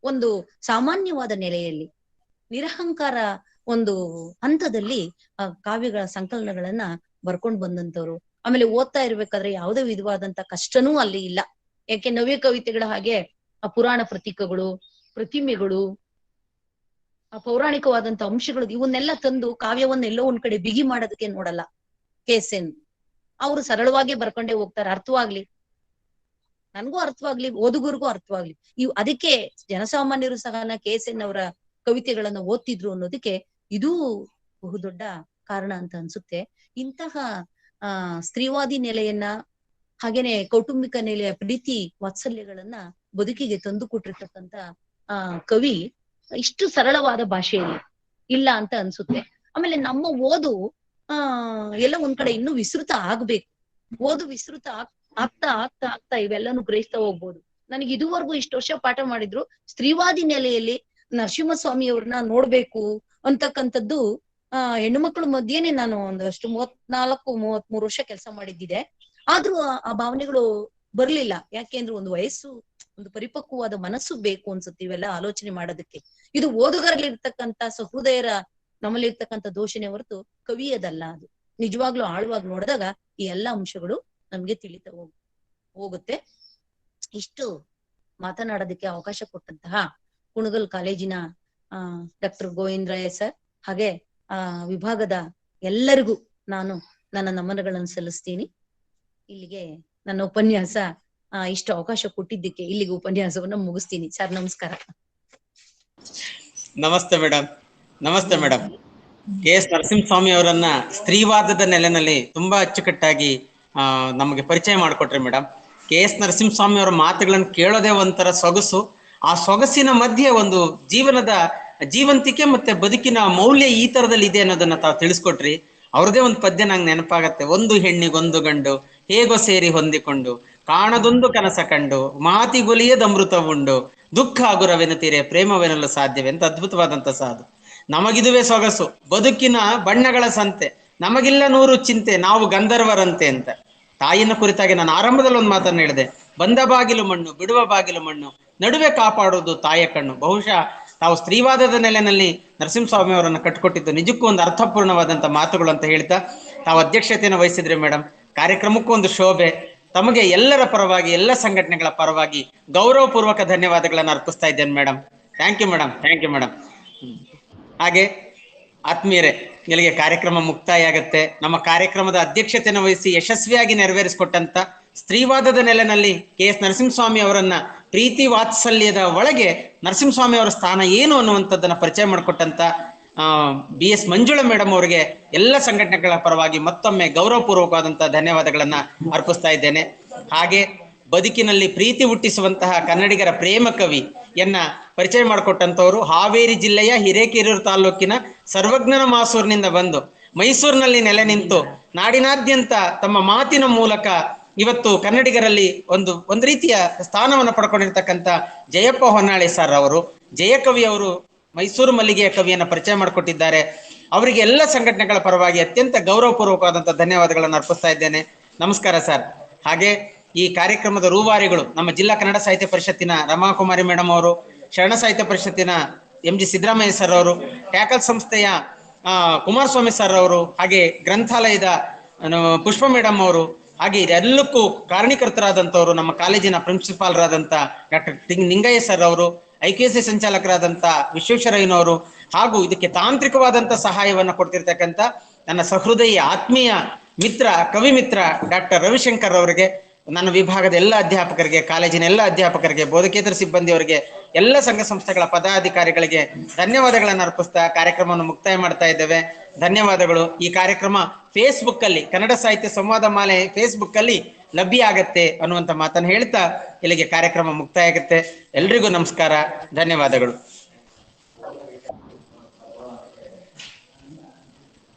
ಒಂದು ಸಾಮಾನ್ಯವಾದ ನೆಲೆಯಲ್ಲಿ ನಿರಹಂಕಾರ ಒಂದು ಹಂತದಲ್ಲಿ ಕಾವ್ಯಗಳ ಸಂಕಲನಗಳನ್ನ ಬರ್ಕೊಂಡ್ ಬಂದಂತವ್ರು. ಆಮೇಲೆ ಓದ್ತಾ ಇರ್ಬೇಕಾದ್ರೆ ಯಾವುದೇ ವಿಧವಾದಂತ ಕಷ್ಟನೂ ಅಲ್ಲಿ ಇಲ್ಲ. ಯಾಕೆ ನವ್ಯ ಕವಿತೆಗಳ ಹಾಗೆ ಆ ಪುರಾಣ ಪ್ರತೀಕಗಳು, ಪ್ರತಿಮೆಗಳು, ಆ ಪೌರಾಣಿಕವಾದಂತ ಅಂಶಗಳು ಇವನ್ನೆಲ್ಲ ತಂದು ಕಾವ್ಯವನ್ನ ಎಲ್ಲೋ ಒಂದ್ ಕಡೆ ಬಿಗಿ ಮಾಡೋದಕ್ಕೆ ನೋಡಲ್ಲ KSN. ಅವರು ಸರಳವಾಗಿ ಬರ್ಕೊಂಡೇ ಹೋಗ್ತಾರೆ, ಅರ್ಥವಾಗ್ಲಿ, ನನ್ಗೂ ಅರ್ಥವಾಗ್ಲಿ, ಓದುಗರಿಗೂ ಅರ್ಥವಾಗ್ಲಿ. ಅದಕ್ಕೆ ಜನಸಾಮಾನ್ಯರು ಸಹ KSN ಅವರ ಕವಿತೆಗಳನ್ನ ಓದ್ತಿದ್ರು ಅನ್ನೋದಕ್ಕೆ ಇದೂ ಬಹುದೊಡ್ಡ ಕಾರಣ ಅಂತ ಅನ್ಸುತ್ತೆ. ಇಂತಹ ಸ್ತ್ರೀವಾದಿ ನೆಲೆಯನ್ನ ಹಾಗೇನೆ ಕೌಟುಂಬಿಕ ನೆಲೆಯ ಪ್ರೀತಿ ವಾತ್ಸಲ್ಯಗಳನ್ನ ಬದುಕಿಗೆ ತಂದು ಕೊಟ್ಟಿರ್ತಕ್ಕಂತ ಕವಿ ಇಷ್ಟು ಸರಳವಾದ ಭಾಷೆಯಲ್ಲಿ ಇಲ್ಲ ಅಂತ ಅನ್ಸುತ್ತೆ. ಆಮೇಲೆ ನಮ್ಮ ಓದು ಎಲ್ಲ ಒಂದ್ ಕಡೆ ಇನ್ನೂ ವಿಸ್ತೃತ ಆಗ್ಬೇಕು. ಓದು ವಿಸ್ತೃತ ಆಗ್ತಾ ಆಗ್ತಾ ಆಗ್ತಾ ಇವೆಲ್ಲಾನು ಗ್ರಹಿಸ್ತಾ ಹೋಗ್ಬೋದು. ನನಗೆ ಇದುವರೆಗೂ ಇಷ್ಟು ವರ್ಷ ಪಾಠ ಮಾಡಿದ್ರು ಸ್ತ್ರೀವಾದಿ ನೆಲೆಯಲ್ಲಿ ನರಸಿಂಹಸ್ವಾಮಿ ಅವ್ರನ್ನ ನೋಡ್ಬೇಕು ಅಂತಕ್ಕಂಥದ್ದು ಹೆಣ್ಣು ಮಕ್ಕಳ ಮಧ್ಯೆನೆ ನಾನು ಒಂದಷ್ಟು 34-33 ವರ್ಷ ಕೆಲಸ ಮಾಡಿದ್ದಿದೆ. ಆದ್ರೂ ಆ ಭಾವನೆಗಳು ಬರ್ಲಿಲ್ಲ. ಯಾಕೆಂದ್ರೆ ಒಂದು ವಯಸ್ಸು, ಒಂದು ಪರಿಪಕ್ವವಾದ ಮನಸ್ಸು ಬೇಕು ಅನ್ಸುತ್ತೆ ಇವೆಲ್ಲ ಆಲೋಚನೆ ಮಾಡೋದಕ್ಕೆ. ಇದು ಓದುಗರಲ್ಲಿ ಇರ್ತಕ್ಕಂಥ ಸಹೃದಯರ ನಮ್ಮಲ್ಲಿ ಇರ್ತಕ್ಕಂಥ ದೋಷಣೆ ಹೊರತು ಕವಿಯದಲ್ಲ. ಅದು ನಿಜವಾಗ್ಲೂ ಆಳವಾಗಿ ನೋಡಿದಾಗ ಈ ಎಲ್ಲಾ ಅಂಶಗಳು ನಮ್ಗೆ ತಿಳಿತಾ ಹೋಗುತ್ತೆ. ಇಷ್ಟು ಮಾತನಾಡೋದಕ್ಕೆ ಅವಕಾಶ ಕೊಟ್ಟಂತಹ ಕುಣಗಲ್ ಕಾಲೇಜಿನ ಡಾಕ್ಟರ್ ಗೋವಿಂದರಾಯ ಸರ್ ಹಾಗೆ ವಿಭಾಗದ ಎಲ್ಲರಿಗೂ ನಾನು ನನ್ನ ನಮನಗಳನ್ನು ಸಲ್ಲಿಸ್ತೀನಿ. ಇಲ್ಲಿಗೆ ನನ್ನ ಉಪನ್ಯಾಸ ಇಷ್ಟು ಅವಕಾಶ ಕೊಟ್ಟಿದ್ದಕ್ಕೆ ಇಲ್ಲಿಗೆ ಉಪನ್ಯಾಸವನ್ನ ಮುಗಿಸ್ತೀನಿ. ಸರ್ ನಮಸ್ಕಾರ. ನಮಸ್ತೆ ಮೇಡಮ್. ನಮಸ್ತೆ ಮೇಡಮ್. KS ನರಸಿಂಹಸ್ವಾಮಿ ಅವರನ್ನ ಸ್ತ್ರೀವಾದದ ನೆಲೆನಲ್ಲಿ ತುಂಬಾ ಅಚ್ಚುಕಟ್ಟಾಗಿ ನಮಗೆ ಪರಿಚಯ ಮಾಡಿಕೊಟ್ರಿ ಮೇಡಮ್. KS ನರಸಿಂಹಸ್ವಾಮಿ ಅವರ ಮಾತುಗಳನ್ನು ಕೇಳೋದೇ ಒಂಥರ ಸೊಗಸು. ಆ ಸೊಗಸಿನ ಮಧ್ಯೆ ಒಂದು ಜೀವನದ ಜೀವಂತಿಕೆ ಮತ್ತೆ ಬದುಕಿನ ಮೌಲ್ಯ ಈ ತರದಲ್ಲಿ ಇದೆ ಅನ್ನೋದನ್ನ ತಾವು ತಿಳಿಸ್ಕೊಟ್ರಿ. ಅವ್ರದೇ ಒಂದು ಪದ್ಯ ನಂಗೆ ನೆನಪಾಗತ್ತೆ. ಒಂದು ಹೆಣ್ಣಿಗೊಂದು ಗಂಡು ಹೇಗೋ ಸೇರಿ ಹೊಂದಿಕೊಂಡು ಕಾಣದೊಂದು ಕನಸ ಕಂಡು ಮಾತಿಗೊಲಿಯದಮೃತವುಂಡು ದುಃಖ ಆಗುರವೆನುತ್ತೀರೆ ಪ್ರೇಮವೆನಲು ಸಾಧ್ಯವೇ ಅಂತ ಅದ್ಭುತವಾದಂತ ಸಾಧು. ನಮಗಿದುವೇ ಸೊಗಸು, ಬದುಕಿನ ಬಣ್ಣಗಳ ಸಂತೆ, ನಮಗಿಲ್ಲ 100 ಚಿಂತೆ, ನಾವು ಗಂಧರ್ವರಂತೆ ಅಂತ ತಾಯಿನ ಕುರಿತಾಗಿ ನಾನು ಆರಂಭದಲ್ಲಿ ಒಂದು ಮಾತನ್ನು ಹೇಳಿದೆ. ಬಂದ ಬಾಗಿಲು ಮಣ್ಣು, ಬಿಡುವ ಬಾಗಿಲು ಮಣ್ಣು, ನಡುವೆ ಕಾಪಾಡುವುದು ತಾಯ ಕಣ್ಣು. ಬಹುಶಃ ತಾವು ಸ್ತ್ರೀವಾದದ ನೆಲೆಯಲ್ಲಿ ನರಸಿಂಹಸ್ವಾಮಿ ಅವರನ್ನು ಕಟ್ಟಿಕೊಟ್ಟಿದ್ದು ನಿಜಕ್ಕೂ ಒಂದು ಅರ್ಥಪೂರ್ಣವಾದಂತ ಮಾತುಗಳು ಅಂತ ಹೇಳ್ತಾ ತಾವು ಅಧ್ಯಕ್ಷತೆಯನ್ನು ವಹಿಸಿದ್ರಿ ಮೇಡಮ್. ಕಾರ್ಯಕ್ರಮಕ್ಕೂ ಒಂದು ಶೋಭೆ. ತಮಗೆ ಎಲ್ಲರ ಪರವಾಗಿ, ಎಲ್ಲ ಸಂಘಟನೆಗಳ ಪರವಾಗಿ ಗೌರವಪೂರ್ವಕ ಧನ್ಯವಾದಗಳನ್ನು ಅರ್ಪಿಸ್ತಾ ಇದ್ದೇನೆ madam. Thank you madam. Thank you madam. ಹಾಗೆ ಆತ್ಮೀಯರೇ, ಇಲ್ಲಿಗೆ ಕಾರ್ಯಕ್ರಮ ಮುಕ್ತಾಯ ಆಗತ್ತೆ. ನಮ್ಮ ಕಾರ್ಯಕ್ರಮದ ಅಧ್ಯಕ್ಷತೆಯನ್ನು ವಹಿಸಿ ಯಶಸ್ವಿಯಾಗಿ ನೆರವೇರಿಸಿಕೊಟ್ಟಂತ ಸ್ತ್ರೀವಾದದ ನೆಲೆನಲ್ಲಿ KS ನರಸಿಂಹಸ್ವಾಮಿ ಅವರನ್ನ ಪ್ರೀತಿ ವಾತ್ಸಲ್ಯದ ಒಳಗೆ ನರಸಿಂಹಸ್ವಾಮಿ ಅವರ ಸ್ಥಾನ ಏನು ಅನ್ನುವಂಥದ್ದನ್ನ ಪರಿಚಯ ಮಾಡಿಕೊಟ್ಟಂತ BS ಮಂಜುಳಾ ಮೇಡಮ್ ಅವರಿಗೆ ಎಲ್ಲ ಸಂಘಟನೆಗಳ ಪರವಾಗಿ ಮತ್ತೊಮ್ಮೆ ಗೌರವಪೂರ್ವಕವಾದಂತಹ ಧನ್ಯವಾದಗಳನ್ನ ಅರ್ಪಿಸ್ತಾ ಇದ್ದೇನೆ. ಹಾಗೆ ಬದುಕಿನಲ್ಲಿ ಪ್ರೀತಿ ಹುಟ್ಟಿಸುವಂತಹ ಕನ್ನಡಿಗರ ಪ್ರೇಮ ಕವಿಯನ್ನ ಪರಿಚಯ ಮಾಡಿಕೊಟ್ಟಂತವರು ಹಾವೇರಿ ಜಿಲ್ಲೆಯ ಹಿರೇಕೆರೂರು ತಾಲೂಕಿನ ಸರ್ವಜ್ಞನ ಮಾಸೂರಿನಿಂದ ಬಂದು ಮೈಸೂರಿನಲ್ಲಿ ನೆಲೆ ನಿಂತು ನಾಡಿನಾದ್ಯಂತ ತಮ್ಮ ಮಾತಿನ ಮೂಲಕ ಇವತ್ತು ಕನ್ನಡಿಗರಲ್ಲಿ ಒಂದು ರೀತಿಯ ಸ್ಥಾನವನ್ನು ಪಡ್ಕೊಂಡಿರ್ತಕ್ಕಂಥ ಜಯಪ್ಪ ಹೊನ್ನಾಳಿ ಸರ್ ಅವರು, ಜಯಕವಿ ಅವರು ಮೈಸೂರು ಮಲ್ಲಿಗೆಯ ಕವಿಯನ್ನ ಪರಿಚಯ ಮಾಡಿಕೊಟ್ಟಿದ್ದಾರೆ. ಅವರಿಗೆ ಎಲ್ಲ ಸಂಘಟನೆಗಳ ಪರವಾಗಿ ಅತ್ಯಂತ ಗೌರವಪೂರ್ವಕವಾದಂತಹ ಧನ್ಯವಾದಗಳನ್ನು ಅರ್ಪಿಸ್ತಾ ಇದ್ದೇನೆ. ನಮಸ್ಕಾರ ಸರ್. ಹಾಗೆ ಈ ಕಾರ್ಯಕ್ರಮದ ರೂವಾರಿಗಳು ನಮ್ಮ ಜಿಲ್ಲಾ ಕನ್ನಡ ಸಾಹಿತ್ಯ ಪರಿಷತ್ತಿನ ರಮಾಕುಮಾರಿ ಮೇಡಮ್ ಅವರು, ಶರಣ ಸಾಹಿತ್ಯ ಪರಿಷತ್ತಿನ MG ಸಿದ್ದರಾಮಯ್ಯ ಸರ್ ಅವರು, ಟ್ಯಾಕಲ್ ಸಂಸ್ಥೆಯ ಕುಮಾರಸ್ವಾಮಿ ಸರ್ ಅವರು, ಹಾಗೆ ಗ್ರಂಥಾಲಯದ ಪುಷ್ಪ ಮೇಡಮ್ ಅವರು, ಹಾಗೆ ಇದೆಲ್ಲಕ್ಕೂ ಕಾರಣೀಕರ್ತರಾದಂಥವ್ರು ನಮ್ಮ ಕಾಲೇಜಿನ ಪ್ರಿನ್ಸಿಪಾಲ್ರಾದಂಥ ಡಾಕ್ಟರ್ ನಿಂಗಯ್ಯ ಸರ್ ಅವರು, IQAC ಸಂಚಾಲಕರಾದಂಥ ವಿಶ್ವೇಶ್ವರಯ್ಯನವರು, ಹಾಗೂ ಇದಕ್ಕೆ ತಾಂತ್ರಿಕವಾದಂಥ ಸಹಾಯವನ್ನು ಕೊಡ್ತಿರ್ತಕ್ಕಂಥ ನನ್ನ ಸಹೃದಯ ಆತ್ಮೀಯ ಮಿತ್ರ ಕವಿ ಮಿತ್ರ ಡಾಕ್ಟರ್ ರವಿಶಂಕರ್ ಅವರಿಗೆ, ನನ್ನ ವಿಭಾಗದ ಎಲ್ಲ ಅಧ್ಯಾಪಕರಿಗೆ, ಕಾಲೇಜಿನ ಎಲ್ಲ ಅಧ್ಯಾಪಕರಿಗೆ, ಬೋಧಕೇತರ ಸಿಬ್ಬಂದಿಯವರಿಗೆ, ಎಲ್ಲ ಸಂಘ ಸಂಸ್ಥೆಗಳ ಪದಾಧಿಕಾರಿಗಳಿಗೆ ಧನ್ಯವಾದಗಳನ್ನು ಅರ್ಪಿಸ್ತಾ ಕಾರ್ಯಕ್ರಮವನ್ನು ಮುಕ್ತಾಯ ಮಾಡ್ತಾ ಇದ್ದೇವೆ. ಧನ್ಯವಾದಗಳು. ಈ ಕಾರ್ಯಕ್ರಮ ಫೇಸ್ಬುಕ್ ಅಲ್ಲಿ ಕನ್ನಡ ಸಾಹಿತ್ಯ ಸಂವಾದ ಮಾಲೆ ಫೇಸ್ಬುಕ್ ಅಲ್ಲಿ ಲಭ್ಯ ಆಗತ್ತೆ ಅನ್ನುವಂತ ಮಾತನ್ನು ಹೇಳ್ತಾ ಇಲ್ಲಿಗೆ ಕಾರ್ಯಕ್ರಮ ಮುಕ್ತಾಯ ಆಗುತ್ತೆ. ಎಲ್ರಿಗೂ ನಮಸ್ಕಾರ, ಧನ್ಯವಾದಗಳು.